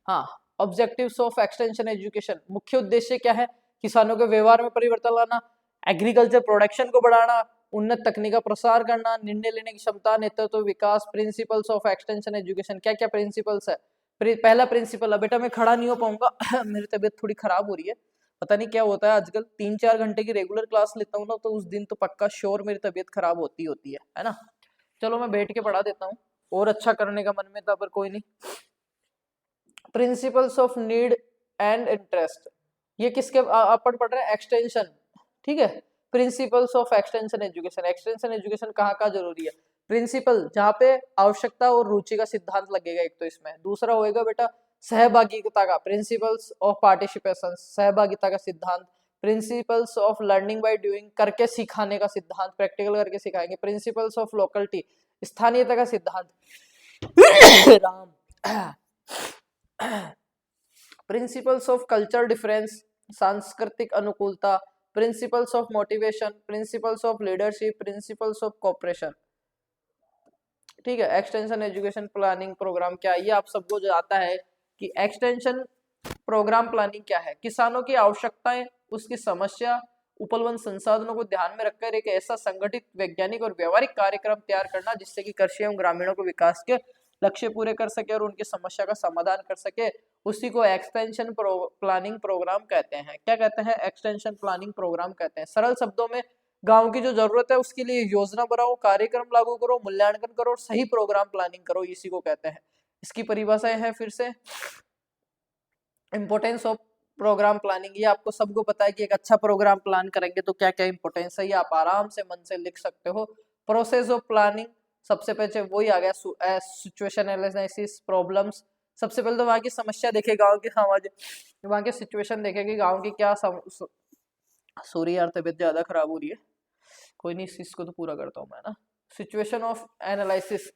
हाँ, ऑब्जेक्टिव्स ऑफ एक्सटेंशन एजुकेशन, मुख्य उद्देश्य क्या है, किसानों के व्यवहार में परिवर्तन लाना, एग्रीकल्चर प्रोडक्शन को बढ़ाना, उन्नत तकनीक का प्रसार करना, निर्णय लेने की क्षमता, नेतृत्व विकास। प्रिंसिपल्स ऑफ एक्सटेंशन एजुकेशन, क्या क्या प्रिंसिपल्स है। पहला प्रिंसिपल है बेटा, मैं खड़ा नहीं हो पाऊंगा मेरी तबीयत थोड़ी खराब हो रही है, पता नहीं क्या होता है आजकल, 3-4 घंटे की रेगुलर क्लास लेता हूँ ना, तो उस दिन तो पक्का श्योर मेरी तबीयत खराब होती है ना। चलो मैं बैठ के पढ़ा देता हूँ, और अच्छा करने का मन में था पर कोई नहीं। Principles of need and interest, ये किसके अपन पढ़ रहे हैं, एक्सटेंशन। ठीक है, principles of extension education, extension education कहाँ कहाँ जरूरी है। प्रिंसिपल, जहाँ पे आवश्यकता और रुचि का सिद्धांत लगेगा एक तो इसमें। दूसरा होएगा बेटा सहभागिता का, प्रिंसिपल्स ऑफ पार्टिसिपेशन, सहभागिता का सिद्धांत। Principles of learning by doing, करके सिखाने का सिद्धांत, प्रैक्टिकल करके सिखाएंगे। प्रिंसिपल्स ऑफ लोकलिटी, स्थानीयता का सिद्धांत Ram. Principles of culture difference, सांस्कृतिक अनुकूलता। Principles of motivation, principles of leadership, principles of cooperation. ठीक है, एक्सटेंशन एजुकेशन प्लानिंग प्रोग्राम क्या है, ये आप सबको जो आता है कि एक्सटेंशन प्रोग्राम प्लानिंग क्या है। किसानों की आवश्यकताएं, उसकी समस्या, उपलब्ध संसाधनों को ध्यान में रखकर एक ऐसा संगठित, वैज्ञानिक और व्यवहारिक कार्यक्रम तैयार करना जिससे कि कृषि एवं ग्रामीणों को विकास के लक्ष्य पूरे कर सके और उनकी समस्या का समाधान कर सके, उसी को एक्सटेंशन प्लानिंग प्रोग्राम कहते हैं। क्या कहते हैं, एक्सटेंशन प्लानिंग प्रोग्राम कहते हैं। सरल शब्दों में, गांव की जो जरूरत है उसके लिए योजना बनाओ, कार्यक्रम लागू करो, मूल्यांकन करो और सही प्रोग्राम प्लानिंग करो, इसी को कहते हैं। इसकी परिभाषाएं है फिर से, इंपोर्टेंस ऑफ प्रोग्राम प्लानिंग, ये आपको सबको पता है कि एक अच्छा प्रोग्राम प्लान करेंगे तो क्या क्या इंपोर्टेंस है, ये आप आराम से मन से लिख सकते हो। प्रोसेस ऑफ प्लानिंग, सबसे पहले वही आ गया, सिचुएशन एनालिसिस, प्रॉब्लम्स। सबसे पहले तो वहाँ की समस्या देखे, गांव की समाज, वहाँ की सिचुएशन देखेगी, गांव की क्या सॉरी यार तबीयत ज्यादा खराब हो रही है, कोई नहीं, इस को तो पूरा करता हूँ मैं ना। सिचुएशन ऑफ एनालिसिस,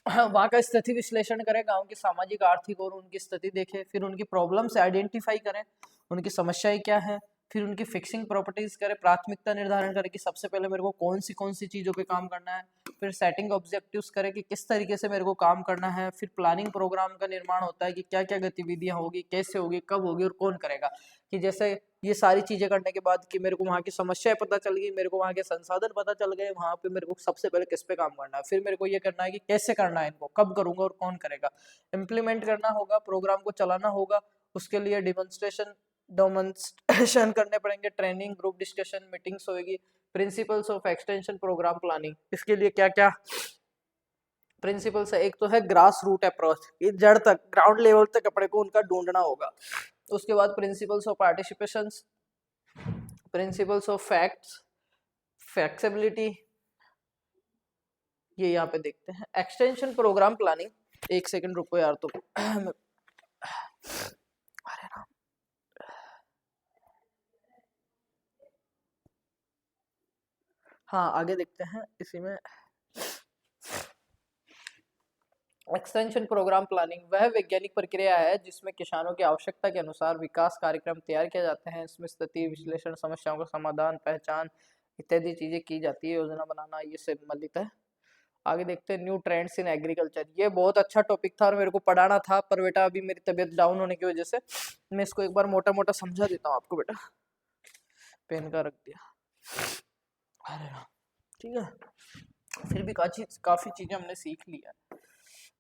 वहाँ का स्थिति विश्लेषण करें, गांव की सामाजिक आर्थिक और उनकी स्थिति देखें, फिर उनकी प्रॉब्लम से आइडेंटिफाई करें, उनकी समस्याएं क्या है, फिर उनकी फिक्सिंग प्रॉपर्टीज करें, प्राथमिकता निर्धारण करें कि सबसे पहले मेरे को कौन सी चीजों पे काम करना है, फिर सेटिंग ऑब्जेक्टिव्स करें कि किस तरीके से मेरे को काम करना है, फिर प्लानिंग प्रोग्राम का निर्माण होता है कि क्या क्या गतिविधियां होगी, कैसे होगी, कब होगी और कौन करेगा। कि जैसे ये सारी चीजें करने के बाद कि मेरे को वहाँ की समस्याएं पता चल गई, मेरे को वहाँ के संसाधन पता चल गए, वहाँ पे मेरे को सबसे पहले किस पे काम करना है, फिर मेरे को ये करना है कि कैसे करना है, इनको कब करूंगा और कौन करेगा, इम्प्लीमेंट करना होगा, प्रोग्राम को चलाना होगा, उसके लिए डेमोन्स्ट्रेशन करने पड़ेंगे, ट्रेनिंग, ग्रुप डिस्कशन, मीटिंग्स होगी। Principles of extension programme planning, इसके लिए क्या क्या प्रिंसिपल्स है, एक तो है ग्रास रूट अप्रोच, ये जड़ तक, ग्राउंड लेवल तक कपड़े को उनका ढूंढना होगा। उसके बाद principles of participation, principles of facts, flexibility, ये यहाँ पे देखते हैं। एक्सटेंशन प्रोग्राम प्लानिंग, एक सेकंड रुको यार, तो अरे राम, हाँ आगे देखते हैं इसी में। एक्सटेंशन प्रोग्राम प्लानिंग वह वैज्ञानिक प्रक्रिया है जिसमें किसानों की आवश्यकता के अनुसार विकास कार्यक्रम तैयार किए जाते हैं। इसमें स्थिति विश्लेषण, समस्याओं का समाधान, पहचान इत्यादि चीजें की जाती है। योजना बनाना ये सम्मिलित है। आगे देखते हैं न्यू ट्रेंड्स इन एग्रीकल्चर। ये बहुत अच्छा टॉपिक था और मेरे को पढ़ाना था, पर बेटा अभी मेरी तबीयत डाउन होने की वजह से मैं इसको एक बार मोटा मोटा समझा देता हूँ आपको। बेटा पेन का रख दिया, अरे ठीक है। फिर भी काफी चीजें हमने सीख लिया।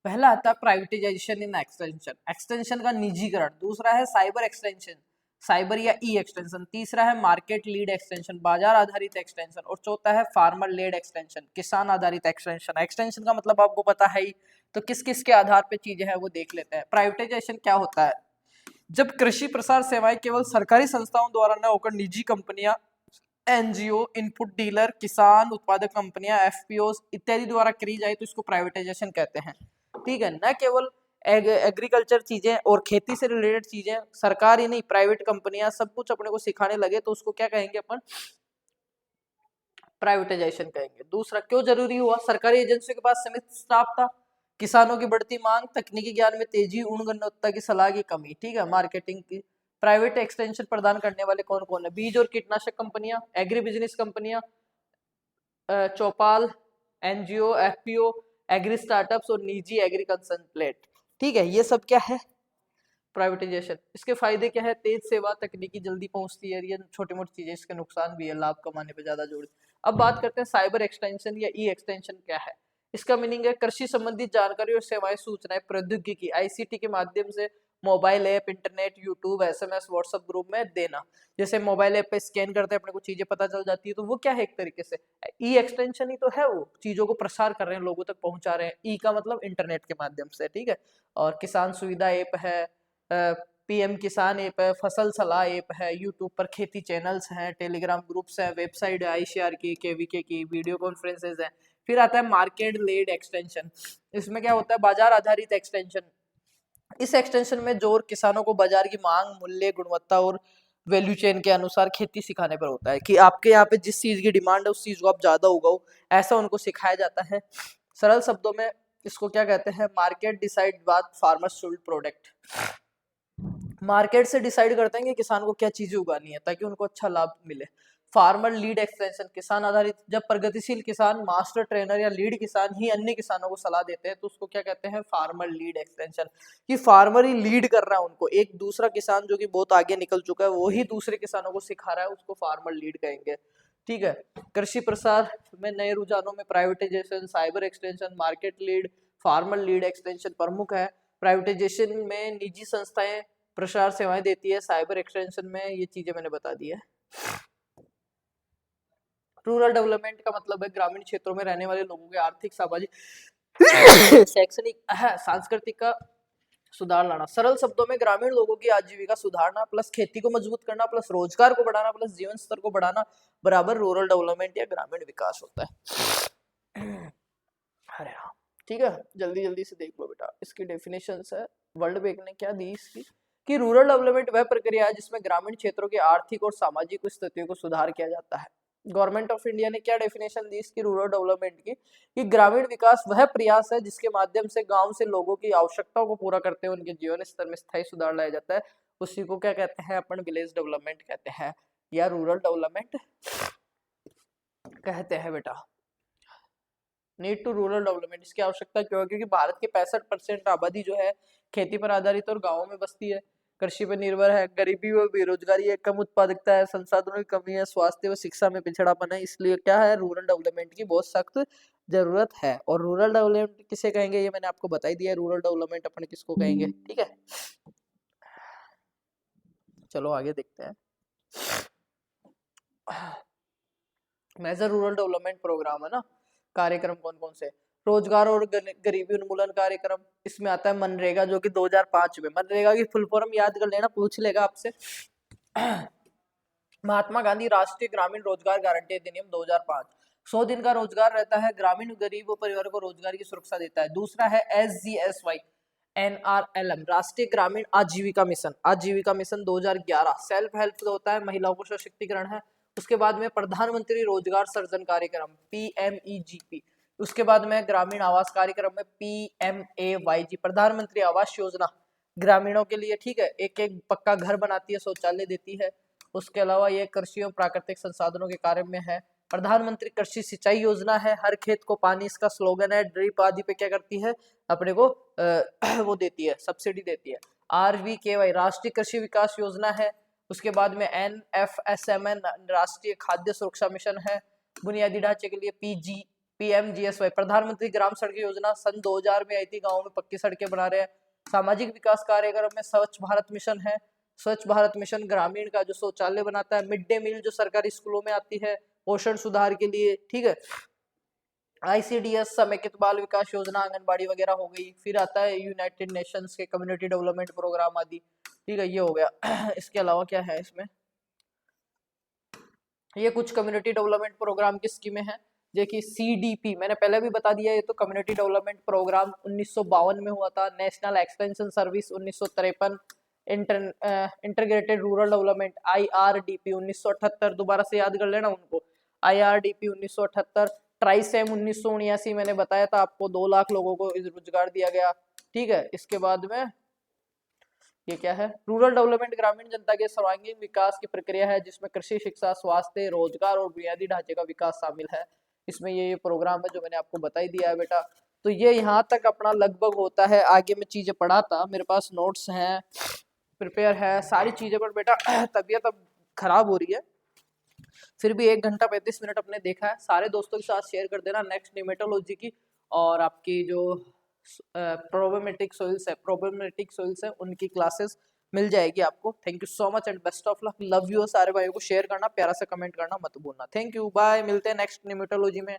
पहला आता है प्राइवेटाइजेशन इन एक्सटेंशन, एक्सटेंशन का निजीकरण। दूसरा है साइबर एक्सटेंशन, साइबर या ई एक्सटेंशन। तीसरा है मार्केट लीड एक्सटेंशन, बाजार आधारित एक्सटेंशन। और चौथा है फार्मर लेड एक्सटेंशन, किसान आधारित एक्सटेंशन। एक्सटेंशन का मतलब आपको पता है ही, तो किस किस के आधार पे चीजें हैं वो देख लेते हैं। प्राइवेटाइजेशन क्या होता है? जब कृषि प्रसार सेवाएं केवल सरकारी संस्थाओं द्वारा न होकर निजी कंपनियां, एनजीओ, इनपुट डीलर, किसान उत्पादक कंपनियां, एफपीओ इत्यादि द्वारा करी जाए तो इसको प्राइवेटाइजेशन कहते हैं। ठीक है, न केवल एग्रीकल्चर चीजें और खेती से रिलेटेड चीजें सरकार ही नहीं, प्राइवेट कंपनियां सब कुछ अपने को सिखाने लगे तो उसको क्या कहेंगे अपन? प्राइवेटाइजेशन कहेंगे। दूसरा, क्यों जरूरी हुआ? सरकारी एजेंसियों के पास सीमित स्टाफ था, किसानों की बढ़ती मांग, तकनीकी ज्ञान में तेजी, उन गुणवत्ता की सलाह की कमी। ठीक है, मार्केटिंग की। प्राइवेट एक्सटेंशन प्रदान करने वाले कौन कौन है? बीज और कीटनाशक कंपनियां, एग्री बिजनेस कंपनियां, चौपाल, एनजीओ, एफपीओ, एग्री स्टार्टअप्स और निजी एग्री कंसल्टेंट। ठीक है, ये सब क्या है? प्राइवेटाइजेशन। इसके फायदे क्या है? तेज सेवा, तकनीकी जल्दी पहुंचती है, ये छोटी मोटी चीजें। इसके नुकसान भी है, लाभ कमाने पे ज्यादा जोड़। अब बात करते हैं साइबर एक्सटेंशन या ई एक्सटेंशन क्या है। इसका मीनिंग है कृषि संबंधित जानकारी और सेवाएं, सूचनाएं प्रौद्योगिकी आईसीटी के माध्यम से mobile app, internet, YouTube, SMS, WhatsApp group में देना। जैसे मोबाइल ऐप पे स्कैन करते हैं अपने को चीजें पता चल जाती है, तो वो क्या है? एक तरीके से ई एक्सटेंशन ही तो है, वो चीजों को प्रसार कर रहे हैं, लोगों तक पहुंचा रहे हैं। ई का मतलब इंटरनेट के माध्यम से। ठीक है, और किसान सुविधा ऐप है, पीएम किसान ऐप है, फसल सलाह ऐप है, यूट्यूब पर खेती चैनल्स हैं, टेलीग्राम ग्रुप्स हैं, वेबसाइट है आईसीआर की, केवीके की, वीडियो कॉन्फ्रेंसेज है। फिर आता है मार्केट लेड एक्सटेंशन। इसमें क्या होता है? बाजार आधारित एक्सटेंशन। इस एक्सटेंशन में जोर किसानों को बाजार की मांग, मूल्य, गुणवत्ता और वैल्यू चेन के अनुसार खेती सिखाने पर होता है कि आपके यहाँ पे जिस चीज की डिमांड है उस चीज को आप ज्यादा उगाओ, ऐसा उनको सिखाया जाता है। सरल शब्दों में इसको क्या कहते हैं? Market decide what farmers should product. Market से डिसाइड करते हैं कि किसान को क्या चीजें उगानी है ताकि उनको अच्छा लाभ मिले। फार्मर लीड एक्सटेंशन, किसान आधारित। जब प्रगतिशील किसान, मास्टर ट्रेनर या लीड किसान ही अन्य किसानों को सलाह देते हैं तो उसको क्या कहते हैं? Farmer lead extension. कि फार्मर ही लीड कर रहा है उनको, एक दूसरा किसान जो कि बहुत आगे निकल चुका है वो ही दूसरे किसानों को सिखा रहा है, उसको फार्मर लीड कहेंगे। ठीक है, कृषि प्रसार में नए रुझानों में privatisation, cyber extension, market lead, farmer lead extension प्रमुख है। प्राइवेटाइजेशन में निजी संस्थाएं प्रसार सेवाएं देती है, साइबर एक्सटेंशन में ये चीजें मैंने बता दी है। रूरल डेवलपमेंट का मतलब है ग्रामीण क्षेत्रों में रहने वाले लोगों के आर्थिक, सामाजिक, शैक्षणिक, सांस्कृतिक का सुधार लाना। सरल शब्दों में ग्रामीण लोगों की आजीविका सुधारना, प्लस खेती को मजबूत करना, प्लस रोजगार को बढ़ाना, प्लस जीवन स्तर को बढ़ाना, बराबर रूरल डेवलपमेंट या ग्रामीण विकास होता है। अरे हाँ, ठीक है, जल्दी जल्दी से देख लो बेटा। इसकी डेफिनेशन है, वर्ल्ड बैंक ने क्या दी इसकी, कि रूरल डेवलपमेंट वह प्रक्रिया है जिसमें ग्रामीण क्षेत्रों की आर्थिक और सामाजिक स्थितियों को सुधार किया जाता है। गवर्नमेंट ऑफ इंडिया ने क्या डेफिनेशन दी इसकी रूरल डेवलपमेंट की, कि ग्रामीण विकास वह प्रयास है जिसके माध्यम से गांव से लोगों की आवश्यकताओं को पूरा करते हुए उनके जीवन स्तर में स्थायी सुधार लाया जाता है। उसी को क्या कहते हैं अपन? विलेज डेवलपमेंट कहते हैं या रूरल डेवलपमेंट कहते हैं बेटा। नीड टू रूरल डेवलपमेंट, इसकी आवश्यकता क्यों है? क्योंकि भारत की 65% आबादी जो है खेती पर आधारित और गांवों में बसती है, कृषि पर निर्भर है, गरीबी व बेरोजगारी है, कम उत्पादकता है, संसाधनों की कमी है, स्वास्थ्य व शिक्षा में पिछड़ापन है। इसलिए क्या है? रूरल डेवलपमेंट की बहुत सख्त जरूरत है। और रूरल डेवलपमेंट किसे कहेंगे ये मैंने आपको बता ही दिया। रूरल डेवलपमेंट अपन किसको कहेंगे? ठीक है, चलो आगे देखते हैं। मेजर रूरल डेवलपमेंट प्रोग्राम है ना, कार्यक्रम कौन कौन से? रोजगार और गरीबी उन्मूलन कार्यक्रम, इसमें आता है मनरेगा जो कि 2005 में। मनरेगा की फुल फॉर्म याद कर लेना, पूछ लेगा आपसे। महात्मा गांधी राष्ट्रीय ग्रामीण रोजगार गारंटी अधिनियम 2005। 100 दिन का रोजगार रहता है, ग्रामीण गरीब परिवार को रोजगार की सुरक्षा देता है। दूसरा है SGSY NRLM, राष्ट्रीय ग्रामीण आजीविका मिशन। आजीविका मिशन 2011 सेल्फ हेल्प होता है, महिलाओं को सशक्तिकरण है। उसके बाद में प्रधानमंत्री रोजगार सृजन कार्यक्रम PMEGP, उसके बाद में ग्रामीण आवास कार्यक्रम में PMAYG, प्रधानमंत्री आवास योजना ग्रामीणों के लिए, ठीक है, एक एक पक्का घर बनाती है, शौचालय देती है। उसके अलावा ये कृषि और प्राकृतिक संसाधनों के कार्य में है। प्रधानमंत्री कृषि सिंचाई योजना है, हर खेत को पानी, इसका स्लोगन है। ड्रिप आदि पे क्या करती है, अपने को वो देती है, सब्सिडी देती है। RVKY राष्ट्रीय कृषि विकास योजना है। उसके बाद में NFSMN राष्ट्रीय खाद्य सुरक्षा मिशन है। बुनियादी ढांचे के लिए PMGSY प्रधानमंत्री ग्राम सड़क योजना सन 2000 में आई थी, गाँव में पक्की सड़कें बना रहे हैं। सामाजिक विकास कार्यक्रम में स्वच्छ भारत मिशन है, स्वच्छ भारत मिशन ग्रामीण का जो शौचालय बनाता है। मिड डे मील जो सरकारी स्कूलों में आती है पोषण सुधार के लिए, ठीक है। ICDS समेकित बाल विकास योजना आंगनबाड़ी वगैरह हो गई। फिर आता है यूनाइटेड नेशंस के कम्युनिटी डेवलपमेंट प्रोग्राम आदि, ठीक है, ये हो गया। इसके अलावा क्या है इसमें, ये कुछ कम्युनिटी डेवलपमेंट प्रोग्राम की स्कीमें हैं। देखिए CDP मैंने पहले भी बता दिया, ये तो कम्युनिटी डेवलपमेंट प्रोग्राम 1952 में हुआ था। National extension service 1953, integrated rural development IRDP 1978, दोबारा से याद कर लेना उनको, IRDP 1978। ट्राइसेम 1979 मैंने बताया था आपको, 2 लाख लोगों को रोजगार दिया गया, ठीक है। इसके बाद में ये क्या है, रूरल डेवलपमेंट ग्रामीण जनता के सर्वांगीण विकास की प्रक्रिया है, जिसमें कृषि, शिक्षा, स्वास्थ्य, रोजगार और बुनियादी ढांचे का विकास शामिल है। इसमें ये प्रोग्राम है जो मैंने आपको बता ही दिया है बेटा। तो ये यहाँ तक अपना लगभग होता है। आगे मैं चीजें पढ़ाता, मेरे पास नोट्स हैं, प्रिपेयर है सारी चीजें, पर बेटा तबीयत अब खराब हो रही है। फिर भी 1 घंटा 35 मिनट अपने देखा है, सारे दोस्तों के साथ शेयर कर देना नेक्स्ट निमेटोलॉजी की, और आपकी जो प्रोबेमेटिक सोइल्स है उनकी क्लासेस मिल जाएगी आपको। Thank you so much and best of luck, love you. सारे भाइयों को शेयर करना, प्यारा सा कमेंट करना मत भूलना। थैंक यू, बाय, मिलते हैं नेक्स्ट निमेटोलॉजी में।